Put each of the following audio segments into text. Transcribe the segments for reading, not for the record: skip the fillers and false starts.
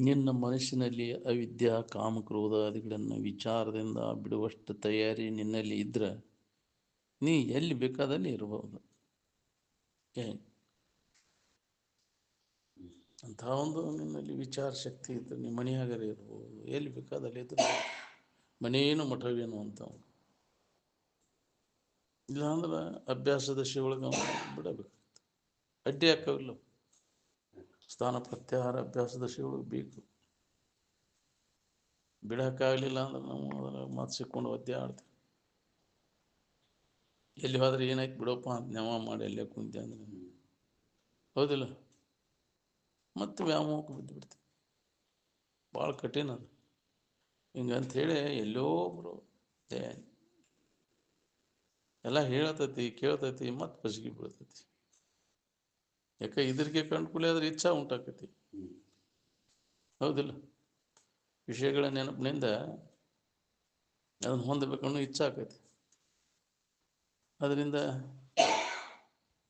ನಿನ್ನ ಮನಸ್ಸಿನಲ್ಲಿ ಅವಿದ್ಯಾ ಕಾಮಕ್ರೋಧಾದಿಗಳನ್ನು ವಿಚಾರದಿಂದ ಬಿಡುವಷ್ಟು ತಯಾರಿ ನಿನ್ನಲ್ಲಿ ಇದ್ರೆ ನೀ ಎಲ್ಲಿ ಬೇಕಾದಲ್ಲಿ ಇರಬಹುದು. ಅಂಥ ಒಂದು ನಿನ್ನಲ್ಲಿ ವಿಚಾರ ಶಕ್ತಿ ಇದ್ದರೆ ನಿಮ್ಮ ಮನೆಯಾಗರೆ ಇರ್ಬೋದು, ಎಲ್ಲಿ ಬೇಕಾದಲ್ಲಿ ಇದ್ರೆ ಮನೇನು ಮಠವೇನು ಅಂತ. ಇಲ್ಲಾಂದ್ರೆ ಅಭ್ಯಾಸದ ಶಿವೊಳಗೆ ಬಿಡಬೇಕು, ಅಡ್ಡಿ ಹಾಕವಿಲ್ಲ. ಸ್ಥಾನ ಪ್ರತ್ಯಾಹಾರ ಅಭ್ಯಾಸದ ಶಿವೊಳಗೆ ಬೇಕು. ಬಿಡೋಕ್ಕಾಗಲಿಲ್ಲ ಅಂದ್ರೆ ನಾವು ಅದರ ಮಾತು ಸಿಕ್ಕೊಂಡು ಒದ್ದಾಡ್ತೀವಿ. ಎಲ್ಲಿ ಹೋದ್ರೆ ಏನಾಯ್ತು ಬಿಡಪ್ಪ ಅಂತ ನೆವ ಮಾಡಿ ಅಲ್ಲೇ ಕುಂತೆ ಅಂದ್ರೆ ಹೌದಿಲ್ಲ, ಮತ್ತೆ ವ್ಯಾಮೋಹಕ್ಕೆ ಬಿದ್ದು ಬಿಡ್ತೀವಿ. ಭಾಳ ಕಠಿಣ ಅದು. ಹಿಂಗಂಥೇಳಿ ಎಲ್ಲೋ ಒಬ್ಬರು ಎಲ್ಲ ಹೇಳತೈತಿ ಕೇಳ್ತೈತಿ ಮತ್ತೆ ಪಸಿಗೆ ಬೀಳ್ತೈತಿ. ಯಾಕೆ ಇದ್ರಿಗೆ ಕಂಡುಕೂಲೆ ಆದ್ರೆ ಇಚ್ಛಾ ಉಂಟಾಕೈತಿ. ಹೌದಿಲ್ಲ, ವಿಷಯಗಳ ನೆನಪಿನಿಂದ ಅದನ್ನು ಹೊಂದಬೇಕನ್ನೋ ಇಚ್ಛೆ ಆಕೈತಿ. ಅದರಿಂದ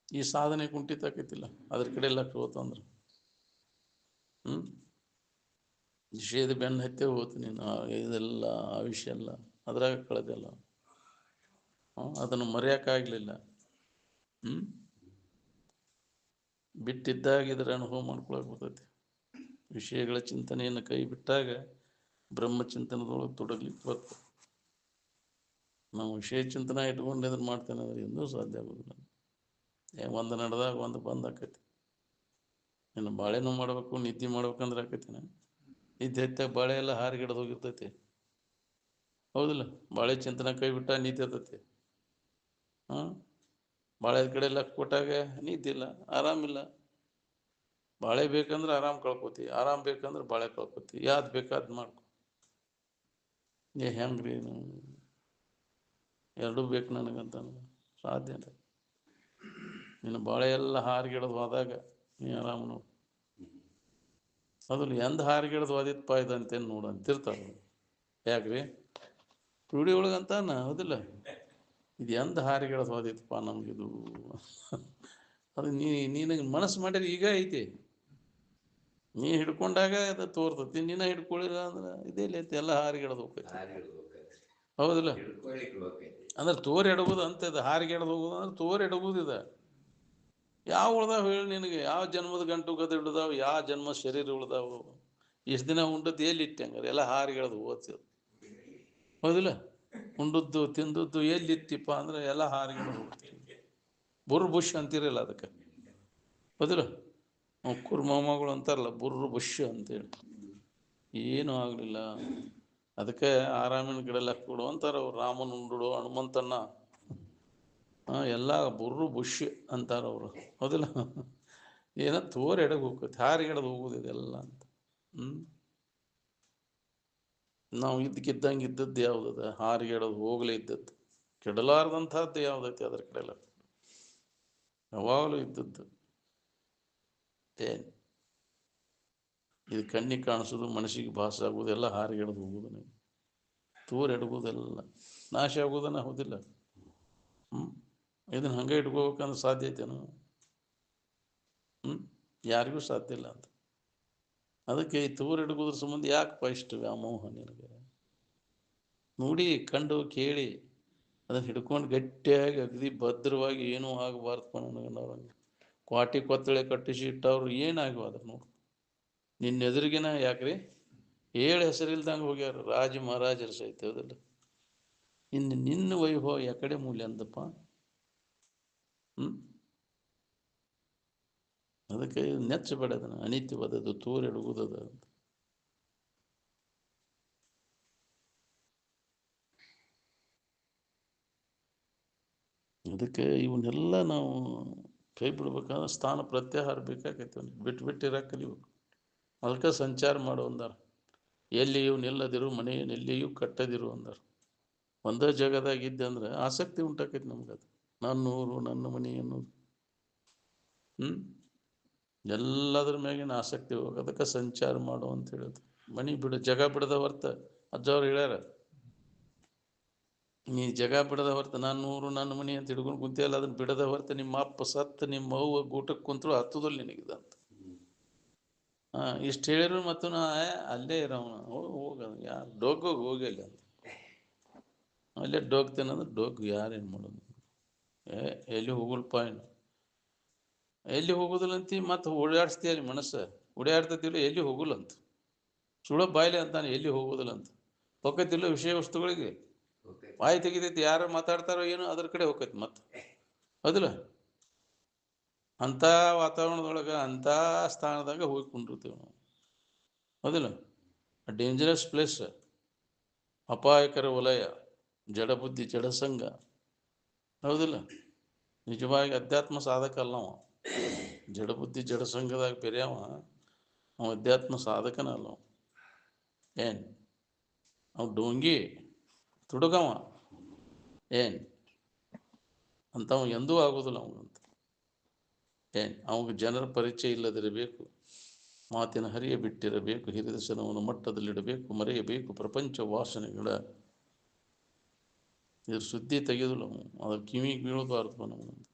ಈ ಸಾಧನೆ ಕುಂಠಿತ ಆಕೈತಿಲ್ಲ, ಅದ್ರ ಕಡೆ ಎಲ್ಲ ಹೋತಂದ್ರೆ ವಿಷಯದ ಬೆನ್ನು ಹತ್ತೇ ಹೋತು ನೀನು. ಇದೆಲ್ಲ ಆ ವಿಷಯ ಎಲ್ಲ ಅದ್ರಾಗ ಕಳೆದೆಲ್ಲ ಅದನ್ನು ಮರೆಯೋಕ್ಕಾಗಲಿಲ್ಲ. ಬಿಟ್ಟಿದ್ದಾಗ ಇದರ ಅನುಭವ ಮಾಡ್ಕೊಳಕ್ಕೆ ಬರ್ತೈತಿ. ವಿಷಯಗಳ ಚಿಂತನೆಯನ್ನು ಕೈ ಬಿಟ್ಟಾಗ ಬ್ರಹ್ಮಚಿಂತನದೊಳಗೆ ತೊಡಗ್ಲಿಕ್ಕೆ ಬರ್ತದೆ. ನಾವು ವಿಷಯ ಚಿಂತನೆ ಇಟ್ಕೊಂಡು ಇದನ್ನು ಮಾಡ್ತೇನೆ ಅಂದ್ರೆ ಎಂದೂ ಸಾಧ್ಯ ಆಗೋದಿಲ್ಲ. ಒಂದು ನಡೆದಾಗ ಒಂದು ಬಂದ್ ಆಕೈತಿ. ಇನ್ನು ಬಾಳೆನೂ ಮಾಡಬೇಕು, ನಿದ್ದೆ ಮಾಡ್ಬೇಕಂದ್ರೆ ಆಕೈತಿನ. ನಿದ್ದೆ ಹತ್ತಾಗ ಬಾಳೆ ಎಲ್ಲ ಹಾರಿಗಿಡದು ಹೋಗಿರ್ತೈತಿ. ಹೌದಿಲ್ಲ, ಬಾಳೆ ಚಿಂತನೆ ಕೈ ಬಿಟ್ಟ ನಿದ್ದೆ ಇರ್ತೈತಿ. ಬಾಳೆ ಕಡೆ ಲಕ್ಷ ಕೊಟ್ಟಾಗ ನಿದ್ದಿಲ್ಲ, ಆರಾಮಿಲ್ಲ. ಬಾಳೆ ಬೇಕಂದ್ರೆ ಆರಾಮ್ ಕಳ್ಕೊತಿ, ಆರಾಮ್ ಬೇಕಂದ್ರೆ ಬಾಳೆ ಕಳ್ಕೊತಿ. ಯಾವ್ದು ಬೇಕಾದ್ ಮಾಡ್ಕೊ. ಹೆಂಗ್ರಿ ಎರಡೂ ಬೇಕು ನನಗಂತ ಸಾಧ್ಯ ಇಲ್ಲ. ನೀನು ಬಾಳೆ ಎಲ್ಲ ಹಾರಿಗಿಡದು ಹೋದಾಗ ನೀ ಆರಾಮ ನೋಡು. ಅದ್ರಲ್ಲಿ ಎಂದ ಹಾರಿಗಿಡದು ಹೋದಿತ್ತಪ್ಪ ಇದಂತೇನು ನೋಡು ಅಂತಿರ್ತಾರೆ. ಯಾಕ್ರಿ ರೂಢಿ ಒಳಗಂತಾನ ಹೌದಿಲ್ಲ, ಇದು ಎಂದ ಹಾರಿಗಿಡದು ಹೋದಿತ್ತಪ್ಪ ನಮಗಿದು. ಅದು ನೀನು ಮನಸ್ಸು ಮಾಡಿದ್ರೆ ಈಗ ಐತಿ, ನೀ ಹಿಡ್ಕೊಂಡಾಗ ಅದು ತೋರ್ತತಿ. ನೀನ ಹಿಡ್ಕೊಳ್ಳಿಲ್ಲ ಅಂದ್ರೆ ಇದೇ ಐತಿ, ಎಲ್ಲ ಹಾರಿಗಿಡದು ಹೋಗ್ತೈತಿ. ಹೌದಿಲ್ಲ, ಅಂದ್ರೆ ತೋರಿ ಎಡಗೋದು ಅಂತ ಇದೆ. ಹಾರಿಗಿಡದು ಹೋಗೋದು ಅಂದ್ರೆ ತೋರಿ ಎಡಗೋದು ಇದೆ. ಯಾವ ಉಳ್ದಾವ ಹೇಳಿ ನಿನಗೆ? ಯಾವ ಜನ್ಮದ ಗಂಟು ಗದ ಹಿಡ್ದಾವ? ಯಾವ ಜನ್ಮ ಶರೀರ ಉಳ್ದಾವು? ಇಷ್ಟು ದಿನ ಉಂಡದ್ದು ಎಲ್ಲಿ ಇಟ್ಟಂಗಾರೆ? ಎಲ್ಲ ಹಾರಿಗಿಡದು ಓದ್ಸೋದು. ಹೌದಿಲ್ಲ, ಉಂಡದ್ದು ತಿಂದದ್ದು ಎಲ್ಲಿತ್ತಿಪ್ಪ ಅಂದ್ರೆ ಎಲ್ಲ ಹಾರಿಗಿಡದು ಹೋಗ್ತೀವಿ. ಬುರ್ರ ಬುಷ್ ಅಂತಿರಲ್ಲ ಅದಕ್ಕೆ. ಹೌದಿಲ್ಲ, ಕುರ್ಮಗಳು ಅಂತಾರಲ್ಲ ಬುರ್ರ ಬುಷ್ ಅಂತೇಳಿ. ಏನೂ ಆಗಲಿಲ್ಲ. ಅದಕ್ಕೆ ಆರಾಮಿನ ಗಿಡಲ್ಲ ಕೊಡು ಅಂತಾರೆ ಅವ್ರು. ರಾಮನ ಉಂಡು ಹನುಮಂತನ್ನ ಎಲ್ಲ ಬುರ್ರು ಬುಷ್ ಅಂತಾರೆ ಅವರು. ಹೌದಿಲ್ಲ, ಏನೋ ತೋರ್ ಎಡಗೆ ಹೋಗ್ತೈತಿ, ಹಾರಿಗಿಡದು ಹೋಗೋದು ಇದೆಲ್ಲ ಅಂತ. ನಾವು ಇದ್ದಕ್ಕಿದ್ದಂಗೆ ಇದ್ದದ್ದು ಯಾವುದದ? ಹಾರಿಗಿಡದು ಹೋಗಲೇ ಇದ್ದದ್ದು. ಕೆಡಲಾರ್ದಂಥದ್ದು ಯಾವುದೈತಿ ಅದ್ರ ಕಡೆಲ್ಲ ಯಾವಾಗಲೂ ಇದ್ದದ್ದು. ಇದು ಕಣ್ಣಿಗೆ ಕಾಣಿಸೋದು, ಮನಸ್ಸಿಗೆ ಭಾಸ ಆಗೋದೆಲ್ಲ ಹಾರಿಗಿಡದು ಹೋಗೋದು. ತೋರ್ ಎಡಗೋದೆಲ್ಲ ನಾಶ ಆಗೋದನ್ನ. ಹೌದಿಲ್ಲ, ಇದನ್ನು ಹಂಗೆ ಇಟ್ಕೋಬೇಕಂದ್ರೆ ಸಾಧ್ಯ ಐತೇನು? ಯಾರಿಗೂ ಸಾಧ್ಯ ಇಲ್ಲ ಅಂತ. ಅದಕ್ಕೆ ಈ ತೋರ್ ಹಿಡ್ಕೋದ್ರ ಸಂಬಂಧ ಯಾಕಪ್ಪ ಇಷ್ಟು ವ್ಯಾಮೋಹ ನಿನಗೆ? ನೋಡಿ, ಕಂಡು ಕೇಳಿ ಅದನ್ನು ಹಿಡ್ಕೊಂಡು ಗಟ್ಟಿಯಾಗಿ ಅಗದಿ ಭದ್ರವಾಗಿ ಏನೂ ಆಗಬಾರ್ದಪ್ಪ ನನಗೆ. ಕ್ವಾಟಿ ಕೊತ್ತಳೆ ಕಟ್ಟಿಸಿ ಇಟ್ಟವ್ರು ಏನಾಗಬಾರ್ದು ನೋಡು. ನಿನ್ನ ಎದುರಿಗಿನ ಯಾಕ್ರಿ ಏಳು ಹೆಸರಿಲ್ದಂಗೆ ಹೋಗ್ಯಾರ ರಾಜ ಮಹಾರಾಜರು ಸಹಿತ. ಹೌದಿಲ್ಲ, ಇನ್ನು ನಿನ್ನ ವೈಭವ ಯಾಕಡೆ ಮೂಲ್ಯ ಅಂದಪ್ಪ. ಅದಕ್ಕೆ ನೆಚ್ಚಬೇಡದನ ಅನಿತ್ಯವಾದದ್ದು, ತೋರ್ ಎಡಗುದದ ಅಂತ. ಅದಕ್ಕೆ ಇವನ್ನೆಲ್ಲ ನಾವು ಕೈ ಬಿಡ್ಬೇಕಾದ್ರೆ ಸ್ಥಾನ ಪ್ರತ್ಯಾಹಾರ ಬೇಕಾಗೈತೆ. ಬಿಟ್ಟು ಬಿಟ್ಟಿರಾಕ ಕಲಿಬೇಕು. ಅದಕ್ಕೆ ಸಂಚಾರ ಮಾಡು ಅಂದಾರ. ಎಲ್ಲಿಯೂ ನಿಲ್ಲದಿರು ಮನೆಯನ್ನೆಲ್ಲಿಯೂ ಕಟ್ಟದಿರು ಅಂದಾರ. ಒಂದೇ ಜಾಗದಾಗಿದ್ದೆ ಅಂದ್ರೆ ಆಸಕ್ತಿ ಉಂಟಾಕೈತಿ ನಮ್ಗದು. ನನ್ನ ಊರು ನನ್ನ ಮನೆ ಅನ್ನೋದು ಎಲ್ಲದ್ರ ಮ್ಯಾಗಿನ ಆಸಕ್ತಿ ಹೋಗಿ. ಅದಕ್ಕೆ ಸಂಚಾರ ಮಾಡು ಅಂತ ಹೇಳೋದು. ಮನೆ ಬಿಡು, ಜಗ ಬಿಡದ ಹೊರ್ತ ಅಜ್ಜವ್ರು ಹೇಳ್ಯಾರ. ನೀ ಜಗ ಬಿಡದ ಹೊರ್ತ ನನ್ನ ಊರು ನನ್ನ ಮನೆ ಅಂತ ಹಿಡ್ಕೊಂಡು ಕುಂತಿಯಲ್ಲ, ಅದನ್ನ ಬಿಡದ ಹೊರ್ತ ನಿಮ್ಮ ಅಪ್ಪ ಸತ್ತು ನಿಮ್ಮ ಅವ್ವ ಗೂಟಕ್ಕೆ ಕುಂತರು ಹತ್ತದಲ್ಲಿ ನಿನಗಿದಂತ. ಇಷ್ಟು ಹೇಳಿರು ಮತ್ತು ನಾ ಅಲ್ಲೇ ಇರೋನು ಹೋಗ ಯಾರು ಡೋಗೋಗಿ ಹೋಗಿಲ್ಲ ಅಂತ ಅಲ್ಲೇ ಡೋಗ್ತೇನೆ ಅಂದ್ರೆ ಡೋಗ್ ಯಾರೇನು ಮಾಡೋದು ಎಲ್ಲಿ ಹೋಗಲ್ಪ ಏನು ಎಲ್ಲಿ ಹೋಗೋದಿಲ್ಲಂತಿ ಮತ್ತು ಓಡಾಡಿಸ್ತೀಯ ಅಲ್ಲಿ ಮನಸ್ಸು ಓಡಾಡ್ತತಿಲ್ಲ ಎಲ್ಲಿ ಹೋಗಲ್ಲ ಅಂತ ಸುಳ ಬಾಯ್ಲೆ ಅಂತಾನೆ ಎಲ್ಲಿ ಹೋಗೋದಿಲ್ಲ ಅಂತ ಹೋಗತ್ತಿಲ್ಲ ವಿಷಯ ವಸ್ತುಗಳಿಗೆ ಬಾಯಿ ತೆಗಿತೈತಿ ಯಾರು ಮಾತಾಡ್ತಾರೋ ಏನೋ ಅದ್ರ ಕಡೆ ಹೋಗೈತಿ ಮತ್ತೆ ಹೌದಿಲ್ಲ ಅಂಥ ವಾತಾವರಣದೊಳಗೆ ಅಂಥ ಸ್ಥಾನದಾಗ ಹೋಗಿ ಕುಂಡಿರ್ತೀವಿ ನಾವು ಹೌದಿಲ್ಲ ಡೇಂಜರಸ್ ಪ್ಲೇಸ್ ಅಪಾಯಕರ ವಲಯ ಜಡಬುದ್ಧಿ ಜಡಸಂಗ ಹೌದಿಲ್ಲ ನಿಜವಾಗಿ ಅಧ್ಯಾತ್ಮ ಸಾಧಕ ಅಲ್ಲ ಅವ ಜಡಬುದ್ಧಿ ಜಡಸಂಗದಾಗ ಬೇರೆ ಅವ ಅಧ್ಯಾತ್ಮ ಸಾಧಕನ ಅಲ್ಲ ಏನು ಅವ ಡೋಂಗಿ ತುಡುಗವ ಏನು ಅಂಥವ ಎಂದೂ ಆಗೋದಿಲ್ಲ ಅವನಂತ ಏನು ಅವಾಗ ಜನರ ಪರಿಚಯ ಇಲ್ಲದಿರಬೇಕು ಮಾತಿನ ಹರಿಯ ಬಿಟ್ಟಿರಬೇಕು ಹಿರಿದಸನವನ್ನು ಮಟ್ಟದಲ್ಲಿಡಬೇಕು ಮರೆಯಬೇಕು ಪ್ರಪಂಚ ವಾಸನೆಗಳ ಇದ್ರ ಸುದ್ದಿ ತೆಗೆದಿಲ್ಲ ಅದ್ರ ಕಿವಿಗೆ ಬೀಳಬಾರ್ದು ನಮಗಂತ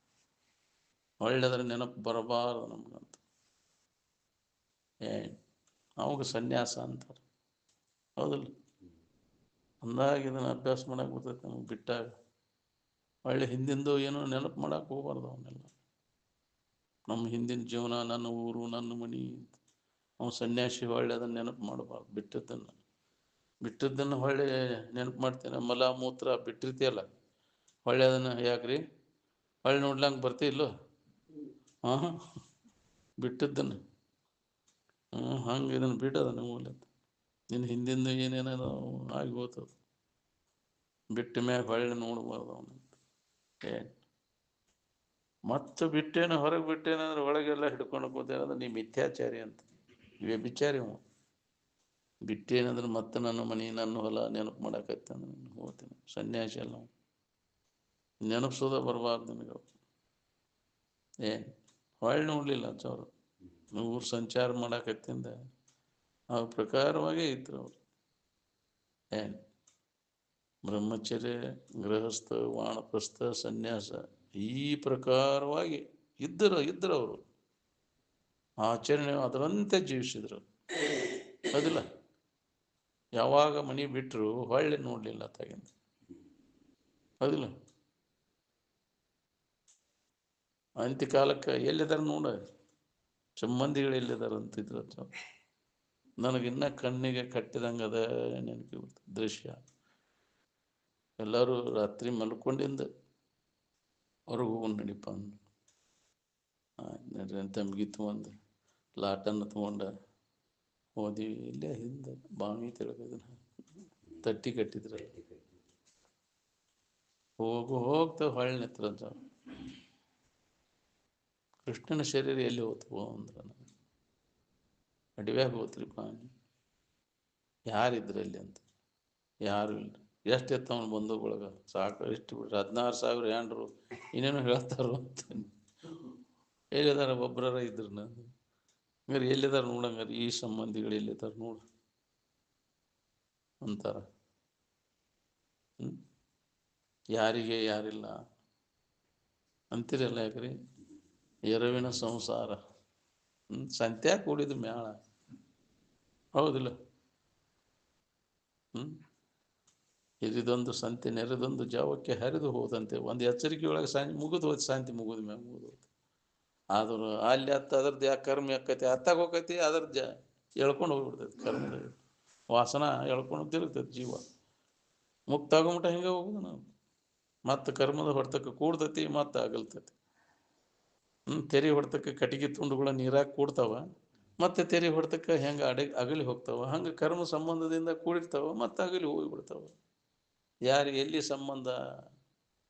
ಒಳ್ಳೆದ್ರ ನೆನಪು ಬರಬಾರದು ನಮಗಂತ ಏನು ಅವಾಗ ಸನ್ಯಾಸ ಅಂತಾರೆ ಹೌದಲ್ಲ ಅಂದಾಗ ಇದನ್ನು ಅಭ್ಯಾಸ ಮಾಡಕ್ಕೆ ಬರ್ತೈತೆ ನಮಗೆ ಬಿಟ್ಟಾಗ ಒಳ್ಳೆ ಹಿಂದಿಂದು ಏನೋ ನೆನಪು ಮಾಡಕ್ಕೆ ಹೋಗ್ಬಾರ್ದು ಅವನ್ನೆಲ್ಲ ನಮ್ಮ ಹಿಂದಿನ ಜೀವನ ನನ್ನ ಊರು ನನ್ನ ಮನೆ ಅವ್ನು ಸನ್ಯಾಸಿ ಹೊಳ್ಳೆ ಅದನ್ನು ನೆನಪು ಮಾಡಬಾರ್ದು ಬಿಟ್ಟದ್ದನ್ನು ಹೊಳ್ಳೆ ನೆನಪು ಮಾಡ್ತೇನೆ ಮಲ ಮೂತ್ರ ಬಿಟ್ಟಿರ್ತೀಯಲ್ಲ ಹೊಳ್ಳೆ ಅದನ್ನು ಯಾಕ್ರಿ ಹೊಳ್ಳೆ ನೋಡ್ಲಂಗೆ ಬರ್ತಿಲ್ಲೋ ಹಾಂ ಬಿಟ್ಟದ್ದನ್ನು ಹಂಗೆ ಇದನ್ನು ಬಿಟ್ಟದ ಮೂಲೆ ನಿನ್ನ ಹಿಂದಿಂದ ಏನೇನೋ ಆಗಿ ಹೋಗ್ತದೆ ಬಿಟ್ಟ ಮ್ಯಾಗ ಹೊಳ್ಳೆ ನೋಡ್ಬಾರ್ದು ಅವನಂತ ಏನು ಮತ್ತು ಬಿಟ್ಟೇನು ಹೊರಗೆ ಬಿಟ್ಟೇನಂದ್ರೆ ಒಳಗೆಲ್ಲ ಹಿಡ್ಕೊಂಡು ಕೂತೇನಂದ್ರೆ ನೀ ಮಿಥ್ಯಾಚಾರಿ ಅಂತ ವ್ಯಭಿಚಾರಿ ಅವ ಬಿಟ್ಟೇನಂದ್ರೆ ಮತ್ತೆ ನನ್ನ ಮನೆ ನನ್ನ ಹೊಲ ನೆನಪು ಮಾಡಕತ್ತೆ ಅಂದ್ರೆ ಹೋಗ್ತೀನಿ ಸನ್ಯಾಸಿ ಅಲ್ಲ ನೆನಪಿಸೋದ ಬರಬಾರ್ದು ನಿನಗೆ ಏನು ಹೊಳ್ಳಿ ನೋಡಲಿಲ್ಲ ಚವರು ಊರು ಸಂಚಾರ ಮಾಡಕತ್ತಿಂದ ಆ ಪ್ರಕಾರವಾಗೇ ಇದ್ರು ಅವರು ಏನು ಬ್ರಹ್ಮಚರ್ಯ ಗೃಹಸ್ಥ ವಾನಪ್ರಸ್ಥ ಸನ್ಯಾಸ ಈ ಪ್ರಕಾರವಾಗಿ ಇದ್ದರು ಅವರು ಆಚರಣೆ ಅದರಂತೆ ಜೀವಿಸಿದ್ರು ಅದಿಲ್ಲ ಯಾವಾಗ ಮನೆ ಬಿಟ್ಟರು ಹೊಳ್ಳಿ ನೋಡಲಿಲ್ಲ ತಾಗಿಂದ ಅದಿಲ್ಲ ಅಂತ್ಯಕಾಲಕ್ಕೆ ಎಲ್ಲಿದ್ದಾರೆ ನೋಡ ಸಂಬಂಧಿಗಳು ಎಲ್ಲಿದ್ದಾರೆ ಅಂತಿದ್ರು ನನಗಿನ್ನ ಕಣ್ಣಿಗೆ ಕಟ್ಟಿದಂಗೆ ಅದ ನೆನಪಿ ದೃಶ್ಯ ಎಲ್ಲರೂ ರಾತ್ರಿ ಮಲ್ಕೊಂಡಿಂದ ಹೊರಗೆ ಹೋಗಿ ನಡಿಪ ಅಂದು ನಡ್ರಿ ಅಂತ ಮುಗೀತು ಒಂದು ಲಾಟನ್ನು ತೊಗೊಂಡ ಹೋದಿವಿ ಇಲ್ಲೇ ಹಿಂದೆ ಬಾವಿ ತೆಳಗದನ್ನ ತಟ್ಟಿ ಕಟ್ಟಿದ್ರ ಹೋಗ್ತಾ ಹೊಳ್ಳಿ ನಿಂತ್ರಂತ ಕೃಷ್ಣನ ಶರೀರ ಎಲ್ಲಿ ಹೋಗ್ತವೋ ಅಂದ್ರೆ ಅಡವ್ಯಾಗ ಹೋಗ್ತ್ರಿಪ್ಪ ಯಾರಿದ್ರಲ್ಲಿ ಅಂತ ಯಾರು ಇಲ್ಲ ಎಷ್ಟು ಎತ್ತವನು ಬಂಧುಗಳಗ ಸಾಕು ಎಷ್ಟು ಬಿಡ್ರಿ 16,000 ಹ್ಯಾಂಡ್ರು ಇನ್ನೇನು ಹೇಳ್ತಾರೋ ಅಂತ ಎಲ್ಲಿದಾರ ಒಬ್ಬರ ಇದ್ರು ನಾನು ಹಂಗಾರೆ ಎಲ್ಲಿದಾರ ನೋಡಂಗಾರೆ ಈ ಸಂಬಂಧಿಗಳು ಎಲ್ಲಿದ್ದಾರೆ ನೋಡು ಅಂತಾರ ಯಾರಿಗೆ ಯಾರಿಲ್ಲ ಅಂತೀರಲ್ಲ ಯಾಕ್ರಿ ಎರವಿನ ಸಂಸಾರ ಸಂತ್ಯಾಗ ಕೂಡಿದ ಮ್ಯಾಳ ಹೌದಿಲ್ಲ ಹಿರಿದೊಂದು ಸಂತೆ ನೆರೆದೊಂದು ಜಾವಕ್ಕೆ ಹರಿದು ಹೋದಂತೆ ಒಂದು ಎಚ್ಚರಿಕೆ ಒಳಗೆ ಮುಗಿದು ಹೋದ್ ಶಾಂತಿ ಮುಗಿದ ಮ್ಯಾಗ ಮುಗಿದು ಹೋದ್ ಆದರೂ ಅಲ್ಲಿ ಅದ್ರದ್ದು ಯಾಕೆ ಕರ್ಮ ಯಾಕೈತಿ ಹತ್ತಾಗ ಹೋಗೈತಿ ಅದ್ರದ್ದು ಎಳ್ಕೊಂಡು ಹೋಗ್ಬಿಡ್ತೈತಿ ಕರ್ಮದ ವಾಸನ ಎಳ್ಕೊಂಡು ತಿರುಗ್ತೈತಿ ಜೀವ ಮುಕ್ತ ಆಗೋಮಟ ಹಿಂಗೆ ಹೋಗುದು ನಾವು ಮತ್ತು ಕರ್ಮದ ಹೊಡ್ತಕ್ಕೆ ಕೂಡ್ತೈತಿ ಮತ್ತು ಅಗಲ್ತೈತಿ ತೆರಿ ಹೊಡ್ತಕ್ಕೆ ಕಟ್ಟಿಗೆ ತುಂಡುಗಳ ನೀರಾಗಿ ಕೂಡ್ತಾವ ಮತ್ತೆ ತೆರಿ ಹೊಡ್ತಕ್ಕೆ ಹೆಂಗೆ ಅಗಲಿ ಹೋಗ್ತಾವ ಹಂಗೆ ಕರ್ಮ ಸಂಬಂಧದಿಂದ ಕೂಡಿರ್ತಾವ ಮತ್ತೆ ಅಗಲಿ ಹೋಗಿಬಿಡ್ತಾವ ಯಾರಿಗೆ ಎಲ್ಲಿ ಸಂಬಂಧ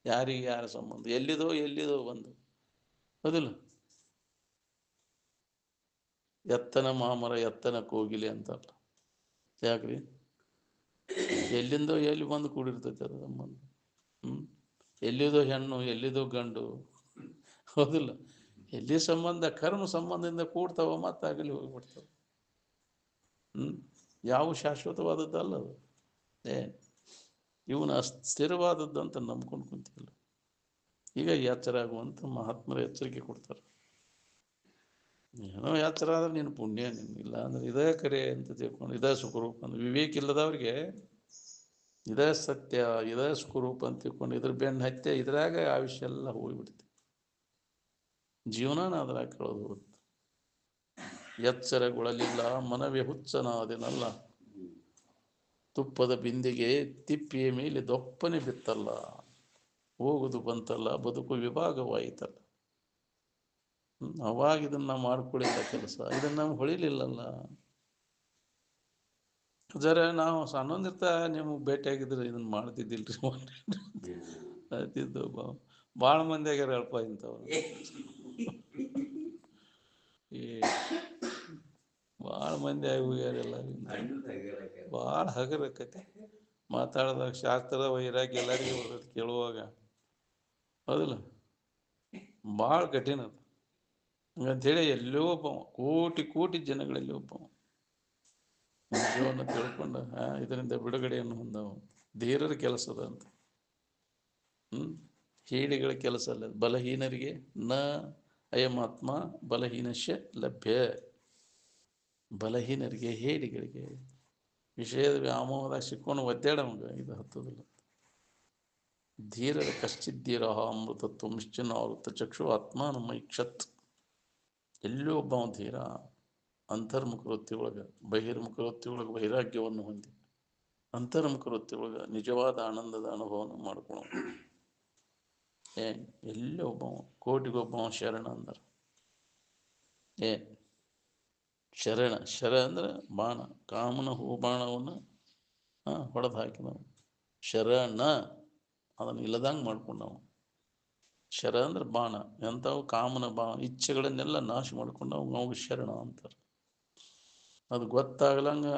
ಯಾರಿಗೆ ಯಾರ ಸಂಬಂಧ ಎಲ್ಲಿದೋ ಬಂದು ಹೌದಿಲ್ಲ ಎತ್ತನ ಮಾಮರ ಎತ್ತನ ಕೋಗಿಲೆ ಅಂತಲ್ಲ ಯಾಕ್ರಿ ಎಲ್ಲಿಂದೋ ಎಲ್ಲಿ ಬಂದು ಕೂಡಿರ್ತೈತೆ ಅದು ಸಂಬಂಧ ಎಲ್ಲಿದೋ ಹೆಣ್ಣು ಎಲ್ಲಿದೋ ಗಂಡು ಹೌದಿಲ್ಲ ಎಲ್ಲಿ ಸಂಬಂಧ ಕರ್ಮ ಸಂಬಂಧದಿಂದ ಕೂಡ್ತಾವ ಮತ್ತೆ ಆಗಲಿ ಹೋಗಿಬಿಡ್ತಾವ ಯಾವ ಶಾಶ್ವತವಾದದ್ದಲ್ಲ ಅದು ಇವನ ಸ್ಥಿರವಾದದ್ದು ಅಂತ ನಂಬ್ಕೊಂಡು ಕುಂತಿಲ್ಲ ಈಗ ಎಚ್ಚರ ಆಗುವಂತ ಮಹಾತ್ಮರ ಎಚ್ಚರಿಕೆ ಕೊಡ್ತಾರೆ ಏನೋ ಎಚ್ಚರ ಆದ್ರೆ ನಿನ್ನ ಪುಣ್ಯ ಇಲ್ಲ ಅಂದ್ರೆ ಇದೇ ಕರೆ ಅಂತ ತಿಳ್ಕೊಂಡು ಇದೇ ಸುಖರೂಪ ಅಂದ್ರೆ ವಿವೇಕ ಇಲ್ಲದವ್ರಿಗೆ ಇದೇ ಸತ್ಯ ಇದೇ ಸುಖರೂಪ ಅಂತ ತಿಳ್ಕೊಂಡು ಇದ್ರ ಬೆನ್ನು ಹತ್ಯೆ ಇದ್ರಾಗ ಆಯುಷ್ಯ ಎಲ್ಲ ಹೋಗ್ಬಿಡ್ತು. ಜೀವನಾನ ಅದ್ರಾಗ ಕಳೆದು ಹೋಗುತ್ತೆ. ಎಚ್ಚರಗೊಳ್ಳಲಿಲ್ಲ ಮನವೇ ಹುಚ್ಚನಾದೆನಲ್ಲ, ತುಪ್ಪದ ಬಿಂದಿಗೆ ತಿಪ್ಪಿಯ ಮೇಲೆ ದೊಪ್ಪನೆ ಬಿತ್ತಲ್ಲ, ಹೋಗುದು ಬಂತಲ್ಲ ಬದುಕು ವಿಭಾಗವಾಯಿತಲ್ಲ. ಅವಾಗ ಇದನ್ನ ಮಾಡ್ಕೊಳ್ಳಿಲ್ಲ ಕೆಲಸ, ಇದನ್ನ ನಮ್ಗೆ ಹೊಳಿಲಿಲ್ಲಲ್ಲ. ಜರ ನಾವು ಸಣ್ಣಂದಿರ್ತ ನಿಮಗೆ ಭೇಟಿಯಾಗಿದ್ರೆ ಇದನ್ನ ಮಾಡ್ತಿದ್ದಿಲ್ರಿ ಆಯ್ತಿದ್ದು. ಭಾಳ ಮಂದಿ ಆಗ್ಯಾರ ಅಲ್ಪ ಇಂಥವ್ರು, ಈ ಭಾಳ ಮಂದಿ ಆಗಿ ಹೋಗ್ಯಾರೆಲ್ಲ. ಭಾಳ ಹಗರಕತಿ ಮಾತಾಡಿದಾಗ ಶಾಸ್ತ್ರದ ವೈರಾಗ್ಯ ಎಲ್ಲರಿಗೂ ಬರ್ತೈತಿ ಕೇಳುವಾಗ, ಹೌದಿಲ್ಲ? ಭಾಳ ಕಠಿಣ ಅದು. ಹಂಗಂತೇಳಿ ಎಲ್ಲೋ ಒಬ್ಬ ಕೋಟಿ ಕೋಟಿ ಜನಗಳಲ್ಲಿ ಒಬ್ಬ ನಿಜವನ್ನು ತಿಳ್ಕೊಂಡ ಇದರಿಂದ ಬಿಡುಗಡೆಯನ್ನು ಹೊಂದವ. ಧೀರರ ಕೆಲಸದ ಅಂತ. ಹೇಡಿಗಳ ಕೆಲಸ ಅಲ್ಲ. ಬಲಹೀನರಿಗೆ ನ ಅಯಮಾತ್ಮ ಬಲಹೀನಶ್ಯ ಲಭ್ಯ. ಬಲಹೀನರಿಗೆ ಹೇಡಿಗಳಿಗೆ ವಿಷಯದ ವ್ಯಾಮೋಹದಾಗ ಸಿಕ್ಕೊಂಡು ಒದ್ದಾಡವಂಗ ಇದು ಹತ್ತದಿಲ್ಲ. ಧೀರರ ಕಶ್ಚಿದ್ದೀರ ಅಮೃತತ್ವ ನಿಶ್ಚಿನ್ನಾವೃತ್ತ ಚಕ್ಷು ಆತ್ಮಾನ ಮೈಕ್ಷತ್. ಎಲ್ಲೋ ಒಬ್ಬ ಧೀರ ಅಂತರ್ಮುಖ ವೃತ್ತಿಯೊಳಗೆ ಬಹಿರ್ಮುಖ ವೃತ್ತಿಯೊಳಗೆ ವೈರಾಗ್ಯವನ್ನು ಹೊಂದಿ ಅಂತರ್ಮುಖ ವೃತ್ತಿಯೊಳಗೆ ನಿಜವಾದ ಆನಂದದ ಅನುಭವವನ್ನು ಮಾಡ್ಕೊಳ್ಳೋ ಎಲ್ಲೇ ಒಬ್ಬ ಕೋಟಿಗೊಬ್ಬ ಶರಣ ಅಂದರು. ಶರಣ ಶರ ಅಂದ್ರೆ ಬಾಣ, ಕಾಮನ ಹೂ ಬಾಣವನ್ನು ಹೊಡೆದು ಹಾಕಿದವು. ಶರಣ ಅದನ್ನು ಇಲ್ಲದಂಗೆ ಮಾಡ್ಕೊಂಡವು. ಶರ ಅಂದ್ರೆ ಬಾಣ, ಎಂಥವು ಕಾಮನ ಬಾಣ ಇಚ್ಛೆಗಳನ್ನೆಲ್ಲ ನಾಶ ಮಾಡ್ಕೊಂಡವು. ನಾವು ಶರಣ ಅಂತಾರೆ. ಅದು ಗೊತ್ತಾಗ್ಲಂಗ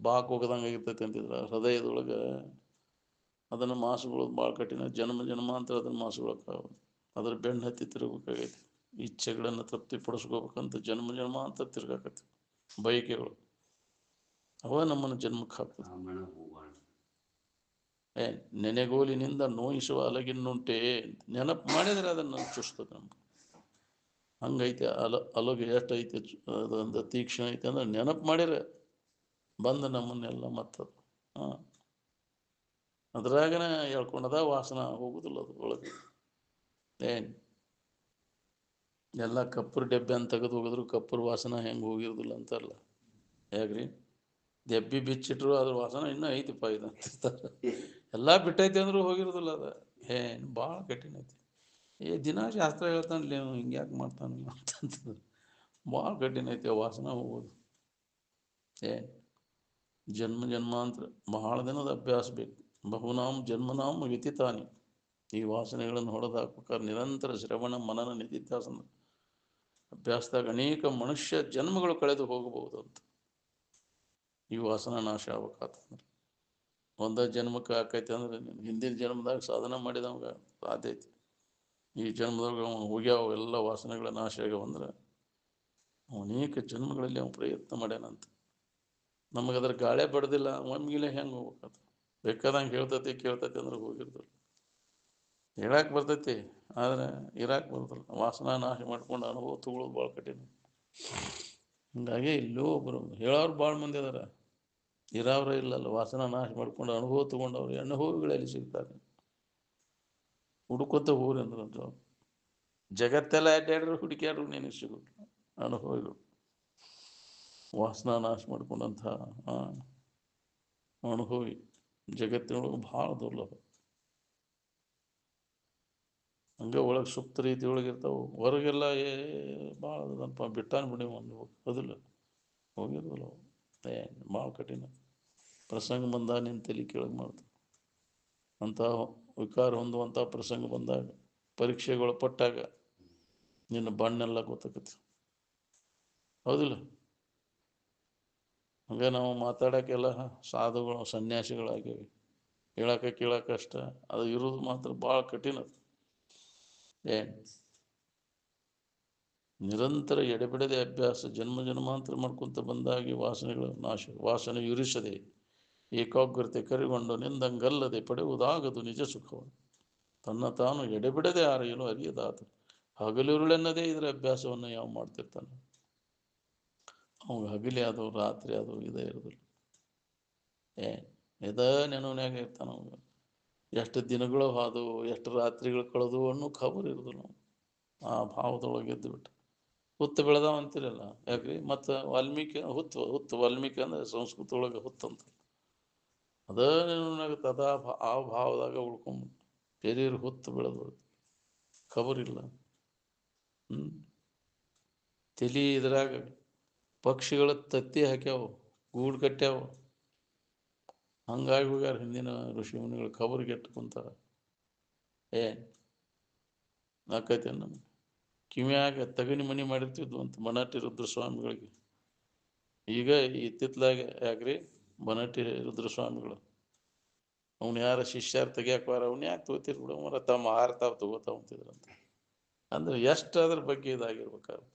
ಬಾಕ್ ಹೋಗದಂಗೆ ಆಗಿರ್ತೈತಿ ಅಂತಿದ್ರ. ಹೃದಯದೊಳಗೆ ಅದನ್ನು ಮಾಸುಗಳೋದು ಭಾಳ ಕಠಿಣ. ಜನ್ಮ ಜನ್ಮಾಂತರ ಅದನ್ನು ಮಾಸುಗಳಕ್ಕಾಗ ಅದ್ರ ಬೆನ್ನು ಹತ್ತಿ ತಿರುಗಬೇಕಾಗೈತಿ. ಇಚ್ಛೆಗಳನ್ನು ತೃಪ್ತಿಪಡಿಸ್ಕೋಬೇಕಂತ ಜನ್ಮ ಜನ್ಮಾಂತರ ತಿರ್ಗಾಕತ್ತಿ ಬಯಕೆಗಳು ಅವ ನಮ್ಮನ್ನು ಜನ್ಮಕ್ಕೆ ಹಾಕ್ತದೆ. ನೆನೆಗೋಲಿನಿಂದ ನೋಯಿಸುವ ಅಲಗಿನ್ನುಂಟೆ, ನೆನಪು ಮಾಡಿದ್ರೆ ಅದನ್ನು ಚುಸ್ತದೆ ನಮ್ಗೆ. ಹಂಗೈತೆ ಅಲಗು ಎಷ್ಟೈತೆ ಅದೊಂದು ತೀಕ್ಷ್ಣ ಐತೆ ಅಂದ್ರೆ ನೆನಪು ಮಾಡಿದ್ರೆ ಬಂದು ನಮ್ಮನ್ನೆಲ್ಲ ಮತ್ತದು ಅದ್ರಾಗನ ಹೇಳ್ಕೊಂಡದ ವಾಸನ ಹೋಗುದಿಲ್ಲ. ಅದು ಒಳಗೆ ಎಲ್ಲ ಕಪ್ಪರು ಡೆಬ್ಬೆ ಅಂತ ತೆಗೆದು ಹೋಗಿದ್ರು ಕಪ್ಪರು ವಾಸನ ಹೆಂಗೆ ಹೋಗಿರೋದಿಲ್ಲ ಅಂತಾರಲ್ಲ. ಹೇಗ್ರಿ ಡೆಬ್ಬಿ ಬಿಚ್ಚಿಟ್ರು ಅದ್ರ ವಾಸನ ಇನ್ನೂ ಐತಿಪ್ಪ ಇದು ಅಂತಿರ್ತಾರೆ. ಎಲ್ಲ ಬಿಟ್ಟೈತಿ ಅಂದ್ರೂ ಹೋಗಿರೋದಿಲ್ಲ. ಅದು ಭಾಳ ಕಠಿಣ ಐತಿ. ದಿನ ಶಾಸ್ತ್ರ ಹೇಳ್ತಾನಲ್ಲ ನೀವು ಹಿಂಗೆ ಯಾಕೆ ಮಾಡ್ತಾನೆ ಅಂತಂತಂದ್ರೆ ಭಾಳ ಕಠಿಣ ಐತಿ ವಾಸನ ಹೋಗೋದು. ಜನ್ಮ ಜನ್ಮಾಂತರ ಬಹಳ ದಿನದ ಅಭ್ಯಾಸ ಬೇಕು. ಬಹುನಾಮ್ ಜನ್ಮನಾಮ್ ವ್ಯತಿತಾನಿ. ಈ ವಾಸನೆಗಳನ್ನು ಹೊಡೆದು ಹಾಕ್ಬೇಕಾದ್ರೆ ನಿರಂತರ ಶ್ರವಣ ಮನನ ನಿಧಿಧ್ಯಾಸನ ಅಭ್ಯಾಸದಾಗ ಅನೇಕ ಮನುಷ್ಯ ಜನ್ಮಗಳು ಕಳೆದು ಹೋಗಬಹುದು ಅಂತ. ಈ ವಾಸನ ನಾಶ ಆಗ್ಬೇಕಾತಂದ್ರೆ ಒಂದ ಜನ್ಮಕ್ಕೆ ಆಕೈತಿ ಅಂದ್ರೆ ಹಿಂದಿನ ಜನ್ಮದಾಗ ಸಾಧನ ಮಾಡಿದವಾಗ ಸಾಧ್ಯ ಐತಿ. ಈ ಜನ್ಮದಾಗ ಹೋಗ್ಯಾವ ಎಲ್ಲ ವಾಸನೆಗಳ ನಾಶ ಆಗ್ಯಾವಂದ್ರೆ ಅನೇಕ ಜನ್ಮಗಳಲ್ಲಿ ಅವನು ಪ್ರಯತ್ನ ಮಾಡ್ಯಾನಂತ. ನಮಗದ್ರ ಗಾಳೆ ಬಡ್ದಿಲ್ಲ ಒಮ್ಮಿಲೆ ಹೆಂಗೆ ಹೋಗ್ಬೇಕಂತ. ಬೇಕಾದಂಗೆ ಹೇಳ್ತೈತಿ ಕೇಳ್ತೈತಿ ಅಂದ್ರೆ ಹೋಗಿರ್ತಾರೆ. ಹೇಳಕ್ಕೆ ಬರ್ತೈತಿ ಆದರೆ ಇರಾಕ್ ಬರ್ತಲ್ಲ. ವಾಸನ ನಾಶ ಮಾಡ್ಕೊಂಡು ಅನುಭವ ತಗೊಳ್ಳೋದು ಭಾಳ ಕಠಿಣ. ಹಂಗಾಗಿ ಇಲ್ಲೋ ಒಬ್ಬರು ಹೇಳೋರು ಭಾಳ ಮಂದಿ ಅದಾರ, ಇರೋವ್ರ ಇಲ್ಲಲ್ಲ. ವಾಸನ ನಾಶ ಮಾಡ್ಕೊಂಡು ಅನುಭವ ತಗೊಂಡವ್ರು ಅನುಭವಿಗಳಲ್ಲಿ ಸಿಗ್ತಾರೆ. ಹುಡುಕೋತ ಹೋಗ್ರಿ ಅಂದ್ರೆ ಜಗತ್ತೆಲ್ಲ ಅಡ್ಡಾಡ್ರು ಹುಡುಕ್ಯಾಡ್ರು ನೀನು ಸಿಗೋದು ಅನುಭವಿಗಳು. ವಾಸನ ನಾಶ ಮಾಡ್ಕೊಂಡಂಥ ಅನುಭವಿ ಜಗತ್ತಿನೊಳಗೆ ಭಾಳ ದುರ್ಲಭ. ಹಂಗೆ ಒಳಗೆ ಸುಪ್ತ ರೀತಿ ಒಳಗೆ ಇರ್ತಾವೆ. ಹೊರಗೆಲ್ಲ ಭಾಳ ಅದಪ್ಪ ಬಿಟ್ಟಾನ ಬಿಡಿ ಒಂದು ಅದಿಲ್ಲ ಹೋಗಿರೋದಿಲ್ಲ. ಭಾಳ ಕಠಿಣ. ಪ್ರಸಂಗ ಬಂದಾಗ ನಿನ್ನ ತಲೆ ಕೆಳಗೆ ಮಾಡ್ತಾವೆ. ಅಂಥ ವಿಕಾರ ಹೊಂದುವಂಥ ಪ್ರಸಂಗ ಬಂದಾಗ ಪರೀಕ್ಷೆಗಳು ಪಟ್ಟಾಗ ನಿನ್ನ ಬಣ್ಣೆಲ್ಲ ಗೊತ್ತಾಗತ್ತೆ. ಹೌದಿಲ್ಲ? ಹಂಗೆ ನಾವು ಮಾತಾಡೋಕ್ಕೆಲ್ಲ ಸಾಧುಗಳು ಸನ್ಯಾಸಿಗಳಾಗ್ಯವಿ. ಹೇಳೋಕೆ ಕೇಳೋಕೆ ಅಷ್ಟ, ಅದು ಇರೋದು ಮಾತ್ರ ಭಾಳ ಕಠಿಣ. ನಿರಂತರ ಎಡೆಬಿಡದೆ ಅಭ್ಯಾಸ ಜನ್ಮ ಜನ್ಮಾಂತರ ಮಾಡ್ಕೊಂತ ಬಂದಾಗಿ ವಾಸನೆಗಳ ನಾಶ. ವಾಸನೆ ಇರಿಸದೆ ಏಕಾಗ್ರತೆ ಕರಿಗೊಂಡು ನಿಂದಂಗಲ್ಲದೆ ಪಡೆಯುವುದಾಗದು ನಿಜ ಸುಖವನ್ನು. ತನ್ನ ತಾನು ಎಡೆಬಿಡದೆ ಆರೆಯಲು ಅರಿಯದಾತ ಹಗಲಿರುಳೆನ್ನದೇ ಇದರ ಅಭ್ಯಾಸವನ್ನು ಯಾವ ಮಾಡ್ತಿರ್ತಾನೆ, ಅವಾಗ ಹಗಲಿ ಅದು ರಾತ್ರಿ ಅದು ಇದೇ ಇರೋದಿಲ್ಲ. ಇದ ನೆನವನ್ಯಾಗ ಇರ್ತಾನ ಅವಾಗ. ಎಷ್ಟು ದಿನಗಳು ಹಾದು ಎಷ್ಟು ರಾತ್ರಿಗಳು ಕಳೆದು ಅನ್ನೋ ಖಬರ್ ಇರೋದಿಲ್ಲ ನಾವು. ಆ ಭಾವದೊಳಗೆ ಎದ್ದು ಬಿಟ್ಟು ಹುತ್ತು ಬೆಳೆದಾವ ಅಂತಿರಲ್ಲ, ಯಾಕ್ರಿ? ಮತ್ತು ವಾಲ್ಮೀಕಿ ಹುತ್ತು ವಾಲ್ಮೀಕಿ ಅಂದ್ರೆ ಸಂಸ್ಕೃತ ಒಳಗೆ ಹುತ್ತಂತ. ಅದ ನೆನವನ್ನಾಗತ್ತೆ, ಆ ಭಾವದಾಗ ಉಳ್ಕೊಂಡು ಬೇರೆಯವ್ರು ಹುತ್ತು ಬೆಳೆದು ಖಬರ್ ಇಲ್ಲ. ತಲಿ ಇದ್ರಾಗ ಪಕ್ಷಿಗಳ ತತ್ತಿ ಹಾಕ್ಯಾವ, ಗೂಡು ಕಟ್ಟ್ಯಾವ. ಹಂಗಾಗಿ ಹೋಗ್ಯಾರ ಹಿಂದಿನ ಋಷಿ ಮುನಿಗಳು, ಖಬರ್ಗೆ ಎಟ್ಟು ಕುಂತಾರ. ನಾಕೈತೆ ನಮ್ಗೆ ಕಿವಿಯಾಗ ತಗನಿ ಮನಿ ಮಾಡಿರ್ತಿದ್ವು ಅಂತ ಬನಾಟಿ ರುದ್ರಸ್ವಾಮಿಗಳಿಗೆ. ಈಗ ಇತ್ತಿತ್ಲಾಗೆ ಯಾಕ್ರಿ ಬನಾಟಿ ರುದ್ರಸ್ವಾಮಿಗಳು ಅವ್ನು ಯಾರ ಶಿಷ್ಯರು ತೆಗಿಯಾಕ್ವಾರ ಅವ್ನು ಯಾಕೆ ತಗೋತಿರ್ ಬಿಡು ಮರ, ತಮ್ಮ ಆಹಾರ ತಾವು ತಗೋತಾ ಅಂತಿದ್ರಂತ. ಅಂದ್ರೆ ಎಷ್ಟು ಅದ್ರ ಬಗ್ಗೆ ಇದಾಗಿರ್ಬೇಕಾದ್ರೆ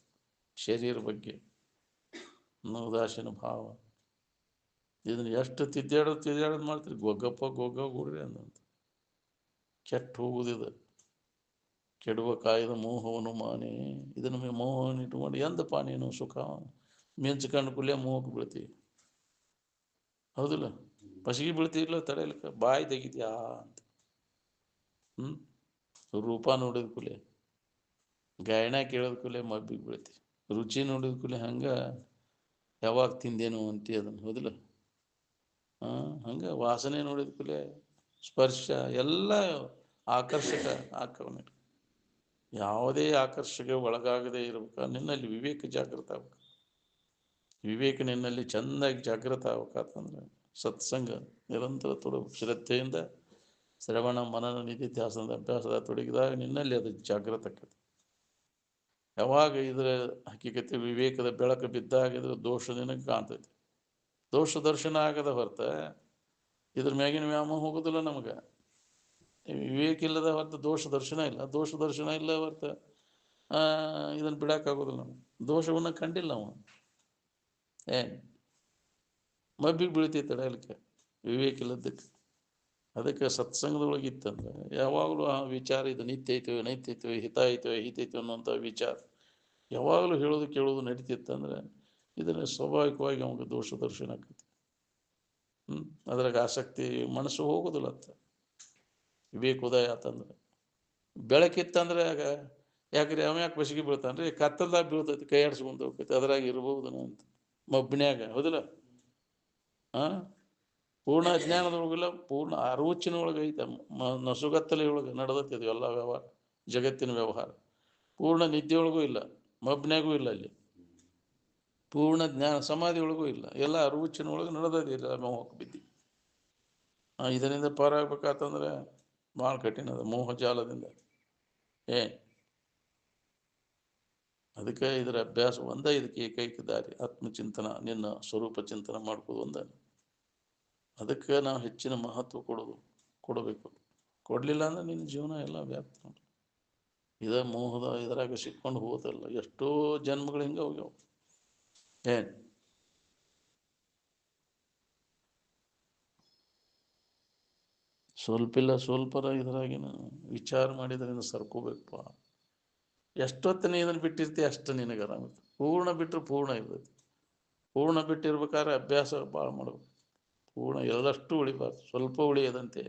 ಶರೀರ ಬಗ್ಗೆ ಉದಾಸೀನ ಭಾವ, ಇದನ್ನು ಎಷ್ಟು ತಿದ್ದಾಡೋದು ಮಾಡ್ತೀರಿ. ಗೊಗ್ಗ ಗೂಡ್ರಿ ಅಂದಂತ. ಕೆಟ್ಟು ಹೋಗುದಿದೆ, ಕೆಡುವ ಕಾಯ್ದ ಮೋಹವನ್ನು ಮಾನೆ. ಇದನ್ನು ಮೋಹವನ್ನು ಇಟ್ಕೊಂಡು ಎಂದಪ್ಪ ನೀನು ಸುಖ ಮಿಂಚ್ಕೊಂಡು ಕುಲ್ಲೇ ಮೋಹಕ್ಕೆ ಬೀಳ್ತೀವಿ, ಹೌದಿಲ್ಲ? ಪಸಿಗೆ ಬೀಳ್ತಿರ್ಲ ತಡೆಯಲಿಕ್ಕೆ ಬಾಯಿ ತೆಗಿದ್ಯಾ ಅಂತ. ರೂಪ ನೋಡಿದ ಕೂಲೆ, ಗಾಯನ ಕೇಳೋದ್ ಕೂಲೆ ಮಬ್ಬಿಗೆ ಬೀಳ್ತಿ, ರುಚಿ ನೋಡಿದ ಕೂಲೆ ಹಂಗೆ ಯಾವಾಗ ತಿಂದೇನು ಅಂತಿ ಅದನ್ನು, ಹೌದಿಲ್ಲ? ಹಂಗೆ ವಾಸನೆ ನೋಡಿದ ಕೂಲೆ ಸ್ಪರ್ಶ ಎಲ್ಲ ಆಕರ್ಷಕ ಆಕವನೆ. ಯಾವುದೇ ಆಕರ್ಷಕ್ಕೆ ಒಳಗಾಗದೇ ಇರ್ಬೇಕು. ನಿನ್ನಲ್ಲಿ ವಿವೇಕ ಜಾಗೃತ ಆಗ್ಬೇಕು. ವಿವೇಕ ನಿನ್ನಲ್ಲಿ ಚೆಂದಾಗಿ ಜಾಗೃತ ಆಗ್ಬೇಕಂತಂದ್ರೆ ಸತ್ಸಂಗ ನಿರಂತರ ತೊಡಗು, ಶ್ರದ್ಧೆಯಿಂದ ಶ್ರವಣ ಮನನ ನಿಧಿಧ್ಯಾಸನದ ಅಭ್ಯಾಸದ ತೊಡಗಿದಾಗ ನಿನ್ನಲ್ಲಿ ಅದು ಜಾಗೃತ ಆಕೈತಿ. ಯಾವಾಗ ಇದರ ಹಕ್ಕಿಕತೆ ವಿವೇಕದ ಬೆಳಕು ಬಿದ್ದಾಗ ಇದ್ರ ದೋಷ ನಿನಗೆ ಕಾಣ್ತೈತಿ. ದೋಷ ದರ್ಶನ ಆಗದ ಹೊರತ ಇದ್ರ ಮ್ಯಾಗಿನ ವ್ಯಾಮೋಹ ಹೋಗೋದಿಲ್ಲ ನಮಗೆ. ವಿವೇಕ ಇಲ್ಲದ ಹೊರತು ದೋಷ ದರ್ಶನ ಇಲ್ಲ, ದೋಷ ದರ್ಶನ ಇಲ್ಲ ಹೊರತ ಇದನ್ನು ಬಿಡಕ್ಕಾಗೋದಿಲ್ಲ. ನಾವು ದೋಷವನ್ನು ಕಂಡಿಲ್ಲ ನಾವು, ಮಬ್ಬಿಗೆ ಬೀಳ್ತೈತೆ ತಡೆಯಲಿಕ್ಕೆ ವಿವೇಕ ಇಲ್ಲದಕ್ಕೆ. ಅದಕ್ಕೆ ಸತ್ಸಂಗದೊಳಗೆ ಇತ್ತಂದ್ರೆ ಯಾವಾಗಲೂ ಆ ವಿಚಾರ ಇದು ನಿತ್ಯ ಐತವೆ ನೈತ್ಯೈತವೆ ಹಿತ ಐತವೆ ಹಿತೈತವೆ ಅನ್ನೋಂಥ ವಿಚಾರ ಯಾವಾಗಲೂ ಹೇಳೋದು ಕೇಳೋದು ನಡೀತಿತ್ತಂದ್ರೆ ಇದನ್ನು ಸ್ವಾಭಾವಿಕವಾಗಿ ಅವಾಗ ದೋಷ ದರ್ಶನ ಆಕೈತಿ. ಅದ್ರಾಗ ಆಸಕ್ತಿ ಮನಸ್ಸು ಹೋಗೋದಿಲ್ಲ ಅಂತ. ವಿವೇಕ ಉದಯ ಆತಂದ್ರೆ ಬೆಳಕಿತ್ತಂದ್ರೆ ಆಗ ಯಾಕ್ರಿ ಅವ ಯಾಕೆ ಬಸಿಗೆ ಬೀಳ್ತಾನ್ರಿ? ಕತ್ತಲ್ದಾಗ ಬೀಳ್ತೈತಿ, ಕೈ ಆಡಿಸ್ಕೊಂಡು ಹೋಗ್ತೈತಿ, ಅದ್ರಾಗ ಇರ್ಬೋದು ಅಂತ ಮಬ್ಬಿನ್ಯಾಗ, ಹೌದಿಲ್ಲ? ಪೂರ್ಣ ಅಜ್ಞಾನದೊಳಗಿಲ್ಲ, ಪೂರ್ಣ ಅರುಚಿನೊಳಗೆ ಐತೆ, ನಸುಗತ್ತಲೆ ಒಳಗೆ ನಡೆದೈತಿ ಅದು ಎಲ್ಲ ವ್ಯವಹಾರ, ಜಗತ್ತಿನ ವ್ಯವಹಾರ. ಪೂರ್ಣ ನಿದ್ದೆಯೊಳಗೂ ಇಲ್ಲ, ಮಬ್ನ್ಯಾಗೂ ಇಲ್ಲ, ಅಲ್ಲಿ ಪೂರ್ಣ ಜ್ಞಾನ ಸಮಾಧಿಯೊಳಗೂ ಇಲ್ಲ, ಎಲ್ಲ ಅರುಚಿನೊಳಗೆ ನಡೆದೈತಿ ಮೋಹಕ್ಕೆ ಬಿದ್ದಿ. ಇದರಿಂದ ಪಾರಾಗಬೇಕಾತಂದ್ರೆ ಭಾಳ ಕಠಿಣ ಅದ ಮೋಹ ಜಾಲದಿಂದ. ಅದಕ್ಕೆ ಇದರ ಅಭ್ಯಾಸ ಒಂದೇ, ಇದಕ್ಕೆ ಏಕೈಕ ದಾರಿ ಆತ್ಮಚಿಂತನ, ನಿನ್ನ ಸ್ವರೂಪ ಚಿಂತನ ಮಾಡ್ಕೋದು ಒಂದೇ. ಅದಕ್ಕೆ ನಾವು ಹೆಚ್ಚಿನ ಮಹತ್ವ ಕೊಡಬೇಕು. ಕೊಡಲಿಲ್ಲ ಅಂದ್ರೆ ನಿನ್ನ ಜೀವನ ಎಲ್ಲ ವ್ಯಾಪ್ತಿ ನೋಡಿ. ಮೋಹದ ಇದರಾಗ ಸಿಕ್ಕೊಂಡು ಹೋಗೋದಲ್ಲ, ಎಷ್ಟೋ ಜನ್ಮಗಳು ಹಿಂಗೆ ಹೋಗ್ಯಾವ. ಸ್ವಲ್ಪರ ಇದರಾಗಿನ ವಿಚಾರ ಮಾಡಿದ್ರಿಂದ ಸರ್ಕೋಬೇಕಪ್ಪ. ಎಷ್ಟೊತ್ತನೇ ಇದನ್ನು ಬಿಟ್ಟಿರ್ತಿ ಅಷ್ಟು ನಿನಗೆ ಆರಾಮಿರ್ತದೆ. ಪೂರ್ಣ ಬಿಟ್ಟರೆ ಪೂರ್ಣ ಇರ್ತೈತಿ. ಪೂರ್ಣ ಬಿಟ್ಟಿರ್ಬೇಕಾದ್ರೆ ಅಭ್ಯಾಸ ಭಾಳ ಮಾಡಬೇಕು. ಪೂರ್ಣ ಎಲ್ಲಷ್ಟು ಉಳಿಬಾರ್ದು, ಸ್ವಲ್ಪ ಉಳಿಯದಂತೆ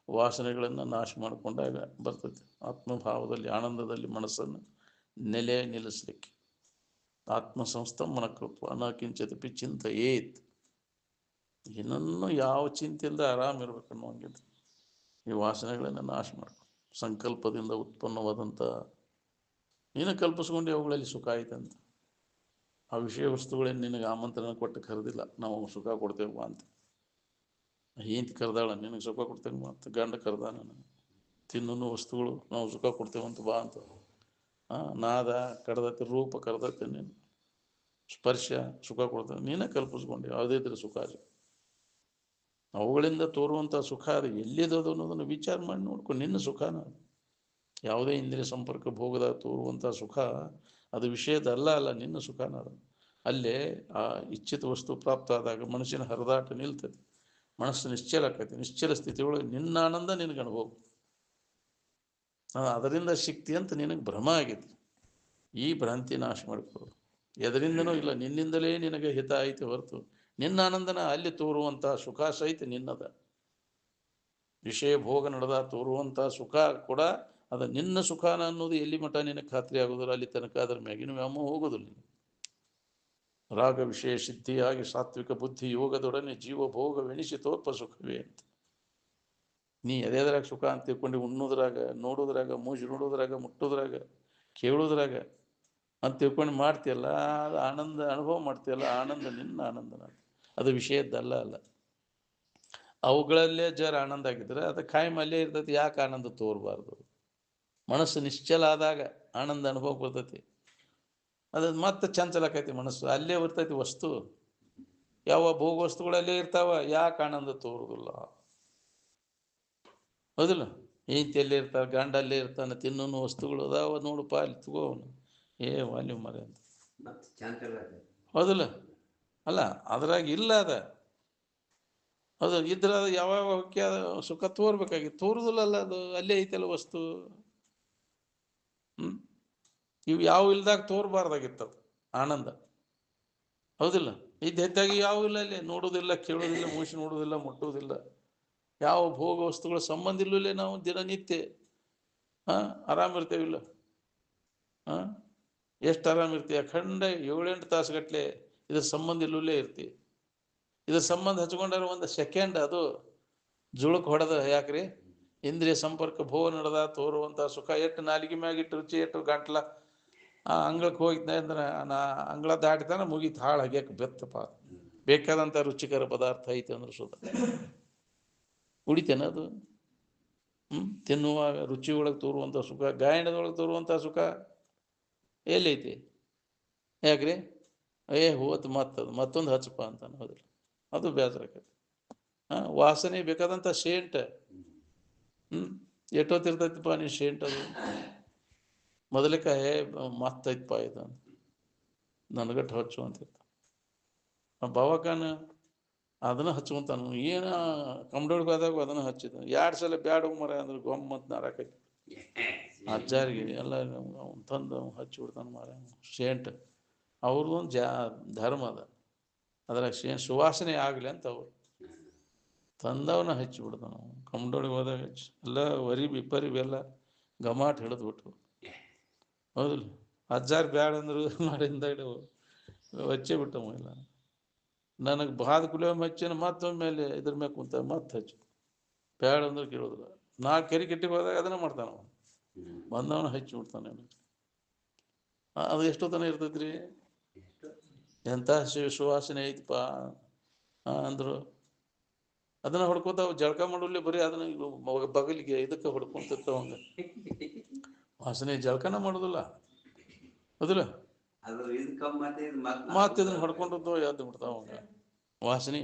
ವಾಸನೆಗಳನ್ನು ನಾಶ ಮಾಡಿಕೊಂಡಾಗ ಬರ್ತೈತಿ ಆತ್ಮಭಾವದಲ್ಲಿ ಆನಂದದಲ್ಲಿ ಮನಸ್ಸನ್ನು ನಿಲ್ಲಿಸಲಿಕ್ಕೆ. ಆತ್ಮಸಂಸ್ಥಂ ಮನಕೃತ್ವ ಅನಕಿಂಚಿತಪಿ ಚಿಂತೆಯೇತ್. ಇನ್ನೂ ಯಾವ ಚಿಂತೆಯಿಂದ ಆರಾಮಿರ್ಬೇಕು ಅನ್ನೋಂಗಿದ್ದು ಈ ವಾಸನೆಗಳನ್ನು ನಾಶ ಮಾಡ್ಕೊಂಡು ಸಂಕಲ್ಪದಿಂದ ಉತ್ಪನ್ನವಾದಂಥ ನೀನು ಕಲ್ಪಿಸ್ಕೊಂಡು ಅವುಗಳಲ್ಲಿ ಸುಖ ಆಯ್ತಂತ. ಆ ವಿಷಯ ವಸ್ತುಗಳೇನು ನಿನಗೆ ಆಮಂತ್ರಣ ಕೊಟ್ಟು ಕರೆದಿಲ್ಲ, ನಾವು ಸುಖ ಕೊಡ್ತೇವೆ ಅಂತ. ಹೆಂಡ್ತಿ ಕರೆದಾಳ, ನಿನಗೆ ಸುಖ ಕೊಡ್ತೇವೆ ಅಂತ. ಗಂಡ ಕರೆದ, ನನಗೆ ತಿನ್ನೋ ವಸ್ತುಗಳು ನಾವು ಸುಖ ಕೊಡ್ತೇವಂತ ಬಾ ಅಂತ. ನಾದ ಕರೆದತ್ತೆ, ರೂಪ ಕರೆದತ್ತೆ, ನೀನು ಸ್ಪರ್ಶ ಸುಖ ಕೊಡ್ತೇವೆ, ನೀನೇ ಕಲ್ಪಿಸ್ಕೊಂಡು ಯಾವುದೇ ಇದ್ರೆ ಸುಖ ಅವುಗಳಿಂದ ತೋರುವಂಥ ಸುಖ ಅದು ಎಲ್ಲಿದ್ದದು ಅನ್ನೋದನ್ನು ವಿಚಾರ ಮಾಡಿ ನೋಡ್ಕೊಂಡು ನಿನ್ನ ಸುಖನ. ಯಾವುದೇ ಇಂದ್ರಿಯ ಸಂಪರ್ಕ ಭೋಗದ ತೋರುವಂಥ ಸುಖ ಅದು ವಿಷಯದಲ್ಲ, ನಿನ್ನ ಸುಖನ ಅದು. ಅಲ್ಲೇ ಆ ಇಚ್ಛಿತ ವಸ್ತು ಪ್ರಾಪ್ತ ಆದಾಗ ಮನಸ್ಸಿನ ಹರಿದಾಟ ನಿಲ್ತದೆ, ಮನಸ್ಸು ನಿಶ್ಚಲ ಆಕೈತಿ. ನಿಶ್ಚಲ ಸ್ಥಿತಿಯೊಳಗೆ ನಿನ್ನ ಆನಂದ ನಿನಗೆ ಅನುಭವ. ಅದರಿಂದ ಶಕ್ತಿ ಅಂತ ನಿನಗೆ ಭ್ರಮ ಆಗೈತಿ. ಈ ಭ್ರಾಂತಿ ನಾಶ ಮಾಡ್ಕೊ. ಎದರಿಂದನೂ ಇಲ್ಲ, ನಿನ್ನಿಂದಲೇ ನಿನಗೆ ಹಿತ ಐತಿ ಹೊರತು ನಿನ್ನ ಆನಂದನ ಅಲ್ಲಿ ತೋರುವಂಥ ಸುಖ ಸಹಿತ ನಿನ್ನದ. ವಿಷಯ ಭೋಗ ನಡೆದ ತೋರುವಂಥ ಸುಖ ಕೂಡ ಅದ ನಿನ್ನ ಸುಖಾನ ಅನ್ನೋದು ಎಲ್ಲಿ ಮಠ ನಿನಗೆ ಖಾತ್ರಿ ಆಗೋದಿಲ್ಲ, ಅಲ್ಲಿ ತನಕ ಅದ್ರ ಮ್ಯಾಗಿನ ವ್ಯಾಮೋಹ ಹೋಗೋದಿಲ್ಲ. ರಾಗ ವಿಷಯ ಸಿದ್ಧಿಯಾಗಿ ಸಾತ್ವಿಕ ಬುದ್ಧಿ ಯೋಗದೊಡನೆ ಜೀವ ಭೋಗವೆನಿಸಿ ತೋರ್ಪ ಸುಖವೇ ಅಂತ. ನೀ ಎದೆದ್ರಾಗ ಸುಖ ಅಂತ ತಿಳ್ಕೊಂಡು ಉಣ್ಣೋದ್ರಾಗ, ನೋಡೋದ್ರಾಗ, ಮೂಜಿ ನೋಡೋದ್ರಾಗ, ಮುಟ್ಟೋದ್ರಾಗ, ಕೇಳೋದ್ರಾಗ ಅಂತ ತಿಳ್ಕೊಂಡು ಮಾಡ್ತೀಯಲ್ಲ, ಅದು ಆನಂದ ಅನುಭವ ಮಾಡ್ತೀಯಲ್ಲ, ಆನಂದ ನಿನ್ನ ಆನಂದನ, ಅದು ವಿಷಯದ್ದಲ್ಲ ಅಲ್ಲ. ಅವುಗಳಲ್ಲೇ ಜರ ಆನಂದ ಆಗಿದ್ರೆ ಅದು ಕಾಯಂ ಅಲ್ಲೇ ಇರ್ತೈತಿ. ಯಾಕೆ ಆನಂದ ತೋರಬಾರ್ದು? ಮನಸ್ಸು ನಿಶ್ಚಲ ಆದಾಗ ಆನಂದ ಅನುಭವ ಬರ್ತೈತಿ. ಅದು ಮತ್ತೆ ಚಂಚಲಕೈತಿ ಮನಸ್ಸು, ಅಲ್ಲೇ ಬರ್ತೈತಿ ವಸ್ತು. ಯಾವ ಭೋಗ ವಸ್ತುಗಳಲ್ಲೇ ಇರ್ತಾವ, ಯಾಕೆ ಆನಂದ ತೋರುದಿಲ್ಲ? ಹೌದಿಲ್ಲ? ಹೆಂಡತಿಯಲ್ಲೇ ಇರ್ತಾವೆ, ಗಂಡಲ್ಲೇ ಇರ್ತಾನೆ, ತಿನ್ನೋನು ವಸ್ತುಗಳು ಅದಾವ, ನೋಡಪ್ಪ ಅಲ್ಲಿ ತಗೋ ಅವನು, ವಾಲ್ಯೂ ಮರೆ ಅಂತ. ಹೌದಿಲ್ಲ? ಅಲ್ಲ, ಅದ್ರಾಗ ಇಲ್ಲ ಅದ. ಅದು ಇದ್ರ ಯಾವಾಗ ಸುಖ ತೋರ್ಬೇಕಾಗಿತ್ತು, ತೋರುದಿಲ್ಲ ಅಲ್ಲ, ಅದು ಅಲ್ಲೇ ಐತಲ್ಲ ವಸ್ತು. ಇವು ಯಾವ ಇಲ್ದಾಗ ತೋರ್ಬಾರ್ದಾಗಿತ್ತದು ಆನಂದ. ಹೌದಿಲ್ಲ? ಹೆಚ್ಚಾಗಿ ಯಾವ ಇಲ್ಲ, ಅಲ್ಲಿ ನೋಡೋದಿಲ್ಲ, ಕೇಳೋದಿಲ್ಲ, ಮೂಸಿ ನೋಡೋದಿಲ್ಲ, ಮುಟ್ಟೋದಿಲ್ಲ, ಯಾವ ಭೋಗ ವಸ್ತುಗಳ ಸಂಬಂಧ ಇಲ್ಲೇ ನಾವು ದಿನನಿತ್ಯ ಆರಾಮಿರ್ತೇವಿಲ್ಲ. ಎಷ್ಟು ಆರಾಮಿರ್ತೀವಿ? ಅಖಂಡ 7-8 ತಾಸುಗಟ್ಟಲೆ ಇದ್ರ ಸಂಬಂಧ ಇಲ್ಲೇ ಇರ್ತೀವಿ. ಇದ್ರ ಸಂಬಂಧ ಹಚ್ಕೊಂಡ್ರೆ ಒಂದು ಸೆಕೆಂಡ್ ಅದು ಜುಳುಕ್ ಹೊಡೆದ, ಯಾಕ್ರಿ? ಇಂದ್ರಿಯ ಸಂಪರ್ಕ ಭೋಗ ನಡೆದ ತೋರುವಂಥ ಸುಖ ಎಷ್ಟು ನಾಲಿಗೆ ಮ್ಯಾಗಿಟ್ಟು ರುಚಿ ಎಷ್ಟು ಗಂಟ್ಲ ಅಂಗಳಕ್ಕೆ ಹೋಗಿದ್ನ ಅಂದ್ರೆ ಅಂಗಳ ದಾಟಿತಾನೆ ಮುಗೀತು, ಹಾಳು ಆಗ್ಯಾಕೆ ಬೆತ್ತಪ್ಪ. ಬೇಕಾದಂಥ ರುಚಿಕರ ಪದಾರ್ಥ ಐತೆ ಅಂದ್ರೆ ಸುತ ಕುಡಿತೇನೆ ಅದು. ತಿನ್ನುವಾಗ ರುಚಿ ಒಳಗೆ ತೋರುವಂಥ ಸುಖ, ಗಾಯನದೊಳಗೆ ತೋರುವಂಥ ಸುಖ ಎಲ್ಲೈತಿ? ಯಾಕ್ರಿ? ಹೋತು ಮತ್ತದು ಮತ್ತೊಂದು ಹಚ್ಚಪ್ಪ ಅಂತಾನೆ. ಹೌದಿಲ್ಲ? ಅದು ಬೇಸರ ಆಕೈತಿ. ವಾಸನೆ ಬೇಕಾದಂಥ ಶೇಂಟ್ ಎಷ್ಟೊತ್ತಿರ್ತೈತಿಪ್ಪ ನೀ ಶೇಂಟ್, ಅದು ಮೊದಲಕ್ಕೆ ಮತ್ತೈತಪ್ಪ ಇದು ನನಗಟ್ಟು ಹಚ್ಚು ಅಂತಿರ್ತ. ಬಾವಕಾನ ಅದನ್ನು ಹಚ್ಕೊಂತಾನು, ಏನು ಕಂಬಡೊಳಗೆ ಹೋದಾಗ ಅದನ್ನು ಹಚ್ಚಿದ 2 ಸಲ ಬ್ಯಾಡ ಮರ ಅಂದ್ರೆ ಗೊಮ್ಮತ್ ನಾರಾಕೈತಿ. ಅಜ್ಜಾರಿಗೆ ಎಲ್ಲ ತಂದು ಹಚ್ಚಿ ಬಿಡ್ತಾನೆ ಮಾರ ಶೇಂಟ್. ಅವ್ರದ್ದೊಂದು ಧರ್ಮ ಅದ, ಅದ್ರಾಗ ಸುವಾಸನೆ ಆಗಲಿ ಅಂತ ಅವ್ರು ತಂದವನ್ನ ಹಚ್ಚಿ ಬಿಡ್ತಾನ. ಕಂಬಡೊಳಗೆ ಹೋದಾಗ ಹಚ್ಚಿ ಎಲ್ಲ ಪರಿಬಿ ಎಲ್ಲ ಗಮಾಟ್ ಹಿಡಿದ್ಬಿಟ್ಟು. ಹೌದಿಲ್ಲ? ಅಜ್ಜಾರು ಬ್ಯಾಡ ಅಂದ್ರು ಮಾಡಿಂದ ಹಚ್ಚೇ ಬಿಟ್ಟವ ಇಲ್ಲ. ನನಗೆ ಬಾದ ಕುಲಿಯೋ ಹಚ್ಚಿನ ಮತ್ತೊಮ್ಮೇಲೆ ಇದ್ರ ಮೇಲೆ ಕುಂತ ಮತ್ತೆ ಹಚ್ಚು, ಬ್ಯಾಡ ಅಂದ್ರೆ ಕೇಳೋದಿಲ್ಲ. ನಾ ಕೆಟ್ಟಿಗೆ ಹೋದಾಗ ಅದನ್ನ ಮಾಡ್ತಾನ, ಬಂದವನ ಹಚ್ಚಿ ಬಿಡ್ತಾನೆ. ಅದು ಎಷ್ಟೊತ್ತನ ಇರ್ತೈತ್ರಿ? ಎಂಥ ಸುವಾಸನೆ ಐತಪ್ಪ ಅಂದ್ರು ಅದನ್ನ ಹೊಡ್ಕೋತಾವ. ಜಳಕ ಮಾಡಲಿ ಬರೀ ಅದನ್ನ ಬಗಲಿಗೆ ಇದಕ್ಕೆ ಹೊಡ್ಕೊಂತಿರ್ತಾವಂಗ ವಾಸನೆ. ಜಳಕನ ಮಾಡೋದಿಲ್ಲ, ಹೌದಿಲ್ಲ? ಮತ್ತೆ ಇದನ್ನ ಹೊಡ್ಕೊಂಡು ಎದ್ದು ಬಿಡ್ತಾವಂಗ ವಾಸನೆ.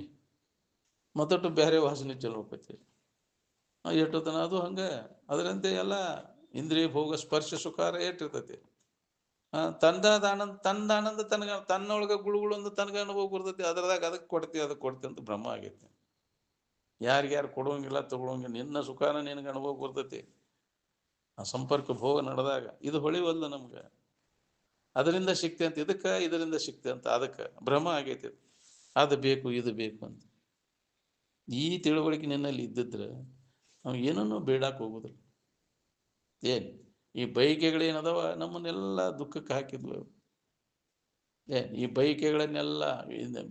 ಮತ್ತೊಟ್ಟು ಬೇರೆ ವಾಸನೆ ಚಲೋ ಹೋಗ್ತೈತಿ ಎಷ್ಟೊತ್ತನ. ಅದು ಹಂಗೆ ಅದರಂತೆ ಎಲ್ಲ ಇಂದ್ರಿಯ ಭೋಗ ಸ್ಪರ್ಶ ಸುಖಾರ ಏಟಿರ್ತೈತಿ. ತಂದಾದ ಆನಂದ, ಆನಂದ ತನ್ನೊಳಗೆ ಗುಳುಗುಳು ಅಂತ ತನಗೆ ಅನುಭವ ಬರ್ತೈತಿ. ಅದ್ರದಾಗ ಅದಕ್ಕೆ ಕೊಡ್ತಿ ಅಂತ ಭ್ರಮ ಆಗೈತಿ. ಯಾರಿಗ್ಯಾರು ಕೊಡುವಂಗಿಲ್ಲ, ತಗೊಳಂಗಿಲ್ಲ, ನಿನ್ನ ಸುಖಾನ ನಿನಗೆ ಅನುಭವ ಬರ್ತೈತಿ. ಆ ಸಂಪರ್ಕ ಭೋಗ ನಡೆದಾಗ ಇದು ಹೊಳಿವಲ್ಲ ನಮ್ಗೆ. ಅದರಿಂದ ಸಿಕ್ತೆ ಅಂತ ಇದಕ್ಕೆ, ಇದರಿಂದ ಸಿಕ್ತೆ ಅಂತ ಅದಕ್ಕೆ ಭ್ರಮ ಆಗೈತಿ. ಅದು ಬೇಕು ಇದು ಬೇಕು ಅಂತ. ಈ ತಿಳುವಳಿಕೆ ನಿನ್ನಲ್ಲಿ ಇದ್ದಿದ್ರೆ ನಾವು ಏನನ್ನೂ ಬೇಡಕ್ಕೆ ಹೋಗುದಿಲ್ಲ. ಈ ಬಯಕೆಗಳೇನದವ ನಮ್ಮನ್ನೆಲ್ಲ ದುಃಖಕ್ಕೆ ಹಾಕಿದ್ವು. ಈ ಬಯಕೆಗಳನ್ನೆಲ್ಲ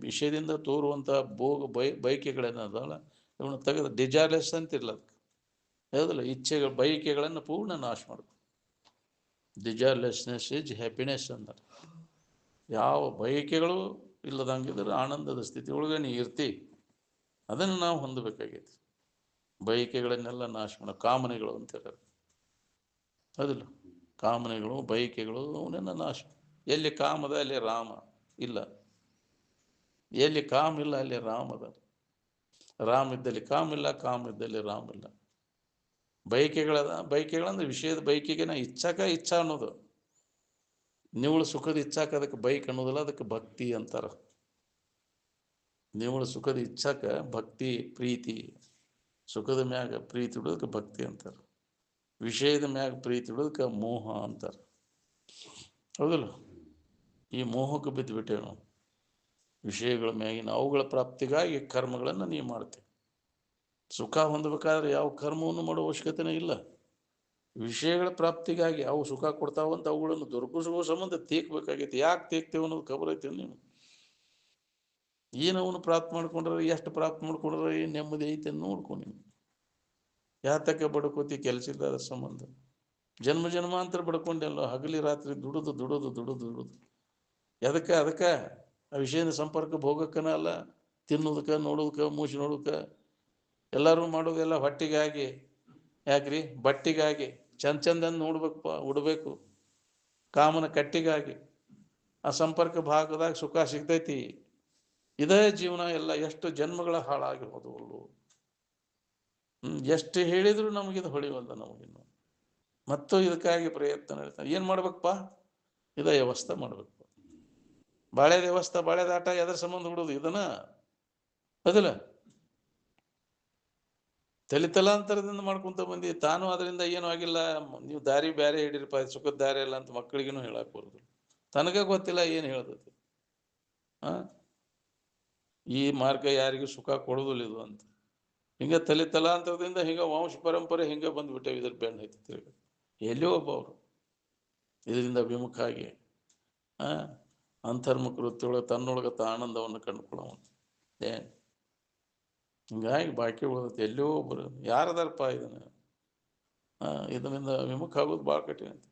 ವಿಷಯದಿಂದ ತೋರುವಂಥ ಭೋಗ ಬಯಕೆಗಳೇನದಲ್ಲ ಇವನ್ನ ತೆಗೆದು ಡಿಜೈರ್ಲೆಸ್ ಅಂತಿರ್ಲ ಅದಕ್ಕೆ. ಹೌದಿಲ್ಲ? ಇಚ್ಛೆಗಳು ಬಯಕೆಗಳನ್ನು ಪೂರ್ಣ ನಾಶ ಮಾಡ್ಬೇಕು. ಡಿಜೈರ್ಲೆಸ್ನೆಸ್ ಈಸ್ ಹ್ಯಾಪಿನೆಸ್ ಅಂತಾರೆ. ಯಾವ ಬಯಕೆಗಳು ಇಲ್ಲದಂಗಿದ್ರೆ ಆನಂದದ ಸ್ಥಿತಿ ಒಳಗೆ ನೀ ಇರ್ತಿ. ಅದನ್ನು ನಾವು ಹೊಂದಬೇಕಾಗೈತಿ. ಬಯಕೆಗಳನ್ನೆಲ್ಲ ನಾಶ ಮಾಡೋ ಕಾಮನೆಗಳು ಅಂತಾರೆ. ಹೌದಿಲ್ಲ? ಕಾಮನೆಗಳು ಬಯಕೆಗಳು ಅವನ್ನೆಲ್ಲ ನಾಶ. ಎಲ್ಲಿ ಕಾಮದ ಅಲ್ಲಿ ರಾಮ ಇಲ್ಲ, ಎಲ್ಲಿ ಕಾಮ ಇಲ್ಲ ಅಲ್ಲಿ ರಾಮ ಅದ. ರಾಮ ಇದ್ದಲ್ಲಿ ಕಾಮ ಇಲ್ಲ, ಕಾಮ ಇದ್ದಲ್ಲಿ ರಾಮ ಇಲ್ಲ. ಬಯಕೆಗಳಂದ್ರೆ ವಿಷಯದ ಬಯಕೆಗೆ ನಾ ಇಚ್ಛಾ ಅನ್ನೋದು. ನಿವಳು ಸುಖದ ಇಚ್ಛಾಕ ಅದಕ್ಕೆ ಬೈಕ್ ಅನ್ನೋದಿಲ್ಲ, ಅದಕ್ಕೆ ಭಕ್ತಿ ಅಂತಾರ. ನಿವಳು ಸುಖದ ಇಚ್ಛಾಕ ಭಕ್ತಿ, ಪ್ರೀತಿ. ಸುಖದ ಮ್ಯಾಗ ಪ್ರೀತಿ ಇಡೋದಕ್ಕೆ ಭಕ್ತಿ ಅಂತಾರೆ. ವಿಷಯದ ಮ್ಯಾಗ ಪ್ರೀತಿ ಇಡೋದಕ್ಕೆ ಮೋಹ ಅಂತಾರೆ. ಹೌದಲ್ಲ? ಈ ಮೋಹಕ್ಕೆ ಬಿದ್ದುಬಿಟ್ಟೇವೆ ನಾವು. ವಿಷಯಗಳ ಮ್ಯಾಗಿನ ಅವುಗಳ ಪ್ರಾಪ್ತಿಗಾಗಿ ಕರ್ಮಗಳನ್ನು ನೀವು ಮಾಡ್ತೀವಿ. ಸುಖ ಹೊಂದಬೇಕಾದ್ರೆ ಯಾವ ಕರ್ಮವನ್ನು ಮಾಡೋ ಅವಶ್ಯಕತೆನೇ ಇಲ್ಲ. ವಿಷಯಗಳ ಪ್ರಾಪ್ತಿಗಾಗಿ ಅವು ಸುಖ ಕೊಡ್ತಾವಂತ ಅವುಗಳನ್ನು ದೊರಕಿಸುವ ಸಂಬಂಧ ತೀಕ್ಬೇಕಾಗೈತಿ. ಯಾಕೆ ತೀಕ್ತೇವೆ ಅನ್ನೋದು ಖಬರ್ ಐತೆ ನೀವು? ಏನವನು ಪ್ರಾಪ್ತ ಮಾಡ್ಕೊಂಡ್ರೆ, ಎಷ್ಟು ಪ್ರಾಪ್ತ ಮಾಡ್ಕೊಂಡ್ರೆ ಏನು ನೆಮ್ಮದಿ ಐತೆ ಅಂತ ನೋಡ್ಕೊಂಡು ನೀವು ಯಾತಕ್ಕೆ ಬಡ್ಕೋತಿ? ಕೆಲಸ ಇಲ್ಲದ ಸಂಬಂಧ ಜನ್ಮ ಜನ್ಮಾಂತರ ಬಡ್ಕೊಂಡೆಲ್ಲ ಹಗಲಿ ರಾತ್ರಿ ದುಡಿದು ದುಡಿದು ದುಡಿದು ದುಡಿದು ಅದಕ್ಕೆ ಆ ವಿಷಯದ ಸಂಪರ್ಕ ಭೋಗಕ್ಕನ ಅಲ್ಲ, ತಿನ್ನೋದಕ್ಕೆ, ನೋಡೋದಕ್ಕೆ, ಮೂಸಿ ನೋಡೋದಕ್ಕೆ, ಎಲ್ಲರೂ ಮಾಡೋದೆಲ್ಲ ಹೊಟ್ಟಿಗಾಗಿ. ಯಾಕ್ರಿ? ಬಟ್ಟಿಗಾಗಿ, ಚಂದಂದು ನೋಡ್ಬೇಕಪ್ಪ, ಉಡಬೇಕು, ಕಾಮನ ಕಟ್ಟಿಗಾಗಿ. ಆ ಸಂಪರ್ಕ ಭಾಗದಾಗ ಸುಖ ಸಿಗ್ತೈತಿ. ಇದೇ ಜೀವನ ಎಲ್ಲ. ಎಷ್ಟು ಜನ್ಮಗಳ ಹಾಳಾಗಿ ಹೋದವಲ್ಲು. ಎಷ್ಟು ಹೇಳಿದ್ರು ನಮಗಿದು ಹೊಳಿವಲ್ಲ ನಮಗಿನ್ನು. ಮತ್ತು ಇದಕ್ಕಾಗಿ ಪ್ರಯತ್ನ ನಡೀತಾನೆ. ಏನು ಮಾಡ್ಬೇಕಪ್ಪ? ಇದೇ ವ್ಯವಸ್ಥೆ ಮಾಡ್ಬೇಕು. ಬಾಳೆದ ವ್ಯವಸ್ಥೆ, ಬಾಳೆದಾಟ ಎದರ ಸಂಬಂಧ ಬಿಡೋದು ಇದನ್ನ? ಅದಿಲ್ಲ, ತಲಾಂತರದಿಂದ ಮಾಡ್ಕೊಂತ ಬಂದಿ. ತಾನು ಅದರಿಂದ ಏನೂ ಆಗಿಲ್ಲ. ನೀವು ದಾರಿ ಬೇರೆ ಹಿಡಿರಪ್ಪ, ಸುಖದ ದಾರಿ ಇಲ್ಲ ಅಂತ ಮಕ್ಕಳಿಗೂ ಹೇಳಕ್ ಬರೋದು. ತನಗ ಗೊತ್ತಿಲ್ಲ ಏನು ಹೇಳ್ತೈತಿ. ಈ ಮಾರ್ಗ ಯಾರಿಗೂ ಸುಖ ಕೊಡೋದಿಲ್ಲ ಇದು ಅಂತ. ಹಿಂಗೆ ತಲಾಂತರದಿಂದ ಹಿಂಗೆ ವಂಶ ಪರಂಪರೆ ಹಿಂಗೆ ಬಂದ್ಬಿಟ್ಟೇವೆ. ಇದ್ರ ಬೆನ್ನ ಐತಿ ತಿರ್ಗ ಎಲ್ಲೋ ಒಬ್ಬ ಅವರು ಇದರಿಂದ ವಿಮುಖ ಆಗಿ ಅಂತರ್ಮುಖ ವೃತ್ತಿಯೊಳಗೆ ತನ್ನೊಳಗೆ ಆನಂದವನ್ನು ಕಂಡುಕೊಳ್ಳೋಣ. ಏನು ಹಿಂಗಾಗಿ ಬಾಕಿ ಉಳಿದೈತಿ. ಎಲ್ಲೋ ಒಬ್ಬರು ಯಾರದಾರಪ್ಪ ಇದರಿಂದ ವಿಮುಖ ಆಗೋದು ಭಾಳ ಕಠಿಣ ಅಂತ.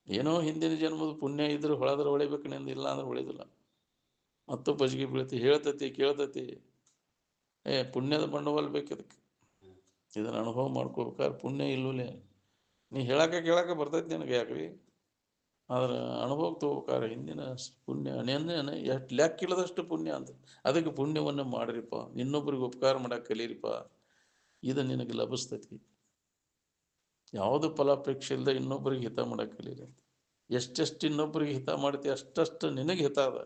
ಏನೋ ಹಿಂದಿನ ಜನ್ಮದ ಪುಣ್ಯ ಇದ್ರೆ ಹೊಳೆದ್ರೆ ಹೊಳಿಬೇಕು ನಿಂದ, ಇಲ್ಲ ಅಂದ್ರೆ ಹೊಳಿದಿಲ್ಲ. ಮತ್ತು ಬಜ್ಗಿ ಬೀಳ್ತಿ, ಹೇಳ್ತತಿ, ಕೇಳ್ತತಿ. ಪುಣ್ಯದ ಬಂಡವಾಳ ಬೇಕು ಅದಕ್ಕೆ. ಇದನ್ನ ಅನುಭವ ಮಾಡ್ಕೋಬೇಕಾದ್ರೆ ಪುಣ್ಯ ಇಲ್ಲೂಲೇ. ನೀ ಕೇಳಕ್ಕೆ ಬರ್ತೈತಿ ನಿನಗೆ, ಯಾಕ್ರಿ? ಆದ್ರೆ ಅನುಭವಕ್ಕೆ ತಗೋಬೇಕಾದ್ರೆ ಹಿಂದಿನ ಪುಣ್ಯ ನೆನ್ನೆ ಎಷ್ಟು ಲೆಕ್ಕಿಲ್ಲದಷ್ಟು ಪುಣ್ಯ ಅಂತ. ಅದಕ್ಕೆ ಪುಣ್ಯವನ್ನು ಮಾಡ್ರಿಪ್ಪ, ಇನ್ನೊಬ್ರಿಗೆ ಉಪಕಾರ ಮಾಡಕ್ಕೆ ಕಲೀರಿಪ್ಪ. ಇದು ನಿನಗೆ ಲಭಿಸ್ತೈತಿ. ಯಾವುದು ಫಲಾಪೇಕ್ಷೆ ಇಲ್ಲದೆ ಇನ್ನೊಬ್ಬರಿಗೆ ಹಿತ ಮಾಡಕ್ಕೆ ಕಲೀರಿ ಅಂತ. ಎಷ್ಟೆಷ್ಟು ಇನ್ನೊಬ್ಬರಿಗೆ ಹಿತ ಮಾಡ್ತೀವಿ ಅಷ್ಟಷ್ಟು ನಿನಗೆ ಹಿತ ಅದ.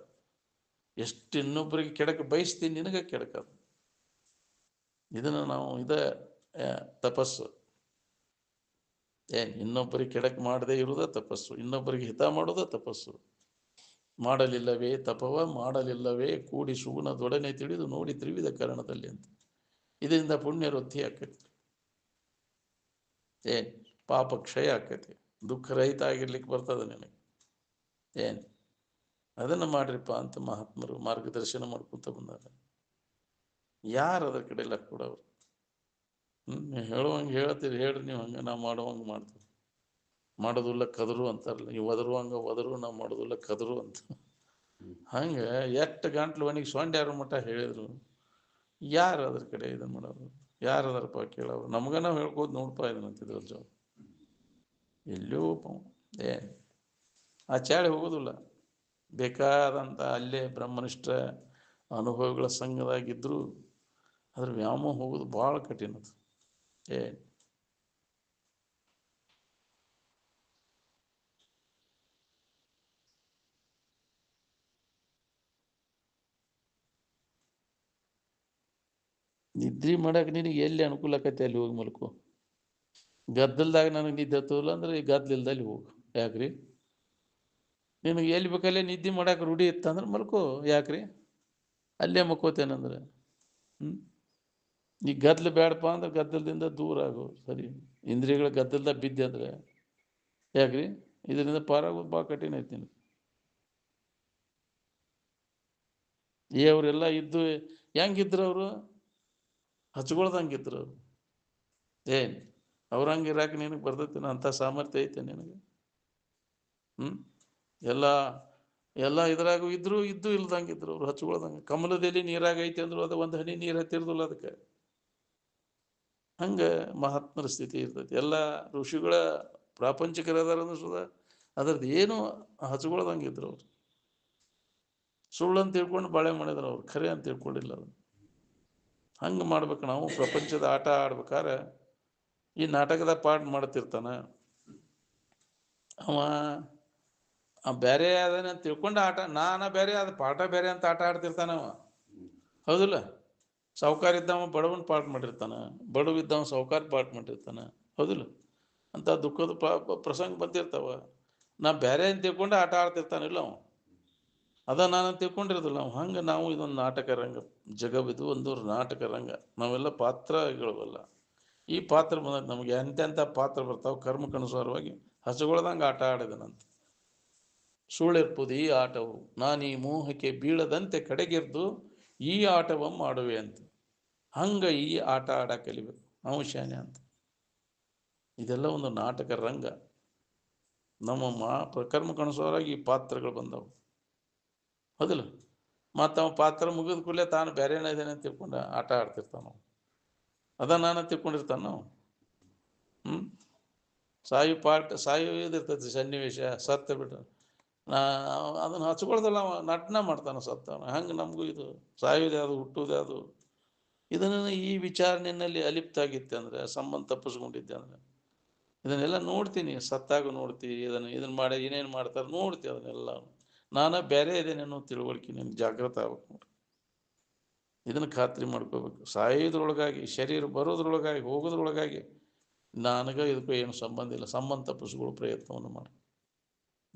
ಎಷ್ಟು ಇನ್ನೊಬ್ಬರಿಗೆ ಕೆಡಕ್ಕೆ ಬಯಸ್ತೀನಿ ನಿನಗೆ ಕೆಡಕದ. ಇದನ್ನು ನಾವು ತಪಸ್ಸು. ಇನ್ನೊಬ್ಬರಿಗೆ ಕೆಡಕ್ ಮಾಡದೇ ಇರುವುದ ತಪಸ್ಸು. ಇನ್ನೊಬ್ಬರಿಗೆ ಹಿತ ಮಾಡೋದ ತಪಸ್ಸು. ಮಾಡಲಿಲ್ಲವೇ ತಪವ, ಮಾಡಲಿಲ್ಲವೇ ಕೂಡಿ ಸುಗುಣದೊಡನೆ ತಿಳಿದು ನೋಡಿ ತ್ರಿವಿಧ ಕಾರಣದಲ್ಲಿ ಅಂತ. ಇದರಿಂದ ಪುಣ್ಯ ವೃದ್ಧಿ ಆಕತಿ. ಪಾಪ ಕ್ಷಯ ಆಕತಿ. ದುಃಖ ರಹಿತ ಆಗಿರ್ಲಿಕ್ಕೆ ಬರ್ತದೆ ನಿನಗೆ. ಅದನ್ನು ಮಾಡ್ರಿಪ್ಪ ಅಂತ ಮಹಾತ್ಮರು ಮಾರ್ಗದರ್ಶನ ಮಾಡ್ಕೊತ ಬಂದಾಗ ಯಾರು ಅದ್ರ ಕಡೆ ಇಲ್ಲ ಕೊಡೋರು. ನೀವು ಹೇಳುವಂಗೆ ಹೇಳ್ತೀರಿ, ಹೇಳ್ರಿ ನೀವು. ಹಂಗೆ ನಾವು ಮಾಡುವಂಗೆ ಮಾಡ್ತೀವಿ. ಮಾಡೋದಿಲ್ಲ ಕದರು ಅಂತಾರಲ್ಲ, ನೀವು ಒದರುವಂಗೆ ಒದರು, ನಾವು ಮಾಡೋದಿಲ್ಲ ಕದರು ಅಂತ. ಹಂಗೆ ಎಷ್ಟು ಗಂಟ್ಲು ಒಣಗಿ ಸೊಂಡೆ ಯಾರ ಮಟ್ಟ ಹೇಳಿದ್ರು ಯಾರು ಅದ್ರ ಕಡೆ ಇದನ್ನು ಮಾಡೋರು? ಯಾರು ಅದರಪ್ಪ ಕೇಳೋರು? ನಮ್ಗೆ ನಾವು ಹೇಳ್ಕೋದು ನೋಡ್ಪ ಇದನ್ನಂತಿದ್ರು ಜವಾಬ್. ಎಲ್ಲೋ ಆ ಚಾಳಿ ಹೋಗೋದಿಲ್ಲ. ಬೇಕಾದಂಥ ಅಲ್ಲೇ ಬ್ರಹ್ಮನಿಷ್ಠ ಅನುಭವಗಳ ಸಂಘದಾಗಿದ್ದರೂ ಅದ್ರ ವ್ಯಾಮೋಹ ಹೋಗೋದು ಭಾಳ ಕಠಿಣ. ನಿದ್ರಿ ಮಾಡಕ್ಕೆ ನಿನಗೆ ಎಲ್ಲಿ ಅನುಕೂಲ ಆಕೈತಿ ಅಲ್ಲಿ ಹೋಗಿ ಮಲ್ಕೋ. ಗದ್ದಲ್ದಾಗ ನನಗೆ ನಿದ್ದೆ ಹತ್ತೋಲ್ಲ ಅಂದ್ರೆ ಈ ಗದ್ದಲಿಲ್ದಲ್ಲಿ ಹೋಗು. ಯಾಕ್ರಿ? ನಿನಗೆ ಎಲ್ಲಿ ಬೇಕಲ್ಲೇ ನಿದ್ದೆ ಮಾಡಕ್ಕೆ ರೂಢಿ ಇತ್ತಂದ್ರೆ ಮಲ್ಕೋ. ಯಾಕ್ರಿ? ಅಲ್ಲೇ ಮಕ್ಕೋತೇನಂದ್ರೆ ಈ ಗದ್ದಲು ಬೇಡಪ್ಪ ಅಂದ್ರೆ ಗದ್ದಲದಿಂದ ದೂರ ಆಗೋ. ಸರಿ, ಇಂದ್ರಿಯಗಳ ಗದ್ದಲ್ದಾಗ ಬಿದ್ದೆ ಅಂದ್ರೆ ಯಾಕ್ರಿ? ಇದರಿಂದ ಪಾರಾಗೋದು ಭಾಳ ಕಠಿಣ ಐತಿ ನಿನಗೆ. ಅವರೆಲ್ಲ ಇದ್ದು ಹೆಂಗಿದ್ರು ಅವರು ಹಚ್ಕೊಳ್ದಂಗಿದ್ರು ಅವರು. ಅವ್ರಂಗೆ ಇರಾಕ ನಿನಗೆ ಬರ್ತೈತೇನ? ಅಂಥ ಸಾಮರ್ಥ್ಯ ಐತೆ ನಿನಗೆ? ಎಲ್ಲ ಇದ್ರಾಗ ಇದ್ದು ಇಲ್ದಂಗಿದ್ರು ಅವ್ರು. ಹಚ್ಕೊಳ್ದಂಗೆ ಕಮಲದಲ್ಲಿ ನೀರಾಗ ಐತೆ ಅಂದ್ರು ಅದು ಒಂದು ಹನಿ ನೀರು ಹತ್ತಿರದಿಲ್ಲ ಅದಕ್ಕೆ. ಹಂಗೆ ಮಹಾತ್ಮರ ಸ್ಥಿತಿ ಇರ್ತೈತಿ. ಎಲ್ಲ ಋಷಿಗಳ ಪ್ರಾಪಂಚಿಕರದಾರ ಅನ್ನಿಸೋದ ಅದ್ರದ್ದು ಏನು ಹಚ್ಕೊಳ್ದಂಗಿದ್ರು ಅವ್ರು. ಸುಳ್ಳು ಅಂತ ತಿಳ್ಕೊಂಡು ಬಾಳೆ ಮಾಡಿದ್ರು ಅವ್ರು, ಖರೆ ಅಂತ ತಿಳ್ಕೊಂಡಿಲ್ಲ ಅದನ್ನು. ಹಂಗೆ ಮಾಡ್ಬೇಕು ನಾವು. ಪ್ರಪಂಚದ ಆಟ ಆಡ್ಬೇಕಾದ್ರೆ ಈ ನಾಟಕದ ಪಾಠ ಮಾಡ್ತಿರ್ತಾನ ಅವ ಬೇರೆ ಅದನ್ನ ತಿಳ್ಕೊಂಡು ಆಟ, ನಾನ ಬೇರೆ ಅದು ಪಾಠ ಬೇರೆ ಅಂತ ಆಟ ಆಡ್ತಿರ್ತಾನವ. ಹೌದಿಲ್ಲ? ಸಾವುಕಾರ ಇದ್ದವ ಬಡವನ್ ಪಾಠ ಮಾಡಿರ್ತಾನ, ಬಡವಿದ್ದವ ಸಾವುಕಾರ ಪಾಠ ಮಾಡಿರ್ತಾನ. ಹೌದಿಲ್ಲ? ಅಂತ ದುಃಖದ ಪ್ರಸಂಗ ಬಂದಿರ್ತಾವ. ನಾ ಬೇರೆ ಅಂತ ತಿಳ್ಕೊಂಡು ಆಟ ಆಡ್ತಿರ್ತಾನಿಲ್ಲ ಅವ, ಅದ ನಾನು ತಿಳ್ಕೊಂಡಿರೋದಿಲ್ಲ ನಾವು. ಹಂಗೆ ನಾವು ಇದೊಂದು ನಾಟಕ ರಂಗ, ಜಗವಿದು ಒಂದು ನಾಟಕ ರಂಗ, ನಾವೆಲ್ಲ ಪಾತ್ರಗಳವಲ್ಲ. ಈ ಪಾತ್ರ ಬಂದಾಗ ನಮಗೆ ಎಂತೆಂಥ ಪಾತ್ರ ಬರ್ತಾವೆ, ಕರ್ಮಕ್ಕನುಸಾರವಾಗಿ ಹಸುಗೊಳ್ದಂಗೆ ಆಟ ಆಡಿದನಂತ. ಸುಳ್ಳಿರ್ಪುದು ಈ ಆಟವು, ನಾನು ಈ ಮೋಹಕ್ಕೆ ಬೀಳದಂತೆ ಕಡೆಗೆರ್ದು ಈ ಆಟವ ಮಾಡುವೆ ಅಂತ. ಹಂಗೆ ಈ ಆಟ ಆಡಕ್ಕೆ ಕಲಿಬೇಕು ನಾವು ಶಾನೆ ಅಂತ. ಇದೆಲ್ಲ ಒಂದು ನಾಟಕ ರಂಗ. ನಮ್ಮ ಕರ್ಮಕ್ಕನುಸಾರವಾಗಿ ಈ ಪಾತ್ರಗಳು ಬಂದವು, ಹೌದಿಲ್ಲ? ಮತ್ತು ಅವ ಪಾತ್ರ ಮುಗಿದ ಕೂಡಲೇ ತಾನು ಬೇರೆ ಏನಿದ್ದೇನೆ ಅಂತ ತಿಳ್ಕೊಂಡು ಆಟ ಆಡ್ತಿರ್ತಾನ. ಅದ ನಾನು ತಿಳ್ಕೊಂಡಿರ್ತಾನ ನಾವು. ಸಾಯೋದಿರ್ತೈತಿ ಸನ್ನಿವೇಶ, ಸತ್ತ ಬಿಟ್ಟು ಅದನ್ನು ಹಚ್ಕೊಳ್ದಲ್ಲ ಅವ ನಟನ ಮಾಡ್ತಾನೆ ಸತ್ತವನ. ಹಂಗೆ ನಮಗೂ ಇದು ಸಾಯೋದು ಯಾವುದು, ಹುಟ್ಟುವುದು ಯಾವುದು, ಇದನ್ನು ಈ ವಿಚಾರ ನಿನ್ನಲ್ಲಿ ಅಲಿಪ್ತ ಆಗಿತ್ತೆ ಅಂದರೆ, ಸಂಬಂಧ ತಪ್ಪಿಸ್ಕೊಂಡಿದ್ದೆ ಅಂದರೆ ಇದನ್ನೆಲ್ಲ ನೋಡ್ತೀನಿ. ಸತ್ತಾಗ ನೋಡ್ತೀವಿ, ಇದನ್ನು ಮಾಡಿ ಏನೇನು ಮಾಡ್ತಾರೆ ನೋಡ್ತೀವಿ. ಅದನ್ನೆಲ್ಲ ನಾನು ಬೇರೆ ಇದೇನೆ ಅನ್ನೋ ತಿಳುವಳಿಕೆ ನಿನ್ಗೆ ಜಾಗೃತ ಆಗ್ಬೇಕು ನೋಡ್ರಿ. ಇದನ್ನು ಖಾತ್ರಿ ಮಾಡ್ಕೋಬೇಕು. ಸಾಯೋದ್ರೊಳಗಾಗಿ, ಶರೀರ ಬರೋದ್ರೊಳಗಾಗಿ, ಹೋಗೋದ್ರೊಳಗಾಗಿ ನನಗೆ ಇದಕ್ಕೂ ಏನು ಸಂಬಂಧ ಇಲ್ಲ, ಸಂಬಂಧ ತಪ್ಪಿಸ್ಕೊಳ್ಳೋ ಪ್ರಯತ್ನವನ್ನು ಮಾಡಿ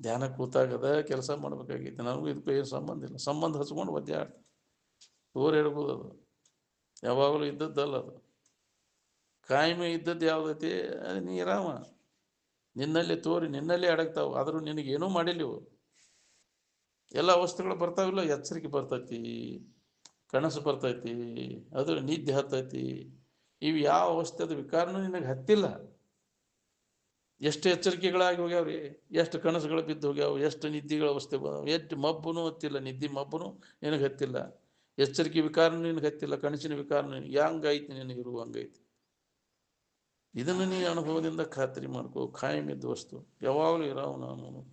ಧ್ಯಾನ ಕೂತಾಗದ ಕೆಲಸ ಮಾಡಬೇಕಾಗಿತ್ತು. ನನಗೂ ಇದಕ್ಕೂ ಏನು ಸಂಬಂಧ ಇಲ್ಲ. ಸಂಬಂಧ ಹಚ್ಕೊಂಡು ಒದ್ದಾಡ ತೋರು ಹೇಳ್ಬೋದು. ಅದು ಯಾವಾಗಲೂ ಇದ್ದದ್ದಲ್ಲ. ಅದು ಕಾಯಮೆ ಇದ್ದದ್ದು ಯಾವುದೈತಿ ಅದು ನೀರಾಮ ನಿನ್ನಲ್ಲಿ ತೋರಿ ನಿನ್ನಲ್ಲಿ ಅಡಗ್ತಾವೆ. ಆದರೂ ನಿನಗೇನೂ ಮಾಡಿಲ್ಲಿವು. ಎಲ್ಲ ವಸ್ತುಗಳು ಬರ್ತಾವಿಲ್ಲ, ಎಚ್ಚರಿಕೆ ಬರ್ತೈತಿ, ಕನಸು ಬರ್ತೈತಿ, ಅದು ನಿದ್ದೆ ಹತ್ತೈತಿ. ಇವು ಯಾವ ಅವಸ್ಥೆದ ವಿಕಾರನೂ ನಿನಗೆ ಹತ್ತಿಲ್ಲ. ಎಷ್ಟು ಎಚ್ಚರಿಕೆಗಳಾಗಿ ಹೋಗ್ಯಾವ್ರಿ, ಎಷ್ಟು ಕನಸುಗಳು ಬಿದ್ದು ಹೋಗ್ಯಾವ, ಎಷ್ಟು ನಿದ್ದೆಗಳ ಅವಸ್ಥೆ ಬಂದಾವ, ಎಷ್ಟು ಮಬ್ಬುನೂ ಹತ್ತಿಲ್ಲ, ನಿದ್ದೆ ಮಬ್ಬುನೂ ನಿನಗೆ ಹತ್ತಿಲ್ಲ, ಎಚ್ಚರಿಕೆ ವಿಕಾರನೂ ನಿನಗೆ ಹತ್ತಿಲ್ಲ, ಕನಸಿನ ವಿಕಾರನೂ ಹೆಂಗೈತಿ ನಿನಗಿರುವ ಹಂಗೈತಿ. ಇದನ್ನು ನೀ ಅನುಭವದಿಂದ ಖಾತ್ರಿ ಮಾಡ್ಕೋ. ಖಾಯಮಿದ್ದ ವಸ್ತು ಯಾವಾಗಲೂ ಇರಾವ. ನಾನು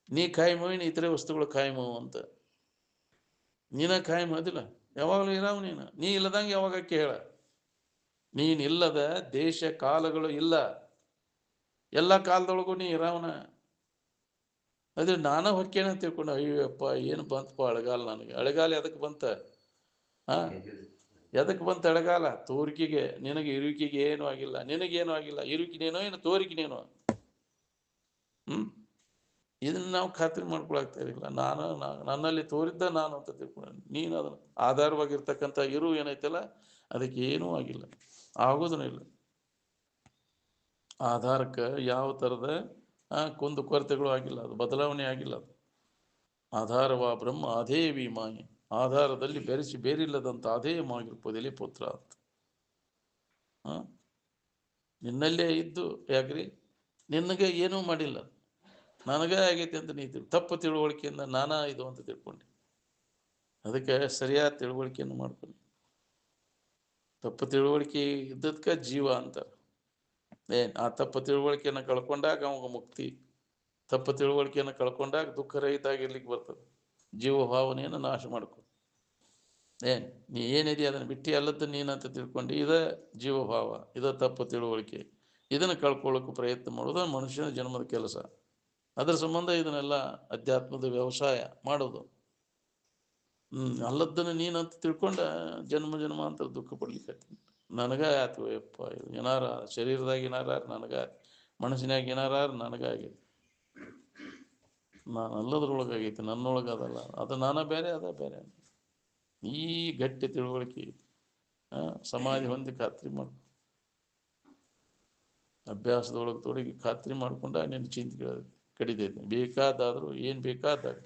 ನೀ ಖಾಯಮೋಯಿನ ಇತರೆ ವಸ್ತುಗಳು ಖಾಯಮವು ಅಂತ. ನೀನ ಖಾಯಮ್ ಅದಿಲ್ಲ, ಯಾವಾಗಲೂ ಇರಾವ. ನೀ ಇಲ್ಲದಂಗೆ ಯಾವಾಗಕ್ಕೆ ಹೇಳ. ನೀನಿಲ್ಲದ ದೇಶ ಕಾಲಗಳು ಇಲ್ಲ, ಎಲ್ಲ ಕಾಲದೊಳಗೂ ನೀ ಇರಾವನ. ಅದೇ ನಾನ ಹೊಕ್ಕೇನ ತಿಳ್ಕೊಂಡು, ಅಯ್ಯಪ್ಪ ಏನು ಬಂತಪ್ಪ ಅಳಗಾಲ. ನನಗೆ ಅಳಗಾಲ ಎದಕ್ಕೆ ಬಂತ? ಎದಕ್ಕೆ ಬಂತ ಅಳಗಾಲ? ತೋರಿಕೆಗೆ. ನಿನಗೆ ಇರುವಿಕೆಗೆ ಏನೂ ಆಗಿಲ್ಲ, ನಿನಗೇನು ಆಗಿಲ್ಲ. ಇರುವಿಕೆನೇನೋ ಏನು ತೋರಿಕೆನೇನೋ. ಇದನ್ನು ನಾವು ಖಾತ್ರಿ ಮಾಡ್ಕೊಳಕ್ತಾ ಇರಲಿಲ್ಲ. ನನ್ನಲ್ಲಿ ತೋರಿದ್ದ ನಾನು ಅಂತ ತಿಳ್ಕೊಂಡು ನೀನು ಅದನ್ನು ಆಧಾರವಾಗಿರ್ತಕ್ಕಂಥ ಇರು ಏನೈತಲ್ಲ ಅದಕ್ಕೆ ಏನೂ ಆಗಿಲ್ಲ, ಆಗೋದೂ ಇಲ್ಲ. ಆಧಾರಕ್ಕೆ ಯಾವ ಥರದ ಕುಂದು ಕೊರತೆಗಳು ಆಗಿಲ್ಲ, ಅದು ಬದಲಾವಣೆ ಆಗಿಲ್ಲ. ಅದು ಆಧಾರವ ಬ್ರಹ್ಮ ಅಧೇವಿ ಮಾಯೆ, ಆಧಾರದಲ್ಲಿ ಬೆರೆಸಿ ಬೇರಿಲ್ಲದಂಥ ಅಧೇಯವಾಗಿರ್ಬೋದಿಲ್ಲ ಪುತ್ರ ಅಂತ. ನಿನ್ನಲ್ಲೇ ಇದ್ದು ಯಾಕ್ರಿ ನಿನಗೆ ಏನೂ ಮಾಡಿಲ್ಲ, ನನಗೆ ಆಗೈತಿ ಅಂತ ನೀ ತಪ್ಪು ತಿಳುವಳಿಕೆಯಿಂದ ನಾನಾ ಇದು ಅಂತ ತಿಳ್ಕೊಂಡೆ. ಅದಕ್ಕೆ ಸರಿಯಾದ ತಿಳುವಳಿಕೆಯನ್ನು ಮಾಡ್ಕೊಂಡು, ತಪ್ಪು ತಿಳುವಳಿಕೆ ಇದ್ದದಕ್ಕೆ ಜೀವ ಅಂತಾರೆ. ಆ ತಪ್ಪು ತಿಳುವಳಿಕೆಯನ್ನು ಕಳ್ಕೊಂಡಾಗ ಅವಾಗ ಮುಕ್ತಿ. ತಪ್ಪು ತಿಳುವಳಿಕೆಯನ್ನು ಕಳ್ಕೊಂಡಾಗ ದುಃಖರಹಿತಾಗಿರ್ಲಿಕ್ಕೆ ಬರ್ತದೆ. ಜೀವ ಭಾವನೆಯನ್ನು ನಾಶ ಮಾಡ್ಕೊ. ನೀ ಏನಿದೆ ಅದನ್ನು ಬಿಟ್ಟು ಅಲ್ಲದ್ದು ನೀನಂತ ತಿಳ್ಕೊಂಡು ಇದ ಜೀವಭಾವ, ಇದ ತಪ್ಪು ತಿಳುವಳಿಕೆ. ಇದನ್ನು ಕಳ್ಕೊಳ್ಳೋಕೆ ಪ್ರಯತ್ನ ಮಾಡೋದು ಮನುಷ್ಯನ ಜನ್ಮದ ಕೆಲಸ. ಅದರ ಸಂಬಂಧ ಇದನ್ನೆಲ್ಲ ಅಧ್ಯಾತ್ಮದ ವ್ಯವಸಾಯ ಮಾಡೋದು. ಅಲ್ಲದ್ದನ್ನು ನೀನಂತ ತಿಳ್ಕೊಂಡ ಜನ್ಮಾಂತರ ದುಃಖ ಪಡ್ಲಿಕ್ಕೆ ನನಗ ಆಯ್ತು. ಯಪ್ಪ ಇದು ಏನಾರ ಶರೀರದಾಗ ಏನಾರ ನನಗ, ಮನಸ್ಸಿನಾಗ ಏನಾರ ನನಗಾಗೈತಿ. ನಾನು ಅಲ್ಲದ್ರೊಳಗಾಗೈತಿ, ನನ್ನೊಳಗದಲ್ಲ. ಅದು ನಾನ ಬೇರೆ, ಅದ ಬೇರೆ. ಈ ಗಟ್ಟಿ ತಿಳುವಳಿಕೆ ಸಮಾಧಿ ಹೊಂದಿ ಖಾತ್ರಿ ಮಾಡು. ಅಭ್ಯಾಸದೊಳಗೆ ತೊಡಗಿ ಖಾತ್ರಿ ಮಾಡ್ಕೊಂಡ ನಿನ್ನ ಚಿಂತೆ ಕಡಿತೈತಿ. ಬೇಕಾದಾದರೂ ಏನು ಬೇಕಾದಾಗ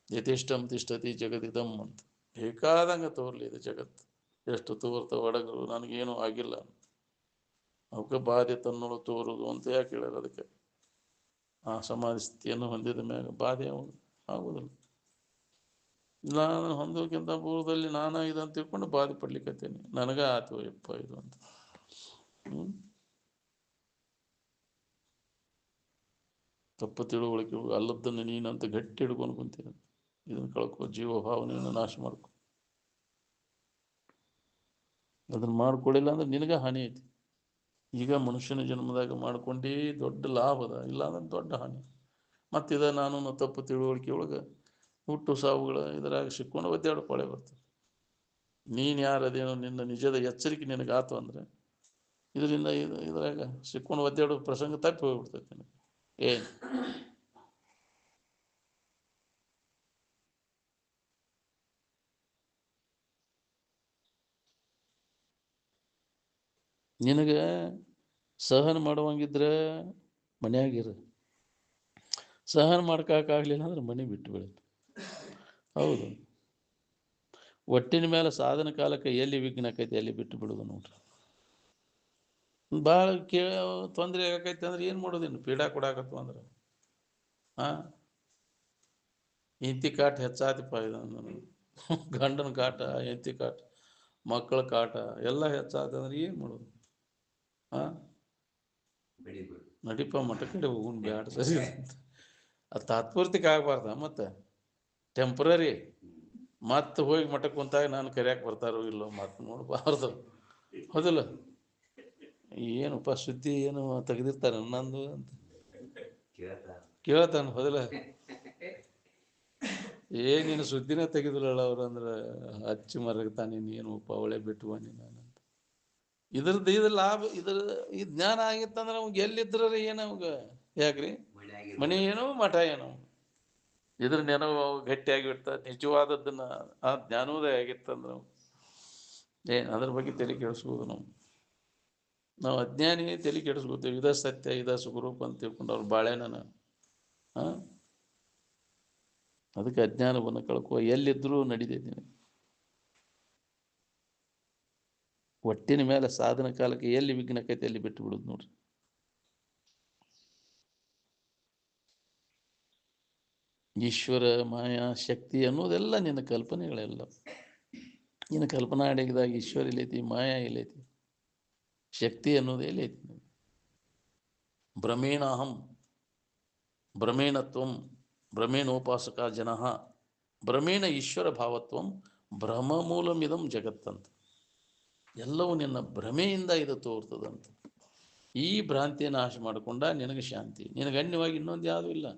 ಯಥೇಷ್ಟಂ ತಿಷ್ಠತಿ ಜಗದಿದಂ ಅಂತ. ಬೇಕಾದಂಗೆ ತೋರ್ಲಿ ಇದು ಜಗತ್ತು, ಎಷ್ಟು ತೋರ್ತಾವ ಒಡಗರು, ನನಗೇನು ಆಗಿಲ್ಲ. ಅವಕ್ಕೆ ಬಾಧೆ ತನ್ನೊಳಗೆ ತೋರುದು ಅಂತ ಯಾಕೆ ಹೇಳ್ಯಾರ? ಅದಕ್ಕೆ ಆ ಸಮಾಧಿ ಸ್ಥಿತಿಯನ್ನು ಹೊಂದಿದ ಮ್ಯಾಗ ಬಾಧೆ ಆಗುವುದಿಲ್ಲ. ನಾನು ಹೊಂದೋಕ್ಕಿಂತ ಪೂರ್ವದಲ್ಲಿ ನಾನಾ ಇದಂತ ತಿಳ್ಕೊಂಡು ಬಾಧೆ ಪಡ್ಲಿಕ್ಕತ್ತೇನೆ. ನನಗ ಆತು ಯಪ್ಪ ಇದು ಅಂತ. ತಪ್ಪು ತಿಳುವಳಿಕೆ ಅಲ್ಲದ್ದನ್ನು ನೀನಂತ ಗಟ್ಟಿ ಹಿಡ್ಕೊಂಡು ಕುಂತೀನಿ. ಇದನ್ನು ಕಳ್ಕೊ, ಜೀವ ಭಾವನೆಯನ್ನು ನಾಶ ಮಾಡ್ಕೊ. ಅದನ್ನು ಮಾಡ್ಕೊಳ್ಳಿಲ್ಲ ಅಂದ್ರೆ ನಿನಗೆ ಹಾನಿ ಐತಿ. ಈಗ ಮನುಷ್ಯನ ಜನ್ಮದಾಗ ಮಾಡ್ಕೊಂಡೇ ದೊಡ್ಡ ಲಾಭದ, ಇಲ್ಲ ಅಂದ್ರೆ ದೊಡ್ಡ ಹಾನಿ. ಮತ್ತಿದ ನಾನು ತಪ್ಪು ತಿಳುವಳಿಕೆ ಒಳಗೆ ಹುಟ್ಟು ಸಾವುಗಳ ಇದರಾಗ ಸಿಕ್ಕೊಂಡು ಒದ್ದಾಡೋ ಪಾಳೆ ಬರ್ತದೆ. ನೀನು ಯಾರದೇನೋ ನಿನ್ನ ನಿಜದ ಎಚ್ಚರಿಕೆ ನಿನಗಾತು ಅಂದರೆ ಇದರಿಂದ ಇದ್ರಾಗ ಸಿಕ್ಕೊಂಡು ಒದ್ದಾಡೋ ಪ್ರಸಂಗ ತಪ್ಪಿ ಹೋಗ್ಬಿಡ್ತೈತೆ ನಿನಗೆ. ಏನು ನಿನಗೆ ಸಹನ ಮಾಡುವಂಗಿದ್ರೆ ಮನ್ಯಾಗಿರು. ಸಹನ ಮಾಡ್ಕೋಕ್ಕಾಗಲಿಲ್ಲ ಅಂದ್ರೆ ಮನೆ ಬಿಟ್ಟು ಬಿಡುತ್ತೆ. ಹೌದು, ಒಟ್ಟಿನ ಮೇಲೆ ಸಾಧನ ಕಾಲಕ್ಕೆ ಎಲ್ಲಿ ವಿಘ್ನ ಆಕೈತಿ ಅಲ್ಲಿ ಬಿಟ್ಟು ಬಿಡೋದು ನೋಡ್ರಿ. ಭಾಳ ತೊಂದರೆ ಆಗೈತೆ ಅಂದ್ರೆ ಏನು ಮಾಡೋದಿನ್ನು, ಪೀಡಾ ಕೊಡಾಕತ್ತು ಅಂದ್ರೆ ಹಾಂ ಹೆಂಡತಿ ಕಾಟ ಹೆಚ್ಚಾತಿಪ್ಪ ಇದು ನನಗೆ. ಗಂಡನ ಕಾಟ, ಹೆಂಡತಿ ಕಾಟ, ಮಕ್ಕಳ ಕಾಟ ಎಲ್ಲ ಹೆಚ್ಚಾತಂದ್ರೆ ಏನು ಮಾಡೋದು? ಹಾಂ ನಡಿಪ ಮಠ ಕಡೆ ಹೋಗುನ್ ಬ್ಯಾಡ ಸರಿ ಅಂತ. ಅದು ತಾತ್ಪೂರ್ತಿಕ ಆಗಬಾರ್ದ ಮತ್ತು ಟೆಂಪ್ರರಿ. ಮತ್ತೆ ಹೋಗಿ ಮಠಕ್ಕೆ ಕುಂತಾಗ ನಾನು ಕರಿಯಾಕೆ ಬರ್ತಾರೋ ಇಲ್ಲೋ ಮತ್ತೆ ನೋಡಬಾರ್ದು. ಹೌದಿಲ್ಲ? ಏನಪ್ಪ ಸುದ್ದಿ ಏನು ತೆಗೆದಿರ್ತಾರೆ ನಂದು ಅಂತ ಕೇಳ್ತಾನೆ. ಹೌದಿಲ್ಲ? ನೀನು ಸುದ್ದಿನೇ ತೆಗೆದಿಲ್ಲಲ್ಲ ಅವ್ರು ಅಂದ್ರೆ ಹಚ್ಚಿ ಮರಗ್ತಾನೆ. ನೀನಪ್ಪ ಅವಳೆ ಬಿಟ್ಟು ಬನ್ನಿ ನಾನು ಅಂತ. ಇದ್ರ ಲಾಭ ಈ ಜ್ಞಾನ ಆಗಿತ್ತಂದ್ರೆ ಅವಾಗ ಎಲ್ಲಿದ್ರ ಏನು ಅವಾಗ ಯಾಕ್ರಿ ಮನೆ ಏನೋ ಮಠ ಏನೋ ಇದ್ರ ನೆನವು ಗಟ್ಟಿಯಾಗಿರ್ತ ನಿಜವಾದದ್ದನ್ನ ಆ ಜ್ಞಾನೋದಯ ಆಗಿತ್ತಂದ್ರೆ ಅದ್ರ ಬಗ್ಗೆ ತಲೆ ಕೆಡಿಸ್ಬೋದು. ನಾವು ಅಜ್ಞಾನಿ ತಲೆ ಕೆಡಿಸ್ಕೋತೀವಿ. ಇದ ಸತ್ಯ, ಇದ ಸುಖರೂಪ ಅಂತ ತಿಳ್ಕೊಂಡು ಅವ್ರು ಬಾಳೆನ ಅದಕ್ಕೆ ಅಜ್ಞಾನವನ್ನು ಕಳ್ಕೊ. ಎಲ್ಲಿದ್ದರೂ ನಡೀತೈತಿ. ಒಟ್ಟಿನ ಮೇಲೆ ಸಾಧನ ಕಾಲಕ್ಕೆ ಎಲ್ಲಿ ವಿಘ್ನಕೈತೆ ಅಲ್ಲಿ ಬಿಟ್ಟು ಬಿಡುದು ನೋಡ್ರಿ. ಈಶ್ವರ, ಮಾಯಾ, ಶಕ್ತಿ ಅನ್ನೋದೆಲ್ಲ ನಿನ್ನ ಕಲ್ಪನೆಗಳೆಲ್ಲ. ನಿನ್ನ ಕಲ್ಪನಾ ಅಡಗಿದಾಗ ಈಶ್ವರ ಎಲ್ಲೈತಿ, ಮಾಯಾ ಎಲ್ಲೈತಿ, ಶಕ್ತಿ ಅನ್ನೋದು ಎಲ್ಲೈತಿ. ಭ್ರಮೇಣಾಹಂ ಭ್ರಮೇಣತ್ವಂ ಭ್ರಮೇಣೋಪಾಸಕ ಜನಃ ಭ್ರಮೇಣ ಈಶ್ವರ ಭಾವತ್ವಂ ಭ್ರಮ ಮೂಲಮಿದಂ ಜಗತ್ತಂತ. ಎಲ್ಲವೂ ನಿನ್ನ ಭ್ರಮೆಯಿಂದ ಇದು ತೋರ್ತದಂತ. ಈ ಭ್ರಾಂತಿಯ ನಾಶ ಮಾಡಿಕೊಂಡ ನಿನಗೆ ಶಾಂತಿ. ನಿನಗೆ ಅನ್ಯವಾಗಿ ಇನ್ನೊಂದು ಯಾವುದೂ ಇಲ್ಲ.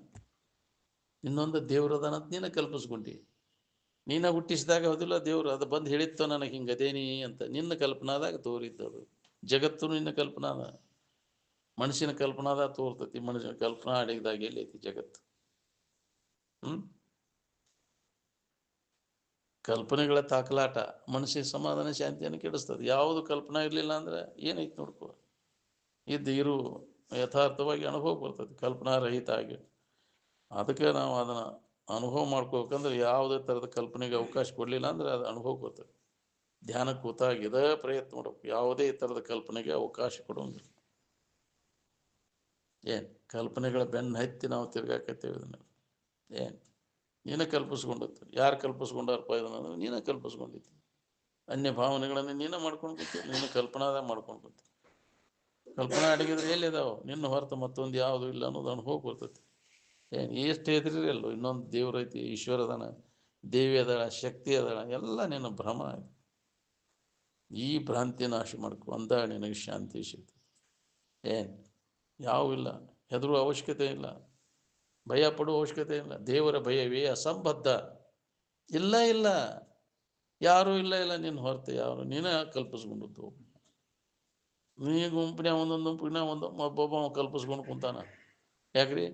ಇನ್ನೊಂದು ದೇವ್ರದನಂತ ನೀನು ಕಲ್ಪಿಸ್ಕೊಂಡಿ. ನೀನ ಹುಟ್ಟಿಸಿದಾಗ ಹೌದಿಲ್ಲ ದೇವ್ರು ಅದು ಬಂದು ಹೇಳಿತ್ತು ನನಗೆ ಹಿಂಗೆ ಅದೇನಿ ಅಂತ. ನಿನ್ನ ಕಲ್ಪನಾದಾಗ ತೋರಿದ್ದದು. ಜಗತ್ತು ನಿನ್ನ ಕಲ್ಪನಾದ, ಮನುಷ್ಯನ ಕಲ್ಪನಾದಾಗ ತೋರ್ತತಿ. ಮನುಷ್ಯನ ಕಲ್ಪನಾ ಅಡಗಿದಾಗ ಎಲ್ಲೈತಿ ಜಗತ್ತು. ಕಲ್ಪನೆಗಳ ತಾಕಲಾಟ ಮನುಷ್ಯ ಸಮಾಧಾನ ಶಾಂತಿಯನ್ನು ಕೆಡಿಸ್ತದೆ. ಯಾವುದು ಕಲ್ಪನಾ ಇರಲಿಲ್ಲ ಅಂದ್ರೆ ಏನೈತಿ ನೋಡ್ಕೋ. ಇರು ಯಥಾರ್ಥವಾಗಿ ಅನುಭವ ಬರ್ತದೆ ಕಲ್ಪನಾ ರಹಿತ ಆಗಿ. ಅದಕ್ಕೆ ನಾವು ಅದನ್ನು ಅನುಭವ ಮಾಡ್ಕೋಬೇಕಂದ್ರೆ ಯಾವುದೇ ಥರದ ಕಲ್ಪನೆಗೆ ಅವಕಾಶ ಕೊಡಲಿಲ್ಲ ಅಂದ್ರೆ ಅದು ಅನುಭವ ಬರ್ತದೆ. ಧ್ಯಾನ ಕೂತಾಗ ಇದೇ ಪ್ರಯತ್ನ ಮಾಡ್ಬೇಕು, ಯಾವುದೇ ಥರದ ಕಲ್ಪನೆಗೆ ಅವಕಾಶ ಕೊಡೋಂಗಿಲ್ಲ. ಕಲ್ಪನೆಗಳ ಬೆನ್ನು ಹತ್ತಿ ನಾವು ತಿರ್ಗಾಕತ್ತೇವೆ. ಇದನ್ನು ನೀನೇ ಕಲ್ಪಿಸ್ಕೊಂಡತ್ತು. ಯಾರು ಕಲ್ಪಿಸ್ಕೊಂಡಾರಪ್ಪ ಇದನ್ನು? ನೀನೇ ಕಲ್ಪಿಸ್ಕೊಂಡಿತ್ತು. ಅನ್ಯ ಭಾವನೆಗಳನ್ನು ನೀನೇ ಮಾಡ್ಕೊಂಡು ನೀನು ಕಲ್ಪನಾದಾಗ ಮಾಡ್ಕೊಂಡು ಕೂತಿ. ಕಲ್ಪನಾ ಅಡಗಿದ್ರೆ ಎಲ್ಲಿದಾವೆ? ನಿನ್ನ ಹೊರತು ಮತ್ತೊಂದು ಯಾವುದು ಇಲ್ಲ ಅನ್ನೋದು ಅನುಭವ ಬರ್ತೈತಿ. ಎಷ್ಟು ಎದುರಿ ಅಲ್ಲೋ ಇನ್ನೊಂದು ದೇವ್ರೈತಿ, ಈಶ್ವರದನ, ದೇವಿ ಅದಳ, ಶಕ್ತಿ ಅದಳ, ಎಲ್ಲ ನಿನ್ನ ಭ್ರಮ. ಈ ಭ್ರಾಂತಿ ನಾಶ ಮಾಡ್ಕೊ ಅಂದಾಗ ನಿನಗೆ ಶಾಂತಿ ಸಿಗ್ತದೆ. ಯಾವೂ ಇಲ್ಲ, ಹೆದರುವ ಅವಶ್ಯಕತೆ ಇಲ್ಲ, ಭಯ ಪಡುವ ಅವಶ್ಯಕತೆ ಇಲ್ಲ. ದೇವರ ಭಯವೇ ಅಸಂಬದ್ಧ. ಇಲ್ಲ ಯಾರೂ ಇಲ್ಲ ನಿನ್ನ ಹೊರತು ಯಾರು. ನೀನೇ ಕಲ್ಪಿಸ್ಕೊಂಡದ್ದು. ನೀ ಗುಂಪಿನ ಒಂದೊಂದು ಗುಂಪಿನ ಒಬ್ಬೊಬ್ಬ ಕಲ್ಪಿಸ್ಕೊಂಡು ಕುಂತಾನ. ಯಾಕ್ರಿ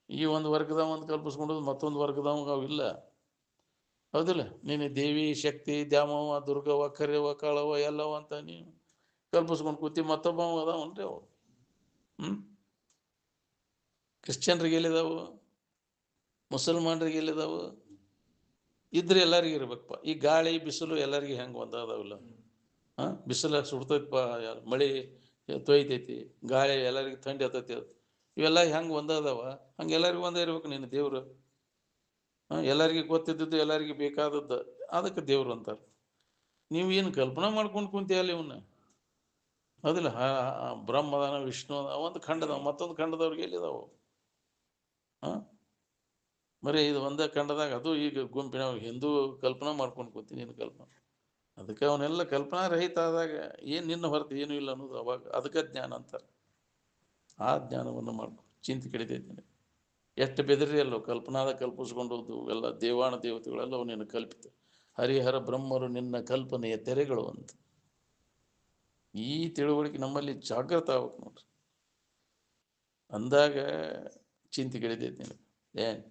ಈ ಒಂದು ವರ್ಗದವ ಒಂದು ಕಲ್ಪಿಸ್ಕೊಂಡದ್ದು ಮತ್ತೊಂದು ವರ್ಗದವ ಅವಿಲ್ಲ. ಹೌದಿಲ್ಲ? ನೀನು ದೇವಿ, ಶಕ್ತಿ, ದ್ಯಾಮವ್ವ, ದುರ್ಗವ್ವ, ಕರ್ಯವ್ವ, ಕಾಳವ್ವ ಎಲ್ಲವ ಅಂತ ನೀನು ಕಲ್ಪಿಸ್ಕೊಂಡು ಕೂತಿ. ಮತ್ತೊಬ್ಬ ಅದಾವನ್ರಿ ಅವು. ಕ್ರಿಶ್ಚಿಯನ್ರಿಗೆ ಎಲ್ಲಿದಾವು? ಮುಸಲ್ಮಾನರಿಗೆ ಎಲ್ಲಿದಾವು? ಇದ್ರೆ ಎಲ್ಲರಿಗೂ ಇರ್ಬೇಕಪ್ಪ. ಈ ಗಾಳಿ ಬಿಸಿಲು ಎಲ್ಲರಿಗೂ ಹೆಂಗೆ ಒಂದಾದಾವಿಲ್ಲ? ಬಿಸಿಲು ಸುಡ್ತೈತಪ್ಪ, ಮಳೆ ತೊಯ್ತೈತಿ, ಗಾಳಿ ಎಲ್ಲರಿಗೂ ಥಂಡಿ ಆಗ್ತೈತಿ. ಇವೆಲ್ಲ ಹೆಂಗೆ ಒಂದಾದವ ಹಂಗೆ ಎಲ್ಲರಿಗೂ ಒಂದೇ ಇರ್ಬೇಕು. ನಿನ್ನ ದೇವರು ಎಲ್ಲರಿಗೂ ಗೊತ್ತಿದ್ದದ್ದು, ಎಲ್ಲರಿಗೂ ಬೇಕಾದದ್ದು, ಅದಕ್ಕೆ ದೇವ್ರು ಅಂತಾರೆ. ನೀವು ಏನು ಕಲ್ಪನಾ ಮಾಡ್ಕೊಂಡು ಕುಂತೀಯಲ್ಲ ಇವನ್ನ? ಹೌದಿಲ್ಲ? ಬ್ರಹ್ಮದಾನ, ವಿಷ್ಣು ಒಂದು ಖಂಡದವ, ಮತ್ತೊಂದು ಖಂಡದವ್ರಿಗೆ ಎಲ್ಲಿದಾವು? ಬರೀ ಇದು ಒಂದೇ ಖಂಡದಾಗ ಅದು ಈಗ ಗುಂಪಿನ ಹಿಂದೂ ಕಲ್ಪನಾ ಮಾಡ್ಕೊಂಡು ಕೂತೀನಿ. ನೀನು ಕಲ್ಪನಾ ಅದಕ್ಕೆ ಅವನ್ನೆಲ್ಲ ಕಲ್ಪನಾ ರಹಿತ ಆದಾಗ ನಿನ್ನ ಹೊರತು ಏನೂ ಇಲ್ಲ ಅನ್ನೋದು ಅವಾಗ ಅದಕ್ಕೆ ಜ್ಞಾನ ಅಂತಾರೆ. ಆ ಜ್ಞಾನವನ್ನು ಮಾಡ್ಕೊ. ಚಿಂತೆ ಕಡಿತೈತಿ. ಎಷ್ಟು ಬೆದರಿ ಅಲ್ಲೋ ಕಲ್ಪನಾದ ಕಲ್ಪಿಸ್ಕೊಂಡೋದು ಎಲ್ಲ ದೇವಾಣ ದೇವತೆಗಳೆಲ್ಲ ನಿನ್ನ ಕಲ್ಪಿತ. ಹರಿಹರ ಬ್ರಹ್ಮರು ನಿನ್ನ ಕಲ್ಪನೆಯ ತೆರೆಗಳು ಅಂತ. ಈ ತಿಳುವಳಿಕೆ ನಮ್ಮಲ್ಲಿ ಜಾಗೃತ ಆಗ್ಬೇಕು ನೋಡ್ರಿ. ಅಂದಾಗ ಚಿಂತೆ ಕಡಿತೈತಿ ನಿನಗೆ. ಏನು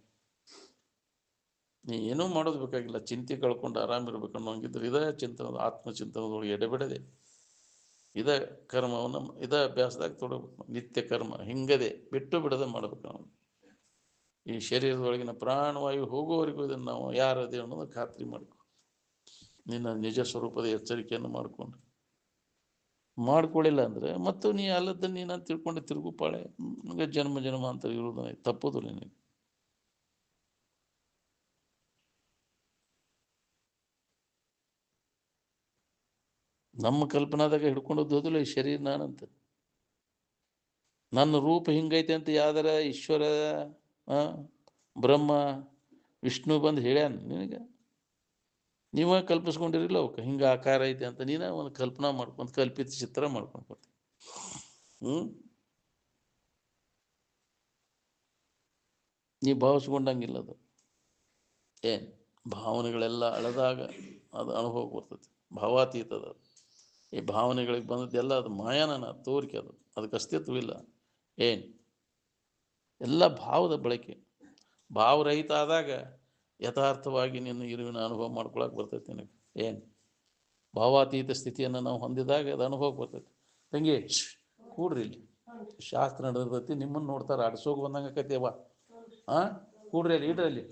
ನೀ ಏನೂ ಮಾಡೋದು ಬೇಕಾಗಿಲ್ಲ, ಚಿಂತೆ ಕಳ್ಕೊಂಡು ಆರಾಮಿರ್ಬೇಕು ಅನ್ನೋಂಗಿದ್ರೆ ಇದೇ ಚಿಂತನದ ಆತ್ಮಚಿಂತನದೊಳಗೆ ಎಡೆಬಿಡದೆ ಇದೇ ಕರ್ಮವನ್ನು ಇದೇ ಅಭ್ಯಾಸದಾಗ ತೊಡಬೇಕು. ನಿತ್ಯ ಕರ್ಮ ಹಿಂಗದೆ ಬಿಟ್ಟು ಬಿಡದೆ ಮಾಡ್ಬೇಕು ನಾವು. ಈ ಶರೀರದೊಳಗಿನ ಪ್ರಾಣವಾಯು ಹೋಗುವವರೆಗೂ ಇದನ್ನು ನಾವು ಯಾರದೇ ಅನ್ನೋದು ಖಾತ್ರಿ ಮಾಡ್ಕೊ. ನಿನ್ನ ನಿಜ ಸ್ವರೂಪದ ಎಚ್ಚರಿಕೆಯನ್ನು ಮಾಡ್ಕೊಳ್ಳಿಲ್ಲ ಅಂದರೆ ಮತ್ತು ನೀ ಅಲ್ಲದ ನೀನು ತಿಳ್ಕೊಂಡು ತಿರುಗುಪಾಳೆ ನನಗೆ ಜನ್ಮ ಜನ್ಮ ಅಂತ ಇರುವುದ ತಪ್ಪೋದು ನಿನಗೆ. ನಮ್ಮ ಕಲ್ಪನಾದಾಗ ಹಿಡ್ಕೊಂಡದ್ದು ಹೋದಿಲ್ಲ ಈ ಶರೀರ ನಾನಂತ. ನನ್ನ ರೂಪ ಹಿಂಗೈತೆ ಅಂತ ಯಾವ್ದಾರ ಈಶ್ವರ ಬ್ರಹ್ಮ ವಿಷ್ಣು ಬಂದು ಹೇಳ್ಯಾನ ನಿನಗೆ? ನೀವೇ ಕಲ್ಪಿಸ್ಕೊಂಡಿರಲಿಲ್ಲ ಅವಕ್ಕೆ ಹಿಂಗೆ ಆಕಾರ ಐತೆ ಅಂತ. ನೀನೇ ಒಂದು ಕಲ್ಪನಾ ಮಾಡ್ಕೊಂಡು ಕಲ್ಪಿತ ಚಿತ್ರ ಮಾಡ್ಕೊಂಡು ನೀ ಭಾವಿಸ್ಕೊಂಡಂಗಿಲ್ಲ ಅದು. ಏನು ಭಾವನೆಗಳೆಲ್ಲ ಅಳೆದಾಗ ಅದು ಅನುಭವ ಬರ್ತೈತಿ. ಭಾವಾತೀತದ ಈ ಭಾವನೆಗಳಿಗೆ ಬಂದದ್ದೆಲ್ಲ ಅದು ಮಾಯಾನನ ತೋರಿಕೆ, ಅದಕ್ಕೆ ಅಸ್ತಿತ್ವ ಇಲ್ಲ. ಏನು ಎಲ್ಲ ಭಾವದ ಬಳಕೆ. ಭಾವರಹಿತ ಆದಾಗ ಯಥಾರ್ಥವಾಗಿ ನಿನ್ನ ಇರುವಿನ ಅನುಭವ ಮಾಡ್ಕೊಳಕ್ಕೆ ಬರ್ತೈತಿ ನಿನಗೆ. ಏನು ಭಾವಾತೀತ ಸ್ಥಿತಿಯನ್ನು ನಾವು ಹೊಂದಿದಾಗ ಅದು ಅನುಭವ ಬರ್ತೈತಿ. ತಂಗಿ ಕೂಡ್ರಿ, ಇಲ್ಲಿ ಶಾಸ್ತ್ರ ನಡೆದಿರ್ತೈತಿ, ನಿಮ್ಮನ್ನು ನೋಡ್ತಾರೆ, ಅಡ್ಸೋಗಿ ಬಂದಂಗೆ ಆಕೈತಿವ. ಕೂಡ್ರಿ ಅಲ್ಲಿ, ಇಡ್ರಲ್ಲಿ.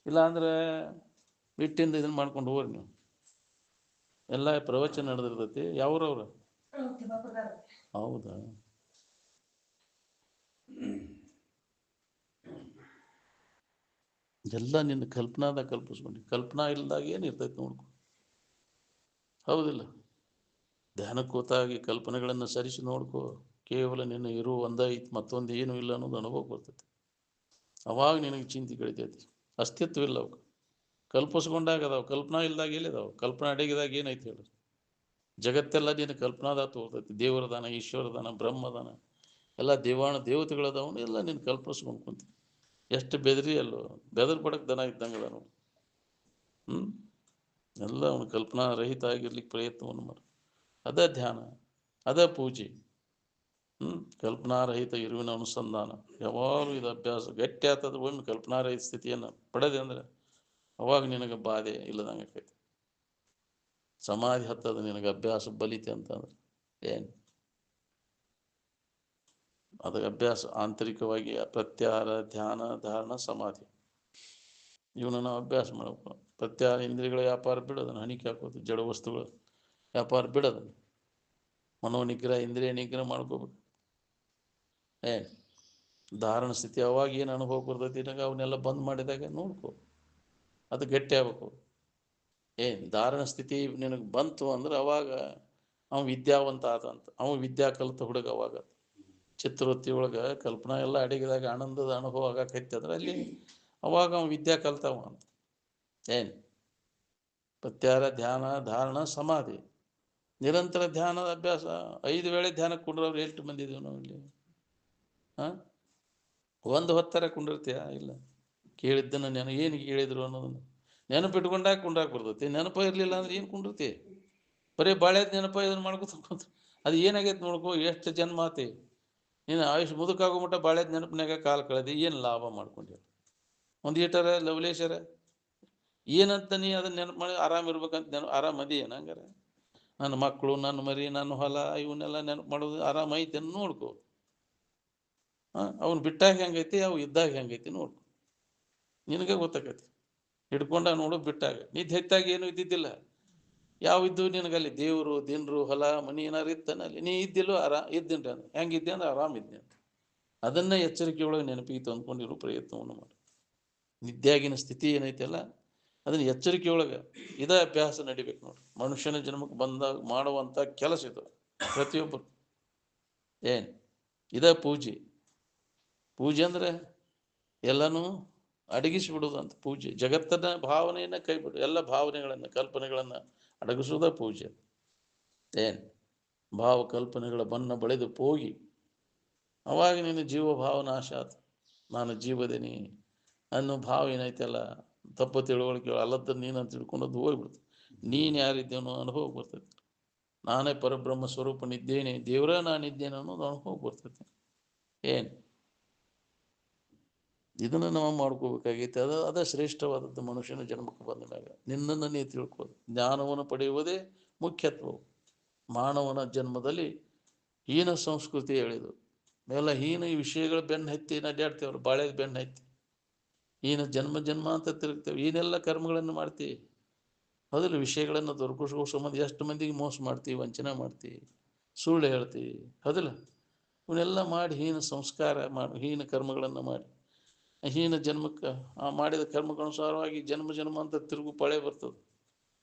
ಇಲ್ಲ ಅಂದ್ರೆ ಬಿಟ್ಟಿಂದ ಇದನ್ನು ಮಾಡ್ಕೊಂಡು ಹೋಗ್ರಿ ನೀವು. ಎಲ್ಲ ಪ್ರವಚನ ನಡೆದಿರ್ತೈತಿ. ಯಾವ್ರವ್ರು? ಹೌದಾ? ಎಲ್ಲ ನಿನ್ನ ಕಲ್ಪನಾದಾಗ ಕಲ್ಪಿಸ್ಕೊಂಡು, ಕಲ್ಪನಾ ಇಲ್ಲದಾಗ ಏನಿರ್ತೈತಿ ನೋಡ್ಕೊ. ಹೌದಿಲ್ಲ? ಧ್ಯಾನಕ್ಕೆ ಕೂತಾಗಿ ಕಲ್ಪನೆಗಳನ್ನು ಸರಿಸಿ ನೋಡ್ಕೋ. ಕೇವಲ ನಿನ್ನ ಇರುವ ಒಂದೈತಿ, ಮತ್ತೊಂದು ಏನೂ ಇಲ್ಲ ಅನ್ನೋದು ಅನುಭವ ಬರ್ತೈತಿ. ಅವಾಗ ನಿನಗೆ ಚಿಂತೆ ಕಳಿತೈತಿ. ಅಸ್ತಿತ್ವ ಇಲ್ಲ ಅವಕ್ಕೆ. ಕಲ್ಪಿಸ್ಕೊಂಡಾಗ ಅದಾವ, ಕಲ್ಪನಾ ಇಲ್ದಾಗ ಎಲ್ಲಿದಾವ? ಕಲ್ಪನಾ ಅಡಗಿದಾಗ ಏನೈತಿ ಹೇಳಿ? ಜಗತ್ತೆಲ್ಲ ನೀನು ಕಲ್ಪನಾದಾಗ ತೋರ್ತೈತಿ. ದೇವರದಾನ, ಈಶ್ವರದಾನ, ಬ್ರಹ್ಮದಾನ, ಎಲ್ಲ ದೇವತೆಗಳದವನು ಎಲ್ಲ ನೀನು ಕಲ್ಪಿಸ್ಕೊಂಡು ಕುಂತಿ. ಎಷ್ಟು ಬೆದರಿ ಅಲ್ಲೋ, ಬೆದರ್ ಪಡಕ್ಕೆ ದನ ಇದ್ದಂಗೆ ಅದ ನೋಡಿ. ಎಲ್ಲ ಅವನು ಕಲ್ಪನಾ ರಹಿತ ಆಗಿರ್ಲಿಕ್ಕೆ ಪ್ರಯತ್ನವನ್ನು ಮಾಡಿ. ಅದೇ ಧ್ಯಾನ, ಅದೇ ಪೂಜೆ. ಕಲ್ಪನಾರಹಿತ ಇರುವಿನ ಅನುಸಂಧಾನ. ಯಾವಾಗಲೂ ಇದು ಅಭ್ಯಾಸ ಗಟ್ಟಿ ಆಗ್ತದೆ. ಒಮ್ಮೆ ಕಲ್ಪನಾರಹಿತ ಸ್ಥಿತಿಯನ್ನು ಪಡೆದೆ ಅಂದರೆ ಅವಾಗ ನಿನಗೆ ಬಾಧೆ ಇಲ್ಲದಂಗೆ ಆಕೈತಿ. ಸಮಾಧಿ ಹತ್ತದ ನಿನಗೆ ಅಭ್ಯಾಸ ಬಲಿತೆ ಅಂತಂದ್ರೆ ಏನು? ಅದಕ್ಕೆ ಅಭ್ಯಾಸ ಆಂತರಿಕವಾಗಿ ಪ್ರತ್ಯಾಹಾರ, ಧ್ಯಾನ, ಧಾರಣ, ಸಮಾಧಿ ಇವನ್ನ ನಾವು ಅಭ್ಯಾಸ ಮಾಡಬೇಕು. ಪ್ರತ್ಯಾಹಾರ ಇಂದ್ರಿಯಗಳ ವ್ಯಾಪಾರ ಬಿಡೋದನ್ನು, ಹಣಿಕೆ ಹಾಕೋದು, ಜಡ ವಸ್ತುಗಳ ವ್ಯಾಪಾರ ಬಿಡೋದನ್ನು, ಮನೋನಿಗ್ರಹ, ಇಂದ್ರಿಯ ನಿಗ್ರಹ ಮಾಡ್ಕೋಬೇಕು. ಏನು ಧಾರಣ ಸ್ಥಿತಿ ಅವಾಗ ಏನು ಅನುಭವ ಬರ್ತೈತಿ ನನಗೆ ಅವನ್ನೆಲ್ಲ ಬಂದ್ ಮಾಡಿದಾಗ ನೋಡ್ಕೊ. ಅದು ಗಟ್ಟಿ ಆಗ್ಬೇಕು. ಏನು ಧಾರಣ ಸ್ಥಿತಿ ನಿನಗೆ ಬಂತು ಅಂದ್ರೆ ಅವಾಗ ಅವ ವಿದ್ಯಾವಂತ ಆದಂತ. ಅವ ವಿದ್ಯಾ ಕಲಿತ ಹುಡುಗ. ಅವಾಗ ಚಿತ್ರವೃತ್ತಿ ಒಳಗೆ ಕಲ್ಪನಾ ಎಲ್ಲ ಅಡಗಿದಾಗ ಆನಂದದ ಅನುಭವ ಆಗಕೈತಿ ಅಂದ್ರೆ ಅಲ್ಲಿ ಅವಾಗ ಅವ ವಿದ್ಯಾ ಕಲ್ತವ ಅಂತ. ಏನು ಪ್ರತ್ಯಾಹಾರ, ಧ್ಯಾನ, ಧಾರಣ, ಸಮಾಧಿ, ನಿರಂತರ ಧ್ಯಾನದ ಅಭ್ಯಾಸ. 5 ವೇಳೆ ಧ್ಯಾನಕ್ಕೆ ಕುಂಡ್ರವ್ರು ಎಷ್ಟು ಮಂದಿ ಇದೀವಿ ನಾವು ಇಲ್ಲಿ? ಒಂದು ಹೊತ್ತರ ಕುಂಡಿರ್ತೀಯ? ಇಲ್ಲ. ಕೇಳಿದ್ದನ್ನು ಏನು ಕೇಳಿದ್ರು ಅನ್ನೋದನ್ನು ನೆನಪಿಟ್ಕೊಂಡಾಗ ಕುಂಡ್ರಾಕ್ ಬರ್ತೈತಿ. ನೆನಪ ಇರಲಿಲ್ಲ ಅಂದ್ರೆ ಏನು ಕುಂಡಿರ್ತಿ? ಬರೀ ಬಾಳೆದ ನೆನಪ ಇದನ್ನು ಮಾಡ್ಕೊತ ಅದು ಏನಾಗೈತೆ ನೋಡ್ಕೋ. ಎಷ್ಟು ಜನ್ಮ ಆತಿ ನೀನು ಆಯುಷ್ ಮುದುಕಾಗೋ ಮಟ್ಟ ಬಾಳೆದ ನೆನಪಿನಾಗ ಕಾಲ ಕಳೆದಿ. ಏನು ಲಾಭ ಮಾಡ್ಕೊಂಡಿ? ಒಂದು ಈಟರ ಲವಲೇಶರ ಏನಂತ ನೀ ಅದನ್ನ ನೆನಪು ಮಾಡಿ ಆರಾಮಿರ್ಬೇಕಂತ ಆರಾಮದಿ ಏನು? ಹಂಗಾರೆ ನನ್ನ ಮಕ್ಕಳು, ನನ್ನ ಮರಿ, ನನ್ನ ಹೊಲ ಇವನ್ನೆಲ್ಲ ನೆನಪು ಮಾಡೋದು ಆರಾಮೈತೆ ಅಂತ ನೋಡ್ಕೊ. ಅವ್ನು ಬಿಟ್ಟಾಗ ಹೆಂಗೈತಿ, ಅವು ಇದ್ದಾಗ ಹೆಂಗೈತಿ ನೋಡ್ಕೊ. ನಿನಗೆ ಗೊತ್ತಾಗೈತಿ. ಹಿಡ್ಕೊಂಡಾಗ ನೋಡು, ಬಿಟ್ಟಾಗ ನಿದ್ದೆ ಹೆತ್ತಾಗ ಏನು ಇದ್ದಿದ್ದಿಲ್ಲ. ಯಾವ ಇದ್ದು ನಿನಗಲ್ಲಿ? ದೇವರು, ದಿನರು, ಹೊಲ, ಮನಿ ಏನಾರು ಇತ್ತಾನ ಅಲ್ಲಿ? ನೀ ಇದ್ದಿಲ್ಲೋ? ಇದ್ದೀನಿ ಅಂದ್ರೆ ಹೆಂಗಿದ್ದೆ ಅಂದ್ರೆ ಆರಾಮಿದ್ದೆ ಅಂತ. ಅದನ್ನ ಎಚ್ಚರಿಕೆ ಒಳಗೆ ನೆನಪಿಗೆ ತಂದ್ಕೊಂಡಿರೋ ಪ್ರಯತ್ನವನ್ನು ಮಾಡಿ. ನಿದ್ಯಾಗಿನ ಸ್ಥಿತಿ ಏನೈತಲ್ಲ ಅದನ್ನ ಎಚ್ಚರಿಕೆ ಒಳಗೆ ಇದೇ ಅಭ್ಯಾಸ ನಡಿಬೇಕು ನೋಡ್ರಿ. ಮನುಷ್ಯನ ಜನ್ಮಕ್ಕೆ ಬಂದಾಗ ಮಾಡುವಂಥ ಕೆಲಸ ಇದು ಪ್ರತಿಯೊಬ್ಬರು. ಏನು ಇದೇ ಪೂಜೆ. ಪೂಜೆ ಅಂದರೆ ಎಲ್ಲನೂ ಅಡಗಿಸಿಬಿಡೋದು ಅಂತ ಪೂಜೆ. ಜಗತ್ತನ್ನ ಭಾವನೆಯನ್ನು ಕೈ ಬಿಡು. ಎಲ್ಲ ಭಾವನೆಗಳನ್ನು, ಕಲ್ಪನೆಗಳನ್ನು ಅಡಗಿಸೋದ ಪೂಜೆ. ಏನು ಭಾವ ಕಲ್ಪನೆಗಳ ಬಣ್ಣ ಬಳಿದು ಹೋಗಿ ಅವಾಗ ನಿನ್ನ ಜೀವ ಭಾವ ನಾಶ ಆತು. ನಾನು ಜೀವದೇನಿ ಅನ್ನೋ ಭಾವ ಏನೈತಲ್ಲ, ತಪ್ಪು ತಿಳುವಳಿಕೆ ಅಲ್ಲದ ನೀನು ಅಂತ ತಿಳ್ಕೊಂಡದ್ದು ಹೋಗ್ಬಿಡ್ತು. ನೀನು ಯಾರಿದ್ದೇನೋ ಅನುಭವ ಬರ್ತೈತಿ. ನಾನೇ ಪರಬ್ರಹ್ಮ ಸ್ವರೂಪನಿದ್ದೇನೆ, ದೇವರ ನಾನಿದ್ದೇನೆ ಅನ್ನೋದು ಅನುಭವ ಬರ್ತೈತೆ. ಏನು ಇದನ್ನು ನಾವು ಮಾಡ್ಕೋಬೇಕಾಗೈತೆ. ಅದ ಶ್ರೇಷ್ಠವಾದದ್ದು ಮನುಷ್ಯನ ಜನ್ಮಕ್ಕೆ ಬಂದ ಮ್ಯಾಗ ನಿನ್ನನ್ನು ನೀ ತಿಳ್ಕೋದು. ಜ್ಞಾನವನ್ನು ಪಡೆಯುವುದೇ ಮುಖ್ಯತ್ವ. ಮಾನವನ ಜನ್ಮದಲ್ಲಿ ಹೀನ ಸಂಸ್ಕೃತಿ ಹೇಳಿದು ಎಲ್ಲ ಹೀನ ಈ ವಿಷಯಗಳ ಬೆನ್ನು ಹತ್ತಿ ಅಡ್ಡಾಡ್ತೇವ್ರು, ಬಾಳೆದ ಬೆನ್ನು ಹತ್ತಿ ಹೀನ ಜನ್ಮ ಜನ್ಮ ಅಂತ ತಿರುಗ್ತೇವೆ. ಏನೆಲ್ಲ ಕರ್ಮಗಳನ್ನು ಮಾಡ್ತೀವಿ, ಹೌದಿಲ್ಲ? ವಿಷಯಗಳನ್ನು ದೊರಕಿಸೋ ಸಂಬಂಧ ಎಷ್ಟು ಮಂದಿಗೆ ಮೋಸ ಮಾಡ್ತೀವಿ, ವಂಚನೆ ಮಾಡ್ತೀವಿ, ಸುಳ್ಳು ಹೇಳ್ತೀವಿ, ಹೌದಿಲ್ಲ? ಇವನ್ನೆಲ್ಲ ಮಾಡಿ ಹೀನ ಸಂಸ್ಕಾರ ಮಾಡಿ ಹೀನ ಕರ್ಮಗಳನ್ನು ಮಾಡಿ ಹೀನ ಜನ್ಮಕ್ಕೆ ಆ ಮಾಡಿದ ಕರ್ಮಕ್ಕನುಸಾರವಾಗಿ ಜನ್ಮ ಜನ್ಮ ಅಂತ ತಿರುಗು ಪಳೆ ಬರ್ತದೆ.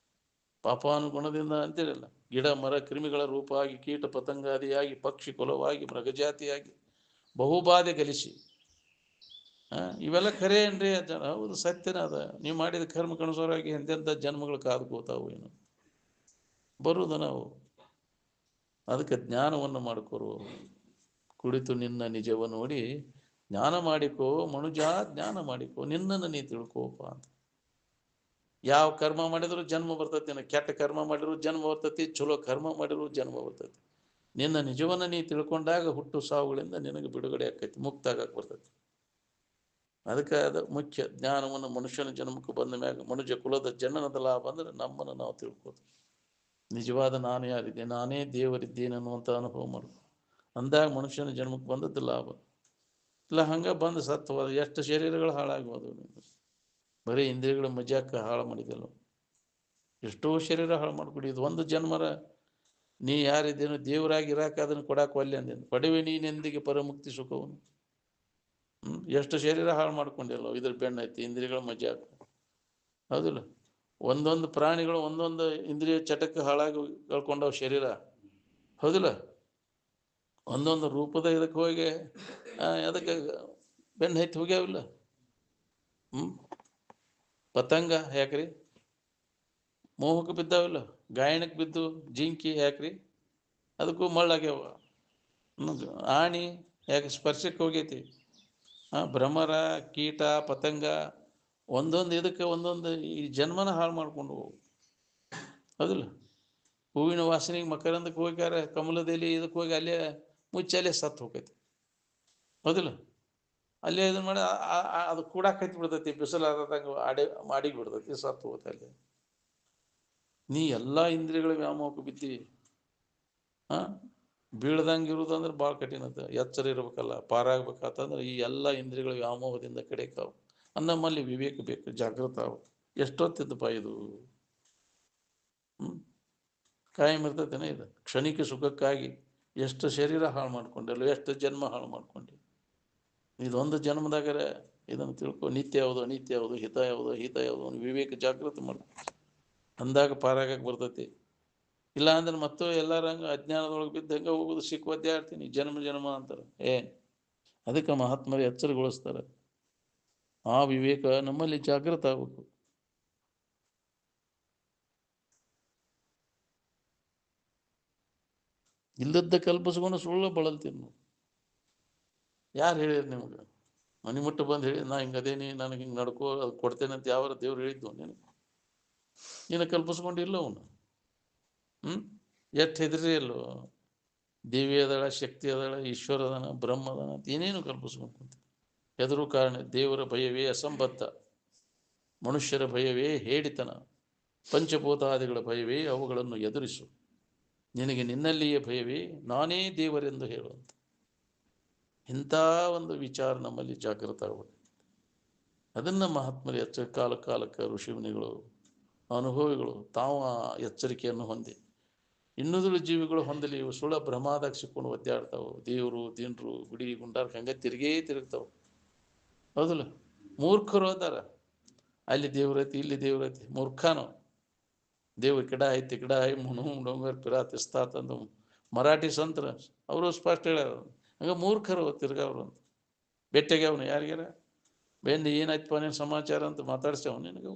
ಪಾಪಾನುಗುಣದಿಂದ ಅಂತಿರಲ್ಲ, ಗಿಡ ಮರ ಕ್ರಿಮಿಗಳ ರೂಪ ಆಗಿ ಕೀಟ ಪತಂಗಾದಿಯಾಗಿ ಪಕ್ಷಿ ಕುಲವಾಗಿ ಮೃಗಜಾತಿಯಾಗಿ ಬಹುಬಾಧೆ ಗಲಿಸಿ. ಇವೆಲ್ಲ ಖರೆ ಏನ್ರಿ? ಹೌದು, ಸತ್ಯನ ಅದ. ನೀವು ಮಾಡಿದ ಕರ್ಮಕ್ಕನುಸಾರವಾಗಿ ಎಂತೆಂಥ ಜನ್ಮಗಳು ಕಾದ್ಕೋತಾವು, ಏನು ಬರುವುದು ನಾವು. ಅದಕ್ಕೆ ಜ್ಞಾನವನ್ನು ಮಾಡಿಕೊರು. ಕುಳಿತು ನಿನ್ನ ನಿಜವ ನೋಡಿ ಜ್ಞಾನ ಮಾಡಿಕೋ ಮನುಜ, ಜ್ಞಾನ ಮಾಡಿಕೋ, ನಿನ್ನನ್ನು ನೀ ತಿಳ್ಕೋಪ ಅಂತ. ಯಾವ ಕರ್ಮ ಮಾಡಿದ್ರು ಜನ್ಮ ಬರ್ತೈತಿ. ಕೆಟ್ಟ ಕರ್ಮ ಮಾಡಿದ್ರು ಜನ್ಮ ಬರ್ತೈತಿ, ಚಲೋ ಕರ್ಮ ಮಾಡಿದ್ರು ಜನ್ಮ ಬರ್ತೈತಿ. ನಿನ್ನ ನಿಜವನ್ನು ನೀ ತಿಳ್ಕೊಂಡಾಗ ಹುಟ್ಟು ಸಾವುಗಳಿಂದ ನಿನಗೆ ಬಿಡುಗಡೆ ಆಕೈತಿ, ಮುಕ್ತ ಆಗಕ್ಕೆ ಬರ್ತೈತಿ. ಅದಕ್ಕೆ ಅದು ಮುಖ್ಯ. ಜ್ಞಾನವನ್ನು ಮನುಷ್ಯನ ಜನ್ಮಕ್ಕೆ ಬಂದ ಮ್ಯಾಗ ಮನುಜ ಕುಲದ ಜನನದ ಲಾಭ ಅಂದ್ರೆ ನಮ್ಮನ್ನು ನಾವು ತಿಳ್ಕೋದು. ನಿಜವಾದ ನಾನು ಯಾರಿದ್ದೆ, ನಾನೇ ದೇವರಿದ್ದೇನೆ ಅನ್ನುವಂಥ ಅನುಭವ ಮಾಡು. ಅಂದಾಗ ಮನುಷ್ಯನ ಜನ್ಮಕ್ಕೆ ಬಂದದ್ದು ಲಾಭ. ಇಲ್ಲ ಹಂಗೆ ಬಂದು ಸತ್ತು ಹೋದ ಎಷ್ಟು ಶರೀರಗಳು ಹಾಳಾಗೋದು. ಬರೀ ಇಂದ್ರಿಯಗಳ ಮಜಾಕ ಹಾಳು ಮಾಡಿದೆಲ್ಲ, ಎಷ್ಟೋ ಶರೀರ ಹಾಳು ಮಾಡ್ಕೊಡಿ. ಇದು ಒಂದು ಜನ್ಮರ ನೀ ಯಾರಿದ್ದೇನೋ ದೇವರಾಗಿ ಇರಾಕ ಅದನ್ನು ಕೊಡಾಕ ಒಲ್ಲೆ ಅಂದೇನು, ಪಡೆವೆ ನೀನೆಂದಿಗೆ ಪರಮುಕ್ತಿ ಸುಖವನ್ನು. ಎಷ್ಟು ಶರೀರ ಹಾಳು ಮಾಡ್ಕೊಂಡಿಲ್ಲ ಇದ್ರ ಬೆನ್ನೈತಿ ಇಂದ್ರಿಯಗಳ ಮಜಾಕ, ಹೌದಿಲ್ಲ? ಒಂದೊಂದು ಪ್ರಾಣಿಗಳು ಒಂದೊಂದು ಇಂದ್ರಿಯ ಚಟಕ್ಕೆ ಹಾಳಾಗಿ ಕಳ್ಕೊಂಡವು ಶರೀರ, ಹೌದಿಲ್ಲ? ಒಂದೊಂದು ರೂಪದ ಇದಕ್ಕೆ ಹೋಗಿ ಅದಕ್ಕೆ ಬೆನ್ನು ಹತ್ತಿ ಹೋಗ್ಯಾವಿಲ್ಲ. ಪತಂಗ ಯಾಕ್ರಿ ಮೋಹಕ್ಕೆ ಬಿದ್ದಾವಿಲ್ಲ, ಗಾಯನಕ್ಕೆ ಬಿದ್ದು ಜಿಂಕಿ ಯಾಕ್ರಿ ಅದಕ್ಕೂ ಮಳ್ಳಾಗ್ಯಾವ. ಆಣಿ ಯಾಕೆ ಸ್ಪರ್ಶಕ್ಕೆ ಹೋಗೈತಿ. ಭ್ರಮರ, ಕೀಟ, ಪತಂಗ ಒಂದೊಂದು ಇದಕ್ಕೆ ಒಂದೊಂದು ಈ ಜನ್ಮನ ಹಾಳು ಮಾಡ್ಕೊಂಡು ಹೋಗು, ಹೌದಿಲ್ಲ? ಹೂವಿನ ವಾಸನೆಗೆ ಮಕರಂದಕ್ಕೆ ಹೋಗ್ಯಾರ, ಕಮಲದಲ್ಲಿ ಇದಕ್ಕೆ ಹೋಗಿ ಅಲ್ಲೇ ಮುಚ್ಚಲ್ಲೇ ಸತ್ತು ಹೋಗೈತಿ, ಹೌದಿಲ್ಲ? ಅಲ್ಲೇ ಇದನ್ನ ಮಾಡಿ ಅದು ಕೂಡ ಕೈತಿ ಬಿಡ್ತೈತಿ, ಬಿಸಿಲಾದಾಗ ಅಡಿಗೆ ಬಿಡ್ತೈತಿ, ಸತ್ತು ಹೋಗುತ್ತೆ ಅಲ್ಲಿ. ನೀ ಎಲ್ಲ ಇಂದ್ರಿಯಗಳ ವ್ಯಾಮೋಹಕ್ಕೆ ಬಿದ್ದಿ. ಬೀಳ್ದಂಗೆ ಇರುವುದಂದ್ರೆ ಭಾಳ ಕಠಿಣ ಅದ. ಎಚ್ಚರ ಇರ್ಬೇಕಲ್ಲ, ಪಾರಾಗಬೇಕಂತಂದ್ರೆ ಈ ಎಲ್ಲ ಇಂದ್ರಿಯಗಳ ವ್ಯಾಮೋಹದಿಂದ ಕಡೆಕಾವು. ನಮ್ಮಲ್ಲಿ ವಿವೇಕ ಬೇಕು, ಜಾಗೃತ ಆವು. ಎಷ್ಟೊತ್ತಿದ್ದಪ್ಪ ಇದು? ಕಾಯಂ ಇರ್ತೈತೇನೆ ಇದು. ಕ್ಷಣಿಕ ಸುಖಕ್ಕಾಗಿ ಎಷ್ಟು ಶರೀರ ಹಾಳು ಮಾಡ್ಕೊಂಡಿಲ್ಲ, ಎಷ್ಟು ಜನ್ಮ ಹಾಳು ಮಾಡ್ಕೊಂಡು. ಇದೊಂದು ಜನ್ಮದಾಗರೆ ಇದನ್ನು ತಿಳ್ಕೊ. ನಿತ್ಯ ಯಾವುದು, ಅನಿತ್ಯ ಯಾವುದು, ಹಿತ ಯಾವುದು, ಹಿತ ಯಾವುದು, ವಿವೇಕ ಜಾಗೃತಿ ಮಾಡು. ಅಂದಾಗ ಪಾರಾಗಕ್ಕೆ ಬರ್ತೈತಿ. ಇಲ್ಲ ಅಂದ್ರೆ ಮತ್ತು ಎಲ್ಲರಂಗ ಅಜ್ಞಾನದೊಳಗೆ ಬಿದ್ದು ಹೆಂಗೆ ಹೋಗೋದು, ಸಿಕ್ಕುವದ್ದೇ ಆಡ್ತೀನಿ ಜನ್ಮ ಜನ್ಮ ಅಂತಾರೆ. ಅದಕ್ಕೆ ಮಹಾತ್ಮರು ಎಚ್ಚರಗೊಳಿಸ್ತಾರೆ. ಆ ವಿವೇಕ ನಮ್ಮಲ್ಲಿ ಜಾಗೃತ ಆಗಬೇಕು. ಇಲ್ಲದ್ದ ಕಲ್ಪಿಸ್ಕೊಂಡು ಸುಳ್ಳು ಬಳಲ್ತೀನಿ ನಾವು. ಯಾರು ಹೇಳಿರಿ ನಿಮ್ಗೆ? ಮನೆ ಮುಟ್ಟು ಬಂದು ಹೇಳಿ ನಾ ಹಿಂಗೆ ಅದೇನಿ, ನನಗೆ ಹಿಂಗೆ ನಡ್ಕೋ, ಅದು ಕೊಡ್ತೇನೆ ಅಂತ ಯಾವ ದೇವ್ರು ಹೇಳಿದ್ದು ನೀನು ಕಲ್ಪಿಸ್ಕೊಂಡಿಲ್ಲ ಅವನು. ಎಷ್ಟು ಹೆದರಿ ಅಲ್ಲೋ, ದೇವಿ ಅದಳ, ಶಕ್ತಿ ಅದಳ, ಈಶ್ವರ ಅದನ, ಬ್ರಹ್ಮ ಅದನ ಅಂತ ಏನೇನು ಕಲ್ಪಿಸ್ಕೊಂತ ಹೆದರು ಕಾರಣ. ದೇವರ ಭಯವೇ ಅಸಂಬದ್ಧ, ಮನುಷ್ಯರ ಭಯವೇ ಹೇಡಿತನ, ಪಂಚಭೂತಾದಿಗಳ ಭಯವೇ ಅವುಗಳನ್ನು ಎದುರಿಸು, ನಿನಗೆ ನಿನ್ನಲ್ಲಿಯೇ ಭಯವೇ ನಾನೇ ದೇವರೆಂದು ಹೇಳುವಂತ ಇಂಥ ಒಂದು ವಿಚಾರ ನಮ್ಮಲ್ಲಿ ಜಾಗೃತ ಆಗಬೇಕು. ಅದನ್ನು ಮಹಾತ್ಮರು ಕಾಲಕ್ಕೆ ಋಷಿಮುನಿಗಳು ಅನುಭವಿಗಳು ತಾವು ಎಚ್ಚರಿಕೆಯನ್ನು ಹೊಂದಿ ಇನ್ನುಳಿದ ಜೀವಿಗಳು ಹೊಂದಲಿ. ಇವು ಸುಳ್ಳ ಭ್ರಮಾದಾಗ ಸಿಕ್ಕೊಂಡು ಒದ್ದಾಡ್ತಾವೆ. ದೇವರು ದೀನರು ಗುಡಿ ಗುಂಡಾರ್ಕ ಹಂಗೆ ತಿರುಗ್ತಾವೆ, ಹೌದಲ್ಲ? ಮೂರ್ಖರು ಅದಾರ, ಅಲ್ಲಿ ದೇವ್ರೈತಿ ಇಲ್ಲಿ ದೇವ್ರೈತಿ. ಮೂರ್ಖನೋ ದೇವ್ರ ಕಿಡ ಐತಿ ಕಿಡ ಐ ಮುನು ಡೊಂಗರ್ ಪಿರಾತಿಸ್ತಾತಂದು ಮರಾಠಿ ಸಂತರ ಅವರು ಸ್ಪಷ್ಟ ಹೇಳ್ಯಾರ. ಹಂಗೆ ಮೂರ್ಖರು ತಿರ್ಗವ್ರು ಅಂತ ಬೆಟ್ಟಗೆ ಅವನು ಯಾರಿಗಾರ ಬೆಂದು ಏನಾಯ್ತಪ್ಪ ನೀನು ಸಮಾಚಾರ ಅಂತ ಮಾತಾಡ್ಸ್ತೇವ ನಿನಗೆ.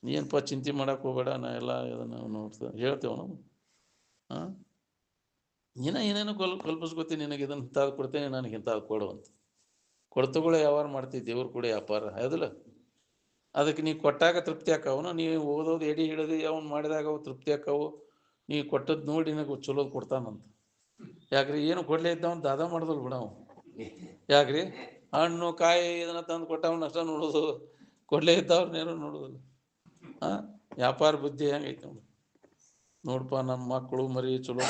ನೀನಪ್ಪ ಚಿಂತೆ ಮಾಡಕ್ಕೆ ಹೋಗಬೇಡ, ನಾ ಎಲ್ಲ ಇದನ್ನು ನೋಡ್ತೇವೆ ಹೇಳ್ತೇವೆ ನಾವು. ಏನೇನೋ ಕಲ್ಪಿಸ್ಕೊತೀನಿ, ನಿನಗೆ ಇದನ್ನು ಇಂಥದ್ದು ಕೊಡ್ತೇನೆ, ನನಗೆ ಇಂಥದ್ದು ಕೊಡುವಂತ ಕೊಡ್ತಗಳು ವ್ಯವಹಾರ ಮಾಡ್ತೀವಿ. ದೇವ್ರ ಕೂಡ ವ್ಯಾಪಾರ ಹೌದಿಲ್ಲ? ಅದಕ್ಕೆ ನೀವು ಕೊಟ್ಟಾಗ ತೃಪ್ತಿ ಆಕ್ಕವನು, ನೀವು ಓದೋದು ಎಡಿ ಹಿಡಿದು ಅವನು ಮಾಡಿದಾಗ ಅವು ತೃಪ್ತಿ ಆಕ್ಕವು. ನೀ ಕೊಟ್ಟದ್ದು ನೋಡಿ ನಿನಗೆ ಚಲೋದು ಕೊಡ್ತಾನಂತ. ಯಾಕ್ರಿ ಏನು ಕೊಡ್ಲೇ ಇದ್ದವನು ದಾದ ಮಾಡೋದಲ್ಲ ಬಿಡ ಅವ. ಯಾಕ್ರಿ ಹಣ್ಣು ಕಾಯಿ ಇದನ್ನ ತಂದು ಕೊಟ್ಟವನ್ನ ಅಷ್ಟ ನೋಡೋದು, ಕೊಡ್ಲೇ ಇದ್ದವ್ರನ್ನೇನು ನೋಡೋದಿಲ್ಲ. ವ್ಯಾಪಾರ ಬುದ್ಧಿ ಹೆಂಗೈತೆ ನೋಡಿ. ನೋಡಪ್ಪ ನಮ್ಮ ಮಕ್ಕಳು ಮರಿ ಚಲೋ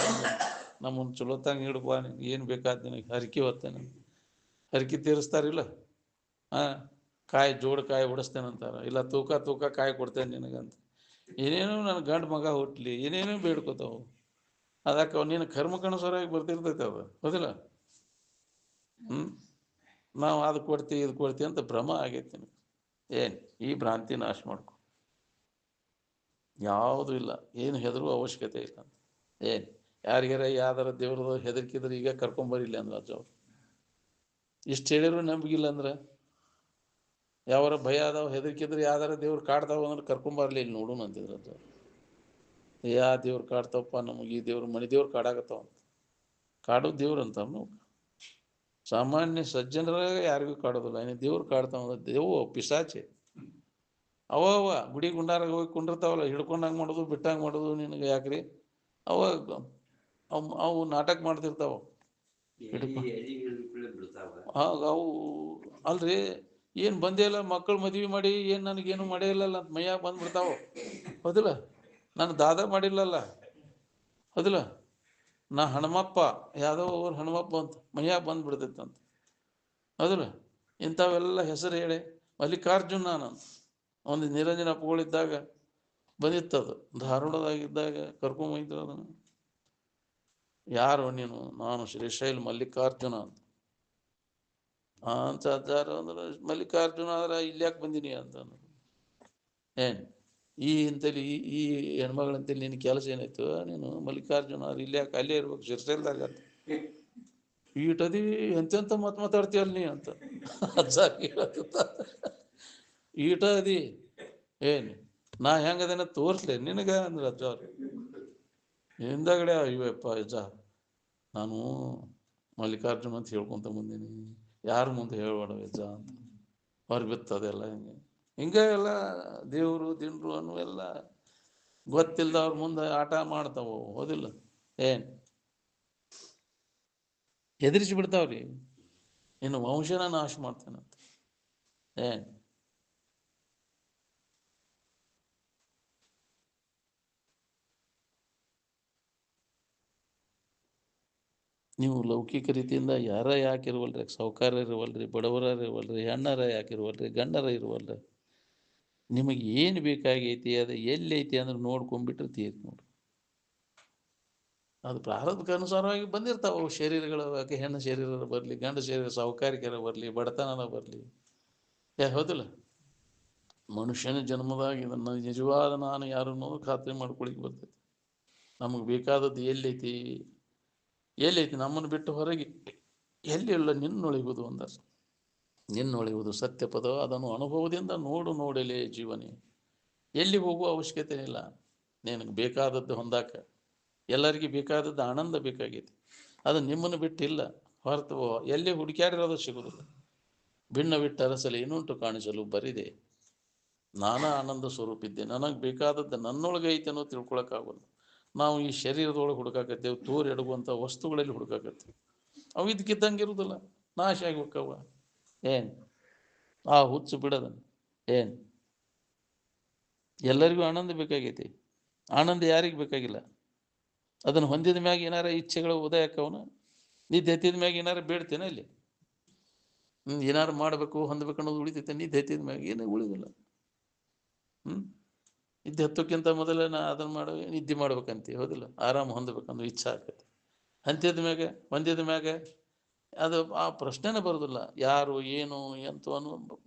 ನಮ್ಮನ್ನು ಚಲೋತ್ತಾಗ ಇಡಪ್ಪ, ಏನು ಬೇಕಾದ ನಿನಗೆ ಹರಕೆ ಹೊತ್ತೇನೆ, ಹರಕೆ ತೀರಿಸ್ತಾರಿಲ್ಲ. ಕಾಯಿ ಜೋಡು ಕಾಯಿ ಹೊಡಿಸ್ತೇನಂತಾರ, ಇಲ್ಲ ತೂಕ ಕಾಯಿ ಕೊಡ್ತೇನೆ ನಿನಗಂತ. ಏನೇನೋ ನನ್ನ ಗಂಡು ಮಗ ಹುಟ್ಟಲಿ ಏನೇನೋ ಬೇಡ್ಕೋತಾವು. ಅದಕ್ಕೆ ನೀನು ಕರ್ಮಕ್ಕನುಸಾರವಾಗಿ ಬರ್ತಿರ್ತೈತೆ ಅದು, ಹೌದಿಲ್ಲ? ನಾವು ಅದು ಕೊಡ್ತೀವಿ ಇದು ಕೊಡ್ತೀವಿ ಅಂತ ಭ್ರಮ ಆಗೈತಿ ನಿನಗೆ. ಏನು ಈ ಭ್ರಾಂತಿ ನಾಶ ಮಾಡ್ಕೊ. ಯಾವುದೂ ಇಲ್ಲ, ಏನು ಹೆದರುವ ಅವಶ್ಯಕತೆ ಇಲ್ಲ ಅಂತ. ಏನು ಯಾರಿಗಾರ ಯಾವ್ದಾರ ದೇವ್ರದ್ದು ಹೆದರ್ಕಿದ್ರೆ ಈಗ ಕರ್ಕೊಂಬರಿಲ್ಲ ಅಂದ್ರೆ ಅಜ್ಜ ಅವ್ರು ಇಷ್ಟು ಹೇಳಿದ್ರು ನಂಬಿಗಿಲ್ಲ ಅಂದ್ರೆ, ಯಾವಾರ ಭಯ ಅದಾವ ಹೆದರ್ಕಿದ್ರೆ ಯಾವ್ದಾರ ದೇವ್ರು ಕಾಡ್ತಾವ ಅಂದ್ರೆ ಕರ್ಕೊಂಬರ್ಲಿ ಇಲ್ಲಿ ನೋಡೋಣ ಅಂತಿದ್ರು ಅಜ್ಜ. ದೇವ್ರು ಕಾಡ್ತಾವಪ್ಪ ನಮಗೆ, ಈ ದೇವ್ರು ಮನೆ ದೇವ್ರು ಕಾಡಾಕತ್ತಾವ ಅಂತ. ಕಾಡೋ ದೇವ್ರು ಅಂತ ಸಾಮಾನ್ಯ ಸಜ್ಜನರ ಯಾರಿಗೂ ಕಾಡೋದಿಲ್ಲ, ಇನ್ನು ದೇವ್ರು ಕಾಡ್ತಾವ. ದೇವು ಪಿಸಾಚೆ ಅವ ಗುಡಿ ಗುಂಡಾರಾಗ ಹೋಗಿ ಕುಂಡಿರ್ತಾವಲ್ಲ, ಹಿಡ್ಕೊಂಡಂಗೆ ಮಾಡೋದು ಬಿಟ್ಟಂಗೆ ಮಾಡೋದು. ನಿನಗೆ ಯಾಕ್ರಿ ಅವು ನಾಟಕ ಮಾಡ್ತಿರ್ತಾವ. ಅವು ಅಲ್ರಿ, ಏನು ಬಂದೇ ಇಲ್ಲ, ಮಕ್ಕಳು ಮದ್ವೆ ಮಾಡಿ ಏನು ನನಗೇನು ಮಾಡೇ ಇಲ್ಲಲ್ಲ ಅಂತ ಮೈಯಾಗ ಬಂದ್ಬಿಡ್ತಾವ, ಹೌದಿಲ್ಲ? ನಾನು ದಾದ ಮಾಡಿಲ್ಲಲ್ಲ, ಹೌದಿಲ್ಲ? ನಾ ಹನುಮಪ್ಪ, ಯಾವುದೋ ಅವ್ರು ಹನುಮಪ್ಪ ಅಂತ ಮೈಯಾಗ ಬಂದ್ಬಿಡ್ತೈತಂತ, ಹೌದಿಲ್ಲ? ಇಂಥವೆಲ್ಲ ಹೆಸರು ಹೇಳಿ ಮಲ್ಲಿಕಾರ್ಜುನ ನಾನು ಒಂದು ನಿರಂಜನ ಅಪ್ಪಗಳಿದ್ದಾಗ ಬಂದಿತ್ತದು, ಧಾರವಾಡದಾಗಿದ್ದಾಗ ಕರ್ಕೊಂಬಂದಿದ್ರು ಅದನ್ನು. ಯಾರು ನೀನು? ನಾನು ಶ್ರೀಶೈಲ್ ಮಲ್ಲಿಕಾರ್ಜುನ ಅಂತ ಅಜ್ಜಾರ ಅಂದ್ರೆ, ಮಲ್ಲಿಕಾರ್ಜುನ ಆದ್ರೆ ಇಲ್ಲಿ ಯಾಕೆ ಬಂದೀನಿ ಅಂತ. ಏನು ಇಂತಲ್ಲಿ ಈ ಹೆಣ್ಮಗಳಂತೇಳಿ ನಿನ್ನ ಕೆಲಸ ಏನಾಯ್ತು? ನೀನು ಮಲ್ಲಿಕಾರ್ಜುನ ಆದ್ರೆ ಇಲ್ಲಿ ಯಾಕೆ, ಅಲ್ಲೇ ಇರ್ಬೇಕು ಶ್ರೀಶೈಲ್ದಾಗ ಅಂತ. ಈಟದಿ ಎಂತೆಂತ ಮಾತಾಡ್ತೀಯಲ್ಲ ನೀ ಅಂತ ಅಜ್ಜ ಈಟ ಅದಿ ಏನು ನಾ ಹೆಂಗದೇನ ತೋರಿಸ್ಲಿ ನಿನಗೆ ಅಂದ್ರೆ ಅಜ್ಜ ಅವ್ರು. ಹಿಂದಗಡೆ ಇವಪ್ಪ ಅಜ್ಜ ನಾನು ಮಲ್ಲಿಕಾರ್ಜುನ ಅಂತ ಹೇಳ್ಕೊಂತ ಬಂದೀನಿ, ಯಾರ ಮುಂದೆ ಹೇಳ್ಬೇಡ ಅಜ್ಜ ಅಂತ ಅವ್ರು ಬಿತ್ತದೆಲ್ಲ. ಹಿಂಗೆ ಎಲ್ಲ ದೇವರು ದಿಂಡ್ರು ಅನ್ನುವೆಲ್ಲ ಗೊತ್ತಿಲ್ಲದವ್ರ ಮುಂದೆ ಆಟ ಮಾಡ್ತಾವ, ಹೌದಿಲ್ಲ? ಏನು ಎದುರಿಸಿ ಬಿಡ್ತಾವ್ರಿ, ಇನ್ನು ವಂಶನ ನಾಶ ಮಾಡ್ತೇನಂತ. ಏನು ನೀವು ಲೌಕಿಕ ರೀತಿಯಿಂದ ಯಾರ ಯಾಕಿರುವಲ್ರಿ, ಸಾಹುಕಾರ ಇರುವಲ್ರಿ, ಬಡವರ ಇರುವಲ್ರಿ, ಹೆಣ್ಣರ ಯಾಕಿರುವಲ್ರಿ, ಗಂಡರ ಇರುವಲ್ರಿ. ನಿಮಗೆ ಏನು ಬೇಕಾಗೈತಿ ಅದು ಎಲ್ಲಿ ಐತಿ ಅಂದ್ರೆ ನೋಡ್ಕೊಂಡ್ಬಿಟ್ರೆ ತೀರ್ತು ನೋಡ್ರಿ. ಅದು ಪ್ರಾರಬ್ಧಕ್ಕೆ ಅನುಸಾರವಾಗಿ ಬಂದಿರ್ತಾವೆ ಶರೀರಗಳು. ಹೆಣ್ಣು ಶರೀರ ಬರಲಿ, ಗಂಡ ಶರೀರ ಸಾಹುಕಾರಿಕೆರ ಬರಲಿ, ಬಡತನನ ಬರಲಿ, ಹೌದಿಲ್ಲ? ಮನುಷ್ಯನ ಜನ್ಮದಾಗ ಇದನ್ನು ನಿಜವಾದ ನಾನು ಯಾರು ಅನ್ನೋದು ಖಾತ್ರಿ ಮಾಡ್ಕೊಳಿಕ್ಕೆ ಬರ್ತೈತಿ. ನಮಗೆ ಬೇಕಾದದ್ದು ಎಲ್ಲೈತಿ ನಮ್ಮನ್ನು ಬಿಟ್ಟು ಹೊರಗೆ ಎಲ್ಲಿ ಇಲ್ಲ, ನಿನ್ನೊಳಿಯುವುದು ಅಂದರು. ನಿನ್ನೊಳೆಯುವುದು ಸತ್ಯ ಪದ, ಅದನ್ನು ಅನುಭವದಿಂದ ನೋಡಲೇ ಜೀವನೇ. ಎಲ್ಲಿ ಹೋಗುವ ಅವಶ್ಯಕತೆ ಇಲ್ಲ. ನಿನಗೆ ಬೇಕಾದದ್ದು ಹೊಂದಾಕ, ಎಲ್ಲರಿಗೂ ಬೇಕಾದದ್ದು ಆನಂದ ಬೇಕಾಗೈತಿ, ಅದು ನಿಮ್ಮನ್ನು ಬಿಟ್ಟಿಲ್ಲ. ಹೊರತು ಎಲ್ಲಿ ಹುಡುಕ್ಯಾಡಿರೋದು ಸಿಗುವುದಿಲ್ಲ. ಭಿನ್ನ ಬಿಟ್ಟ ಅರಸಲಿ ಇನ್ನುಂಟು ಕಾಣಿಸಲು ಬರಿದೆ, ನಾನಾ ಆನಂದ ಸ್ವರೂಪಿದ್ದೆ. ನನಗೆ ಬೇಕಾದದ್ದು ನನ್ನೊಳಗೆ ಐತೆ ಅನ್ನೋ ತಿಳ್ಕೊಳಕ್ಕಾಗಲ್ಲ. ನಾವು ಈ ಶರೀರದೊಳಗೆ ಹುಡುಕಾಕತ್ತೇವೆ, ತೂರು ಎಡುಗುವಂಥ ವಸ್ತುಗಳಲ್ಲಿ ಹುಡುಕಾಕತ್ತೇವೆ. ಅವು ಇದಕ್ಕಿದ್ದಂಗೆ ಇರುವುದಿಲ್ಲ, ನಾಶ ಆಗಿಬೇಕವ. ಏನು ಆ ಹುಚ್ಚು ಬಿಡೋದನ್ನು. ಏನು ಎಲ್ಲರಿಗೂ ಆನಂದ ಬೇಕಾಗೈತಿ, ಆನಂದ ಯಾರಿಗೆ ಬೇಕಾಗಿಲ್ಲ? ಅದನ್ನು ಹೊಂದಿದ ಮ್ಯಾಗ ಏನಾರ ಇಚ್ಛೆಗಳು ಉದಯಕ್ಕವನ, ನಿದ್ದೆ ಎತ್ತಿದ ಮ್ಯಾಗ ಏನಾರು ಬೇಡ್ತೇನೆ ಅಲ್ಲಿ? ಏನಾರು ಮಾಡಬೇಕು ಹೊಂದಬೇಕು ಅನ್ನೋದು ಉಳಿತೈತೆ? ನಿದ್ದೆ ಎತ್ತಿದ ಮ್ಯಾಗ ಏನೂ ಉಳಿದಿಲ್ಲ. ನಿದ್ದೆ ಹತ್ತೋಕ್ಕಿಂತ ಮೊದಲೇ ನಾ ಅದನ್ನು ನಿದ್ದೆ ಮಾಡ್ಬೇಕಂತೀವಿ, ಹೌದಿಲ್ಲ? ಆರಾಮ ಹೊಂದಬೇಕಂದ್ರೆ ಇಚ್ಛೆ ಆಗ್ತೈತಿ. ಹೊಂದಿದ ಮ್ಯಾಗ ಅದು ಆ ಪ್ರಶ್ನೆನೇ ಬರೋದಿಲ್ಲ. ಯಾರು ಏನು ಎಂತು ಅನ್ನೋ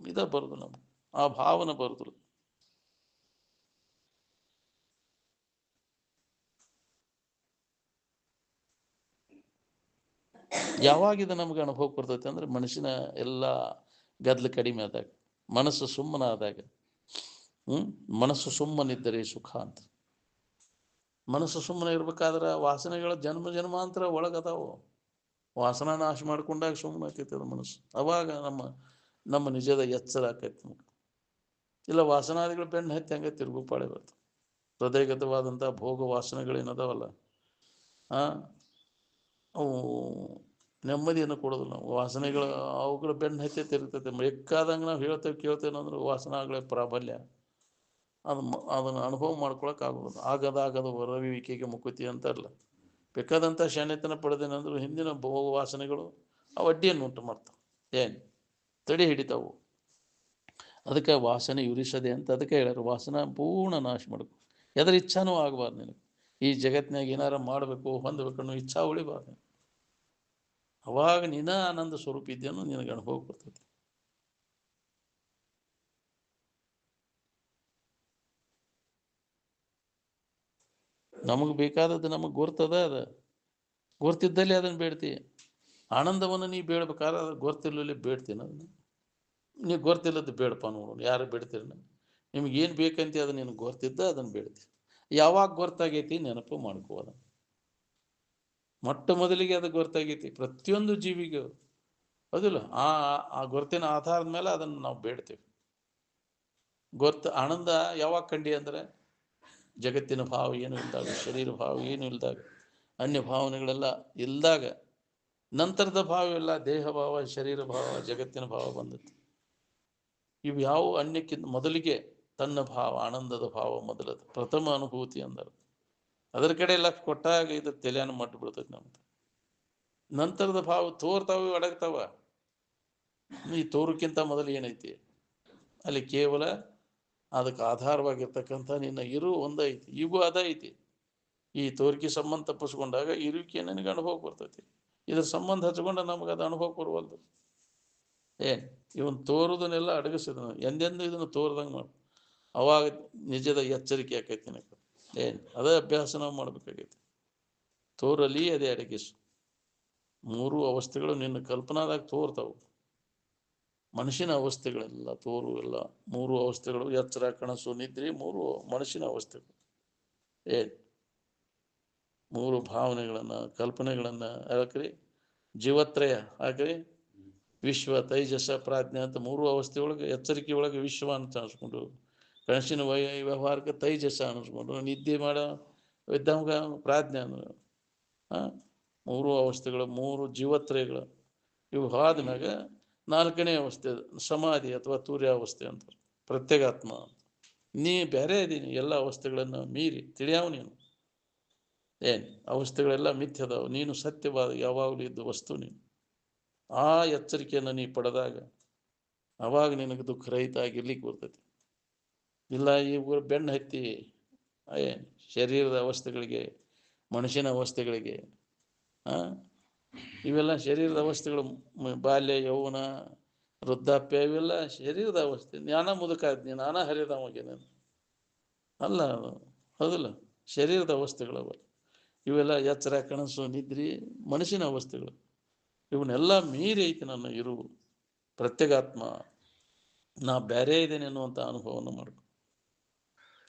ಬರೋದಿಲ್ಲ, ನಮ್ಗೆ ಆ ಭಾವನೆ ಬರೋದಿಲ್ಲ. ಯಾವಾಗಿದ ನಮ್ಗೆ ಅನುಭವಕ್ಕೆ ಬರ್ತೈತೆ ಅಂದ್ರೆ, ಮನಸ್ಸಿನ ಎಲ್ಲ ಗದ್ದಲು ಕಡಿಮೆ ಆದಾಗ, ಮನಸ್ಸು ಸುಮ್ಮನ ಆದಾಗ. ಮನಸ್ಸು ಸುಮ್ಮನಿದ್ದರೆ ಸುಖ ಅಂತ. ಮನಸ್ಸು ಸುಮ್ಮನೆ ಇರ್ಬೇಕಾದ್ರೆ ವಾಸನೆಗಳ ಜನ್ಮಾಂತರ ಒಳಗದಾವು. ವಾಸನ ನಾಶ ಮಾಡ್ಕೊಂಡಾಗ ಸುಮ್ಮನೆ ಆಕೈತಿ ಅದು ಮನಸ್ಸು. ಅವಾಗ ನಮ್ಮ ನಿಜದ ಎಚ್ಚರ ಆಕೈತಿ ನಮ್ಗೆ. ಇಲ್ಲ ವಾಸನಾದಿಗಳು ಬೆನ್ನು ಹತ್ತಿ ಹಂಗೆ ತಿರುಗು ಪಾಳೆ ಬರ್ತದೆ. ಹೃದಯಗತವಾದಂಥ ಭೋಗ ವಾಸನೆಗಳೇನದಾವಲ್ಲ ಅವು ನೆಮ್ಮದಿಯನ್ನು ಕೊಡೋದಿಲ್ಲ ನಾವು. ವಾಸನೆಗಳು ಅವುಗಳ ಬೆನ್ನು ಹತ್ತಿ ತಿರುಗ್ತೈತೆ. ಬೇಕಾದಂಗೆ ನಾವು ಹೇಳ್ತೇವೆ ಕೇಳ್ತೇವೆ ಅಂದ್ರೆ ವಾಸನೆಗಳ ಪ್ರಾಬಲ್ಯ ಅದನ್ನು ಅನುಭವ ಮಾಡ್ಕೊಳಕ್ಕಾಗೋದು. ಆಗದ ಹೊರವಿಕೆಗೆ ಮುಕುತಿ ಅಂತಾರಲ್ಲ, ಬೇಕಾದಂಥ ಶಾನ್ಯತನ ಪಡೆದೇನಂದ್ರೆ ಹಿಂದಿನ ಭೋಗ ವಾಸನೆಗಳು ಅವು ಅಡ್ಡಿಯನ್ನು ಉಂಟು ಮಾಡ್ತಾವೆ. ಏನು ತಡೆ ಹಿಡಿತಾವು. ಅದಕ್ಕೆ ವಾಸನೆ ಯುರಿಸದೆ ಅಂತ ಅದಕ್ಕೆ ಹೇಳ್ಯಾರ, ವಾಸನ ಪೂರ್ಣ ನಾಶ ಮಾಡಬೇಕು. ಎದ್ರ ಇಚ್ಛಾನೂ ಆಗಬಾರ್ದು ನಿನಗೆ. ಈ ಜಗತ್ತಿನಾಗ ಏನಾರ ಮಾಡಬೇಕು ಹೊಂದಬೇಕು ಅನ್ನೋ ಇಚ್ಛಾ ಉಳಿಬಾರ್ದು. ಅವಾಗ ನೀನ ಆನಂದ ಸ್ವರೂಪ ಇದ್ದೇನೋ ನಿನಗೆ ಅನುಭವ ಬರ್ತೈತಿ. ನಮಗೆ ಬೇಕಾದದ್ದು ನಮಗೆ ಗುರ್ತದ, ಅದ ಗುರ್ತಿದ್ದಲ್ಲಿ ಅದನ್ನು ಬೇಡ್ತಿ. ಆನಂದವನ್ನು ನೀ ಬೇಡ್ಬೇಕಾದ್ರೆ ಅದು ಗೊತ್ತಿಲ್ಲಲ್ಲಿ ಬೇಡ್ತೀನಿ. ಅದನ್ನು ನೀವು ಗೊತ್ತಿಲ್ಲದ್ದು ಬೇಡಪ್ಪ ನೋಡು, ಯಾರು ಬೇಡ್ತೀರಿ? ನಿಮ್ಗೇನು ಬೇಕಂತ ಅದು ನಿನಗೆ ಗೊತ್ತಿದ್ದ ಅದನ್ನು ಬೇಡ್ತಿ. ಯಾವಾಗ ಗೊತ್ತಾಗೈತಿ ನೆನಪು ಮಾಡ್ಕೋದ. ಮೊಟ್ಟ ಮೊದಲಿಗೆ ಅದು ಗೊತ್ತಾಗೈತಿ ಪ್ರತಿಯೊಂದು ಜೀವಿಗೂ, ಹೌದಿಲ್ಲ? ಆ ಗುರುತಿನ ಆಧಾರದ ಮೇಲೆ ಅದನ್ನು ನಾವು ಬೇಡ್ತೇವೆ. ಆನಂದ ಯಾವಾಗ ಕಂಡಿ ಅಂದರೆ ಜಗತ್ತಿನ ಭಾವ ಏನು ಇಲ್ದಾಗ, ಶರೀರ ಭಾವ ಏನು ಇಲ್ದಾಗ, ಅನ್ಯ ಭಾವನೆಗಳೆಲ್ಲ ಇಲ್ದಾಗ, ನಂತರದ ಭಾವ ಇಲ್ಲ, ದೇಹ ಭಾವ, ಶರೀರ ಭಾವ, ಜಗತ್ತಿನ ಭಾವ ಬಂದದ್ದು. ಇವು ಯಾವ ಅನ್ಯಕ್ಕಿಂತ ಮೊದಲಿಗೆ ತನ್ನ ಭಾವ, ಆನಂದದ ಭಾವ ಮೊದಲದು, ಪ್ರಥಮ ಅನುಭೂತಿ ಅಂದರೆ ಅದರ ಕಡೆ ಲಕ್ಷ ಕೊಟ್ಟಾಗ ಇದು ತಲೆಯನ್ನು ಮಟ್ಟು ಬಿಡ್ತೈತಿ ನಮ್ದು. ನಂತರದ ಭಾವ ತೋರ್ತಾವ, ಅಡಗ್ತಾವ. ಈ ತೋರಕ್ಕಿಂತ ಮೊದಲು ಏನೈತಿ ಅಲ್ಲಿ? ಕೇವಲ ಅದಕ್ಕೆ ಆಧಾರವಾಗಿರ್ತಕ್ಕಂಥ ನಿನ್ನ ಇರು ಒಂದೈತಿ, ಈಗೂ ಅದ ಐತಿ. ಈ ತೋರಿಕೆ ಸಂಬಂಧ ತಪ್ಪಿಸ್ಕೊಂಡಾಗ ಇರುವಿಕೆ ನನಗೆ ಅನುಭವ ಬರ್ತೈತಿ. ಇದ್ರ ಸಂಬಂಧ ಹಚ್ಕೊಂಡ ನಮಗೆ ಅದು ಅನುಭವ ಬರುವಲ್ದು. ಇವನ್ ತೋರುದನ್ನೆಲ್ಲ ಅಡಗಿಸಿದ ಎಂದೆಂದು ಇದನ್ನು ತೋರ್ದಂಗೆ ಮಾಡು. ಅವಾಗ ನಿಜದ ಎಚ್ಚರಿಕೆ ಆಕೈತಿ ನಿನಗೆ. ಅದೇ ಅಭ್ಯಾಸ ನಾವು ಮಾಡ್ಬೇಕಾಗೈತಿ. ತೋರಲಿ ಅದೇ ಅಡಗಿಸು. ಮೂರು ಅವಸ್ಥೆಗಳು ನಿನ್ನ ಕಲ್ಪನಾದಾಗ ತೋರ್ತಾವು. ಮನುಷ್ಯನ ಅವಸ್ಥೆಗಳೆಲ್ಲ ತೋರು ಎಲ್ಲ ಮೂರು ಅವಸ್ಥೆಗಳು: ಎಚ್ಚರ, ಕನಸು, ನಿದ್ರೆ. ಮೂರು ಮನುಷ್ಯನ ಅವಸ್ಥೆಗಳು. ಮೂರು ಭಾವನೆಗಳನ್ನು, ಕಲ್ಪನೆಗಳನ್ನು ಹಾಕ್ರಿ. ಜೀವತ್ರಯ ಹಾಕ್ರಿ. ವಿಶ್ವ, ತೈಜಸ, ಪ್ರಾಜ್ಞೆ ಅಂತ ಮೂರು ಅವಸ್ಥೆ ಒಳಗೆ, ಎಚ್ಚರಿಕೆ ಒಳಗೆ ವಿಶ್ವ ಅಂತ ಅನಿಸ್ಕೊಂಡು, ಕನಸಿನ ವ್ಯವಹಾರಕ್ಕೆ ತೈಜಸ ಅನಿಸ್ಕೊಂಡು, ನಿದ್ದೆ ಮಾಡೋ ವಿದ್ಯಂಗ ಪ್ರಾಜ್ಞೆ ಅಂದ್ರೆ ಮೂರು ಅವಸ್ಥೆಗಳು, ಮೂರು ಜೀವತ್ರಯಗಳು. ಇವು ಆದ್ಮ್ಯಾಗ ನಾಲ್ಕನೇ ಅವಸ್ಥೆ ಸಮಾಧಿ ಅಥವಾ ತೂರ್ಯಾವಸ್ಥೆ ಅಂತಾರೆ, ಪ್ರತ್ಯೇಗಾತ್ಮ ಅಂತ. ನೀ ಬೇರೆ ಇದೀನಿ, ಎಲ್ಲ ಅವಸ್ಥೆಗಳನ್ನು ಮೀರಿ ತಿಳಿಯಾವ ನೀನು. ಅವಸ್ಥೆಗಳೆಲ್ಲ ಮಿಥ್ಯದವು, ನೀನು ಸತ್ಯವಾದ ಯಾವಾಗಲೂ ಇದ್ದ ವಸ್ತು ನೀನು. ಆ ಎಚ್ಚರಿಕೆಯನ್ನು ನೀ ಪಡೆದಾಗ ಅವಾಗ ನಿನಗೆ ದುಃಖ ರಹಿತ ಆಗಿರ್ಲಿಕ್ಕೆ ಬರ್ತೈತಿ. ಇಲ್ಲ ಇವು ಬೆನ್ನು ಹತ್ತಿ ಶರೀರದ ಅವಸ್ಥೆಗಳಿಗೆ, ಮನುಷ್ಯನ ಅವಸ್ಥೆಗಳಿಗೆ, ಇವೆಲ್ಲ ಶರೀರದ ಅವಸ್ಥೆಗಳು. ಬಾಲ್ಯ, ಯೌವನ, ವೃದ್ಧಾಪ್ಯ, ಇವೆಲ್ಲ ಶರೀರದ ಅವಸ್ಥೆ. ಜ್ಞಾನ ಮುದುಕಾದ್ನಿ, ನಾನಾ ಹರಿದಮಗೆ ನಾನು ಅಲ್ಲ, ಹೌದಿಲ್ಲ? ಶರೀರದ ಅವಸ್ಥೆಗಳವ ಇವೆಲ್ಲ. ಎಚ್ಚರ, ಕನಸು, ನಿದ್ರಿ ಮನುಷ್ಯನ ಅವಸ್ಥೆಗಳು. ಇವನ್ನೆಲ್ಲ ಮೀರಿ ಐತಿ ನನ್ನ ಇರು ಪ್ರತ್ಯೇಗಾತ್ಮ. ನಾ ಬೇರೆ ಇದ್ದೇನೆ ಅನ್ನುವಂಥ ಅನುಭವವನ್ನು ಮಾಡ್ಕೊ.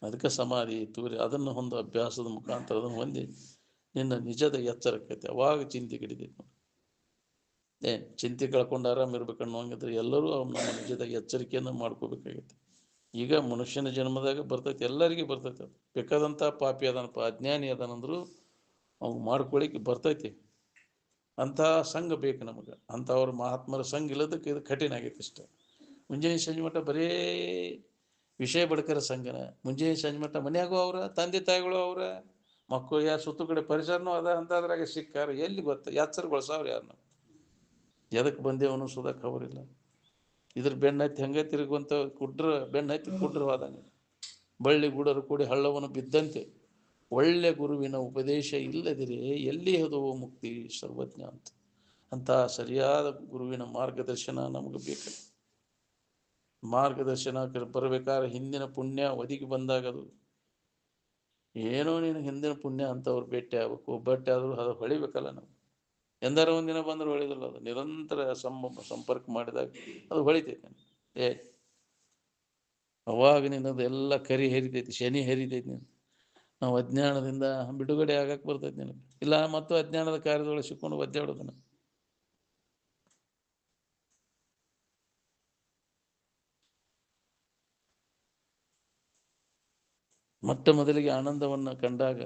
ಅದಕ್ಕೆ ಸಮಾಧಿ, ತೂರಿ ಅದನ್ನು ಹೊಂದು ಅಭ್ಯಾಸದ ಮುಖಾಂತರ ಅದನ್ನು ಹೊಂದಿ ನಿನ್ನ ನಿಜದ ಎಚ್ಚರಕ್ಕೈತೆ. ಅವಾಗ ಚಿಂತೆ ಕಡಿತೈತಿ. ಚಿಂತೆ ಕಳ್ಕೊಂಡು ಆರಾಮ ಇರ್ಬೇಕನ್ನೋಂಗಿದ್ರೆ ಎಲ್ಲರೂ ನಮ್ಮ ನಿಜದ ಎಚ್ಚರಿಕೆಯನ್ನು ಮಾಡ್ಕೋಬೇಕಾಗೈತೆ. ಈಗ ಮನುಷ್ಯನ ಜನ್ಮದಾಗ ಬರ್ತೈತಿ, ಎಲ್ಲರಿಗೆ ಬರ್ತೈತಿ. ಅದು ಬೇಕಾದಂಥ ಪಾಪಿ ಅದನಪ್ಪ, ಅಜ್ಞಾನಿ ಅದನಂದ್ರು ಅವ್ನು ಮಾಡ್ಕೊಳ್ಳಿಕ್ಕೆ ಬರ್ತೈತಿ. ಅಂಥ ಸಂಘ ಬೇಕು ನಮಗೆ. ಅಂಥವ್ರ ಮಹಾತ್ಮರ ಸಂಘ ಇಲ್ಲದಕ್ಕೆ ಇದು ಕಠಿಣ ಆಗೈತಿ ಇಷ್ಟ. ಮುಂಜಾನೆ ಸಂಜೆ ಮಟ್ಟ ಬರೇ ವಿಷಯ ಬಡ್ಕರ ಸಂಘನ. ಮುಂಜಾನೆ ಸಂಜೆ ಮಟ್ಟ ಮನ್ಯಾಗೂ ಅವರ ತಂದೆ ತಾಯಿಗಳು ಅವರ ಮಕ್ಕಳು ಯಾರು ಸುತ್ತು ಕಡೆ ಪರಿಸರನೂ ಅದ ಅಂತದ್ರಾಗ ಸಿಕ್ಕಾರ. ಎಲ್ಲಿ ಗೊತ್ತ ಎಚ್ಚರಗೊಳಿಸವ್ರು ಯಾರು? ನಾವು ಎದಕ್ಕೆ ಬಂದೇವನು ಸುದಕ್ಕೆ ಅವರಿಲ್ಲ. ಇದ್ರ ಬೆನ್ನತ್ತಿ ಹಂಗೆ ತಿರುಗುವಂಥ ಕುಡ್ರ ಬೆನ್ನತ್ತಿ ಕುಡ್ರವಾದಂಗೆ, ಬಳ್ಳಿ ಗೂಡರು ಕೂಡಿ ಹಳ್ಳವನ್ನು ಬಿದ್ದಂತೆ. ಒಳ್ಳೆ ಗುರುವಿನ ಉಪದೇಶ ಇಲ್ಲದಿರೇ ಎಲ್ಲಿ ಅದು ಮುಕ್ತಿ ಸರ್ವಜ್ಞ ಅಂತ. ಅಂತ ಸರಿಯಾದ ಗುರುವಿನ ಮಾರ್ಗದರ್ಶನ ನಮಗೆ ಬೇಕು. ಮಾರ್ಗದರ್ಶನ ಬರಬೇಕಾದ್ರೆ ಹಿಂದಿನ ಪುಣ್ಯ ಒದಗಿ ಬಂದಾಗ ಅದು ಏನೋ ನೀನು ಹಿಂದಿನ ಪುಣ್ಯ ಅಂತವ್ರು ಭೇಟಿ ಆಗ್ಬೇಕು. ಭೇಟಿ ಆದರೂ ಅದು ಹೊಳಿಬೇಕಲ್ಲ. ನಾವು ಎಂದಾರ ಒಂದಿನ ಬಂದ್ರೆ ಹೊಳಿದಿಲ್ಲ. ಅದು ನಿರಂತರ ಸಂಪರ್ಕ ಮಾಡಿದಾಗ ಅದು ಹೊಳಿತೈತೆ. ಅವಾಗ ನಿನ್ನದು ಎಲ್ಲ ಕರಿ ಹರಿತೈತಿ, ಶನಿ ಹರಿತೈತಿ. ನೀನು ನಾವು ಅಜ್ಞಾನದಿಂದ ಬಿಡುಗಡೆ ಆಗಕ್ಕೆ ಬರ್ತೈತಿ ನಿನಗೆ. ಇಲ್ಲ ಮತ್ತು ಅಜ್ಞಾನದ ಕಾರ್ಯದೊಳಗೆ ಸಿಕ್ಕೊಂಡು ಒದ್ದಾಡೋದನ್ನ. ಮೊಟ್ಟ ಮೊದಲಿಗೆ ಆನಂದವನ್ನು ಕಂಡಾಗ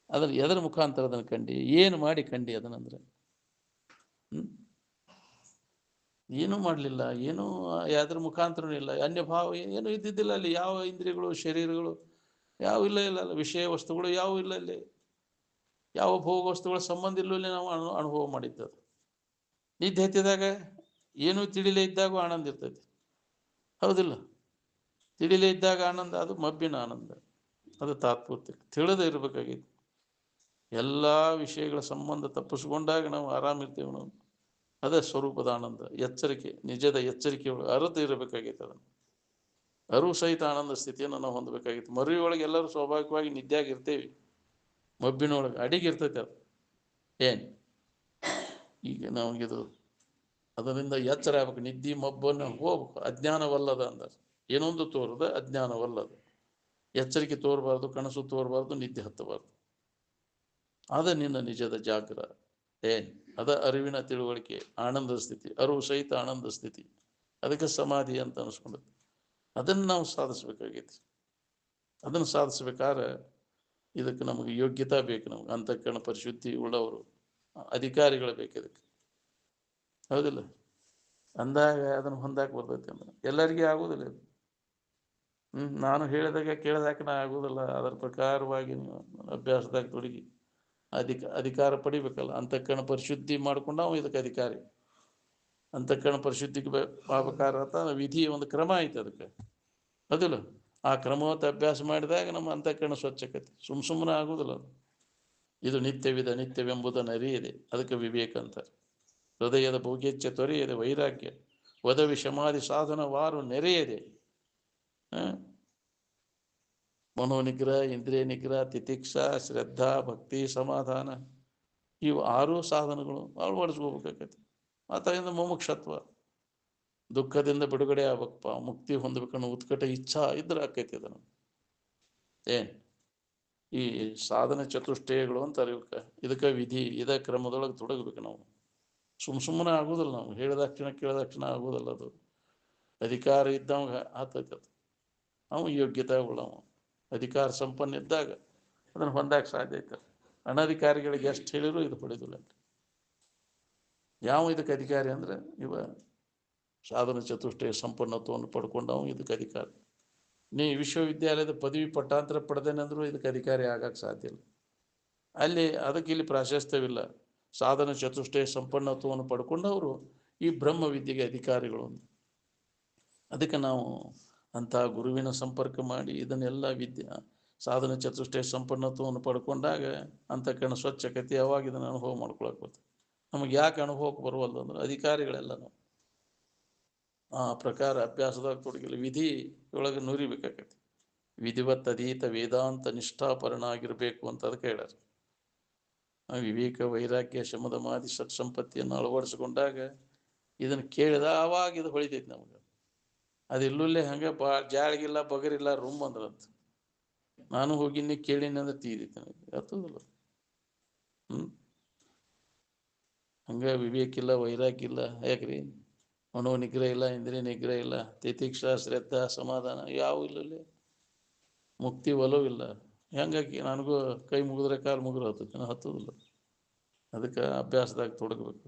ಅದನ್ನು ಎದರ ಮುಖಾಂತರ ಅದನ್ನು ಕಂಡು ಏನು ಮಾಡಿ ಕಂಡು ಅದನ್ನಂದ್ರೆ ಏನೂ ಮಾಡಲಿಲ್ಲ, ಏನೂ ಯಾವ್ದ್ರ ಮುಖಾಂತರನೂ ಇಲ್ಲ, ಅನ್ಯ ಭಾವ ಏನೂ ಇದ್ದಿದ್ದಿಲ್ಲ ಅಲ್ಲಿ. ಯಾವ ಇಂದ್ರಿಯಗಳು ಶರೀರಗಳು ಯಾವ ಇಲ್ಲ ಅಲ್ಲ, ವಿಷಯ ವಸ್ತುಗಳು ಯಾವ ಇಲ್ಲ ಅಲ್ಲಿ, ಯಾವ ಭೋಗ ವಸ್ತುಗಳ ಸಂಬಂಧ ಇಲ್ಲಲ್ಲಿ ನಾವು ಅನುಭವ ಮಾಡಿದ್ದದು. ನಿದ್ದೆ ಹತ್ತಿದಾಗ ಏನೂ ತಿಳಿಲೇ ಇದ್ದಾಗ ಆನಂದ ಇರ್ತೈತಿ, ಹೌದಿಲ್ಲ? ತಿಳಿಲೇ ಇದ್ದಾಗ ಆನಂದ ಅದು ಮಬ್ಬಿನ ಆನಂದ, ಅದು ತಾತ್ಪೂರ್ತಿಕ. ತಿಳಿದೇ ಇರಬೇಕಾಗಿತ್ತು. ಎಲ್ಲ ವಿಷಯಗಳ ಸಂಬಂಧ ತಪ್ಪಿಸ್ಕೊಂಡಾಗ ನಾವು ಆರಾಮಿರ್ತೇವೆ ನಾವು. ಅದೇ ಸ್ವರೂಪದ ಆನಂದ, ಎಚ್ಚರಿಕೆ, ನಿಜದ ಎಚ್ಚರಿಕೆ ಅರಿತು ಇರಬೇಕಾಗಿತ್ತು. ಅದನ್ನು ಅರಿವು ಸಹಿತ ಆನಂದ ಸ್ಥಿತಿಯನ್ನು ನಾವು ಹೊಂದಬೇಕಾಗಿತ್ತು. ಮರುವಿಯೊಳಗೆ ಎಲ್ಲರೂ ಸ್ವಾಭಾವಿಕವಾಗಿ ನಿದ್ದೆಯಾಗಿರ್ತೇವೆ, ಮಬ್ಬಿನೊಳಗೆ ಅಡಿಗೆ ಇರ್ತೈತೆ ಅದು. ಏನು ಈಗ ನಮಗಿದು ಅದರಿಂದ ಎಚ್ಚರ ಆಗ್ಬೇಕು. ನಿದ್ದೆ ಮಬ್ಬನ್ನು ಹೋಗ್ಬೇಕು. ಅಜ್ಞಾನವಲ್ಲದ ಅಂದಾರೆ, ಏನೊಂದು ತೋರದ ಅಜ್ಞಾನವಲ್ಲದ. ಎಚ್ಚರಿಕೆ ತೋರಬಾರ್ದು, ಕನಸು ತೋರಬಾರ್ದು, ನಿದ್ದೆ ಹತ್ತಬಾರ್ದು. ಅದ ನಿನ್ನ ನಿಜದ ಜಾಗ್ರ. ಏನು ಅದ ಅರಿವಿನ ತಿಳುವಳಿಕೆ, ಆನಂದ ಸ್ಥಿತಿ, ಅರಿವು ಸಹಿತ ಆನಂದ ಸ್ಥಿತಿ. ಅದಕ್ಕೆ ಸಮಾಧಿ ಅಂತ ಅನಿಸ್ಕೊಂಡದ್ದು. ಅದನ್ನು ನಾವು ಸಾಧಿಸ್ಬೇಕಾಗೈತಿ. ಅದನ್ನು ಸಾಧಿಸ್ಬೇಕಾದ್ರೆ ಇದಕ್ಕೆ ನಮಗೆ ಯೋಗ್ಯತಾ ಬೇಕು. ನಮ್ಗೆ ಅಂತಃಕರಣ ಪರಿಶುದ್ಧಿ ಉಳ್ಳವರು, ಅಧಿಕಾರಿಗಳು ಬೇಕು ಇದಕ್ಕೆ, ಹೌದಿಲ್ಲ? ಅಂದಾಗ ಅದನ್ನು ಹೊಂದಾಕ ಬರ್ತೈತಿ. ಅಂದ್ರೆ ಎಲ್ಲರಿಗೂ ಆಗೋದಿಲ್ಲ ಇದು. ನಾನು ಹೇಳಿದಾಗ ಕೇಳಿದಾಕ ನಾ ಆಗೋದಿಲ್ಲ. ಅದರ ಪ್ರಕಾರವಾಗಿ ನೀವು ಅಭ್ಯಾಸದಾಗ ತೊಡಗಿ ಅಧಿಕಾರ ಪಡಿಬೇಕಲ್ಲ. ಅಂತಃಕರಣ ಪರಿಶುದ್ಧಿ ಮಾಡ್ಕೊಂಡು ನಾವು ಇದಕ್ಕೆ ಅಧಿಕಾರಿ. ಅಂತಃಕರಣ ಪರಿಶುದ್ಧಿಗೆ ಆಗ್ಬೇಕಾದ ವಿಧಿ ಒಂದು ಕ್ರಮ ಐತೆ ಅದಕ್ಕೆ, ಹೌದಿಲ್ಲ? ಆ ಕ್ರಮವತ್ತ ಅಭ್ಯಾಸ ಮಾಡಿದಾಗ ನಮ್ಮ ಅಂತಃಕರಣ ಸ್ವಚ್ಛಕತೆ. ಸುಮ್ಮನೆ ಆಗುದಿಲ್ಲ ಅದು. ಇದು ನಿತ್ಯವಿದ, ನಿತ್ಯವೆಂಬುದನ್ನು ಅರಿಯದೆ, ಅದಕ್ಕೆ ವಿವೇಕ ಅಂತಾರೆ. ಹೃದಯದ ಭೋಗ್ಯಚ್ಛ ತೊರೆಯದೆ, ವೈರಾಗ್ಯ ವದವಿ ಸಮಾಧಿ ಸಾಧನವಾರು ನೆರೆಯದೆ, ಮನೋನಿಗ್ರಹ, ಇಂದ್ರಿಯ ನಿಗ್ರಹ, ತಿತಿಕ್ಷಾ, ಶ್ರದ್ಧಾ, ಭಕ್ತಿ, ಸಮಾಧಾನ, ಇವು 6 ಸಾಧನಗಳು ಅಳವಡಿಸ್ಕೋಬೇಕಾಗತ್ತೆ. ಅದರಿಂದ ಮುಮುಕ್ಷತ್ವ, ದುಃಖದಿಂದ ಬಿಡುಗಡೆ ಆಗ್ಬೇಕಪ್ಪ, ಮುಕ್ತಿ ಹೊಂದಬೇಕನ್ನೋ ಉತ್ಕಟ ಇಚ್ಛಾ ಇದ್ರೆ ಆಕೈತಿ. ಅದನ್ನು ಏನು ಈ ಸಾಧನ ಚತುಷ್ಟಯಗಳು ಅಂತ ಅರಿಬೇಕು. ಇದಕ್ಕೆ ವಿಧಿ, ಇದ ಕ್ರಮದೊಳಗೆ ತೊಡಗಬೇಕು ನಾವು. ಸುಮ್ಮನೆ ಆಗೋದಿಲ್ಲ. ನಾವು ಹೇಳಿದಾಕ್ಷಣ ಕೇಳಿದಾಕ್ಷಣ ಆಗೋದಿಲ್ಲ. ಅದು ಅಧಿಕಾರ ಇದ್ದವಾಗ ಆತೈತೆ. ಅದು ಅವನು ಯೋಗ್ಯತೆ ಉಳ್ಳವ, ಅಧಿಕಾರ ಸಂಪನ್ನ ಇದ್ದಾಗ ಅದನ್ನು ಹೊಂದಾಕ ಸಾಧ್ಯ ಐತೆ. ಅನಧಿಕಾರಿಗಳಿಗೆ ಎಷ್ಟು ಹೇಳಿದ್ರು ಇದು ಪಡೆದಿಲ್ಲ. ಯಾವ ಇದಕ್ಕೆ ಅಧಿಕಾರಿ ಅಂದ್ರೆ ಇವ ಸಾಧನ ಚತುಷ್ಟಯ ಸಂಪನ್ನತ್ವವನ್ನು ಪಡ್ಕೊಂಡವ ಇದಕ್ಕೆ ಅಧಿಕಾರಿ. ನೀ ವಿಶ್ವವಿದ್ಯಾಲಯದ ಪದವಿ ಪಟ್ಟಾಂತರ ಪಡೆದೇನೆಂದ್ರೂ ಇದಕ್ಕೆ ಅಧಿಕಾರಿ ಆಗಕ್ಕೆ ಸಾಧ್ಯ ಇಲ್ಲ. ಅಲ್ಲಿ ಅದಕ್ಕೆ ಇಲ್ಲಿ ಪ್ರಾಶಸ್ತ್ಯವಿಲ್ಲ. ಸಾಧನ ಚತುಷ್ಟಯ ಸಂಪನ್ನತ್ವವನ್ನು ಪಡ್ಕೊಂಡವರು ಈ ಬ್ರಹ್ಮ ವಿದ್ಯೆಗೆ ಅಧಿಕಾರಿಗಳು. ಅದಕ್ಕೆ ನಾವು ಅಂತಹ ಗುರುವಿನ ಸಂಪರ್ಕ ಮಾಡಿ ಇದನ್ನೆಲ್ಲ ಸಾಧನ ಚತುಷ್ಟಯ ಸಂಪನ್ನತ್ವವನ್ನು ಪಡ್ಕೊಂಡಾಗ ಅಂತಃಕರಣ ಸ್ವಚ್ಛಕತೆ ಅವಾಗ ಇದನ್ನು ಅನುಭವ ಮಾಡ್ಕೊಳಕ್ ಬರ್ತದೆ. ನಮಗೆ ಯಾಕೆ ಅನುಭವಕ್ಕೆ ಬರುವಲ್ಲ ಅಂದ್ರೆ ಅಧಿಕಾರಿಗಳೆಲ್ಲ ನಾವು ಆ ಪ್ರಕಾರ ಅಭ್ಯಾಸದಾಗ ತೊಡಗಿಲ್ಲ. ವಿಧಿ ಒಳಗೆ ನುರಿಬೇಕಾಗತ್ತೆ. ವಿಧಿವತ್ ಅಧೀತ ವೇದಾಂತ ನಿಷ್ಠಾಪರಣ ಆಗಿರಬೇಕು ಅಂತ ಅದಕ್ಕೆ ಹೇಳ್ಯಾರ. ವಿವೇಕ, ವೈರಾಗ್ಯ, ಶಮದ ಮಾದಿ ಸತ್ಸಂಪತ್ತಿಯನ್ನು ಅಳವಡಿಸ್ಕೊಂಡಾಗ ಇದನ್ನು ಕೇಳಿದ ಆವಾಗ ಇದು ಹೊಳಿತೈತಿ ನಮ್ಗೆ. ಅದು ಇಲ್ಲೇ ಹಂಗೆ ಜಾಳಿಗಿಲ್ಲ, ಬಗರಿಲ್ಲ, ರೂಮ್ ಅಂದ್ರಂತ. ನಾನು ಹೋಗಿನಿ ಕೇಳಿನಿ ಅಂದ್ರೆ ತೀರಿತ ಅರ್ಥದಿಲ್ಲ. ಹಂಗೆ ವಿವೇಕ ಇಲ್ಲ, ವೈರಾಗ್ಯ ಇಲ್ಲ. ಯಾಕ್ರಿ? ಮನೋ ನಿಗ್ರಹ ಇಲ್ಲ, ಇಂದ್ರಿಯ ನಿಗ್ರಹ ಇಲ್ಲ, ತಿತಿಕ್ಷಾ, ಶ್ರದ್ಧಾ, ಸಮಾಧಾನ ಯಾವ ಇಲ್ಲಲ್ಲಿ. ಮುಕ್ತಿ ಒಲವಿಲ್ಲ. ಹೆಂಗಾಗಿ ನನಗೂ ಕೈ ಮುಗಿದ್ರೆ ಕಾಲು ಮುಗಿದ್ರೆ ಹತ್ತೈತೆ, ಹತ್ತೋದಿಲ್ಲ. ಅದಕ್ಕೆ ಅಭ್ಯಾಸದಾಗ ತೊಡಗಬೇಕು.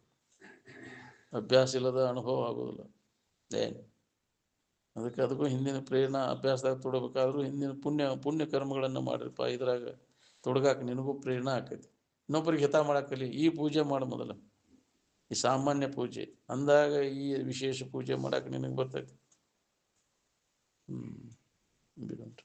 ಅಭ್ಯಾಸ ಇಲ್ಲದ ಅನುಭವ ಆಗೋದಿಲ್ಲ. ಏನು ಅದಕ್ಕೂ ಹಿಂದಿನ ಪ್ರೇರಣಾ ಅಭ್ಯಾಸದಾಗ ತೊಡಬೇಕಾದ್ರೂ ಹಿಂದಿನ ಪುಣ್ಯ ಕರ್ಮಗಳನ್ನು ಮಾಡಿರಪ್ಪ. ಇದ್ರಾಗ ತೊಡಗಾಕ ನಿನಗೂ ಪ್ರೇರಣಾ ಆಕೈತಿ. ಇನ್ನೊಬ್ಬರಿಗೆ ಹಿತ ಮಾಡಕ್ಕಲಿ ಈ ಪೂಜೆ ಮಾಡು ಮೊದಲ. ಈ ಸಾಮಾನ್ಯ ಪೂಜೆ ಅಂದಾಗ ಈ ವಿಶೇಷ ಪೂಜೆ ಮಾಡಕ್ಕೆ ನಿನಗೆ ಬರ್ತೈತಿ. ಬಿಡುಂಟು.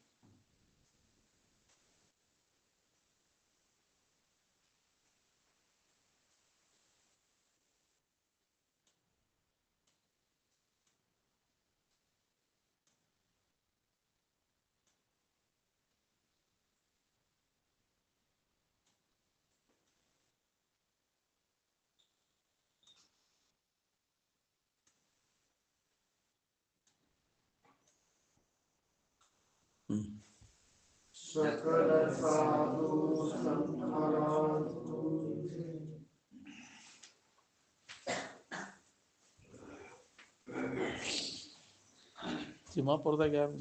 सकल साधु संतरास्तु ತಿಮ್ಮಾಪುರದಾಗ ಯಾರು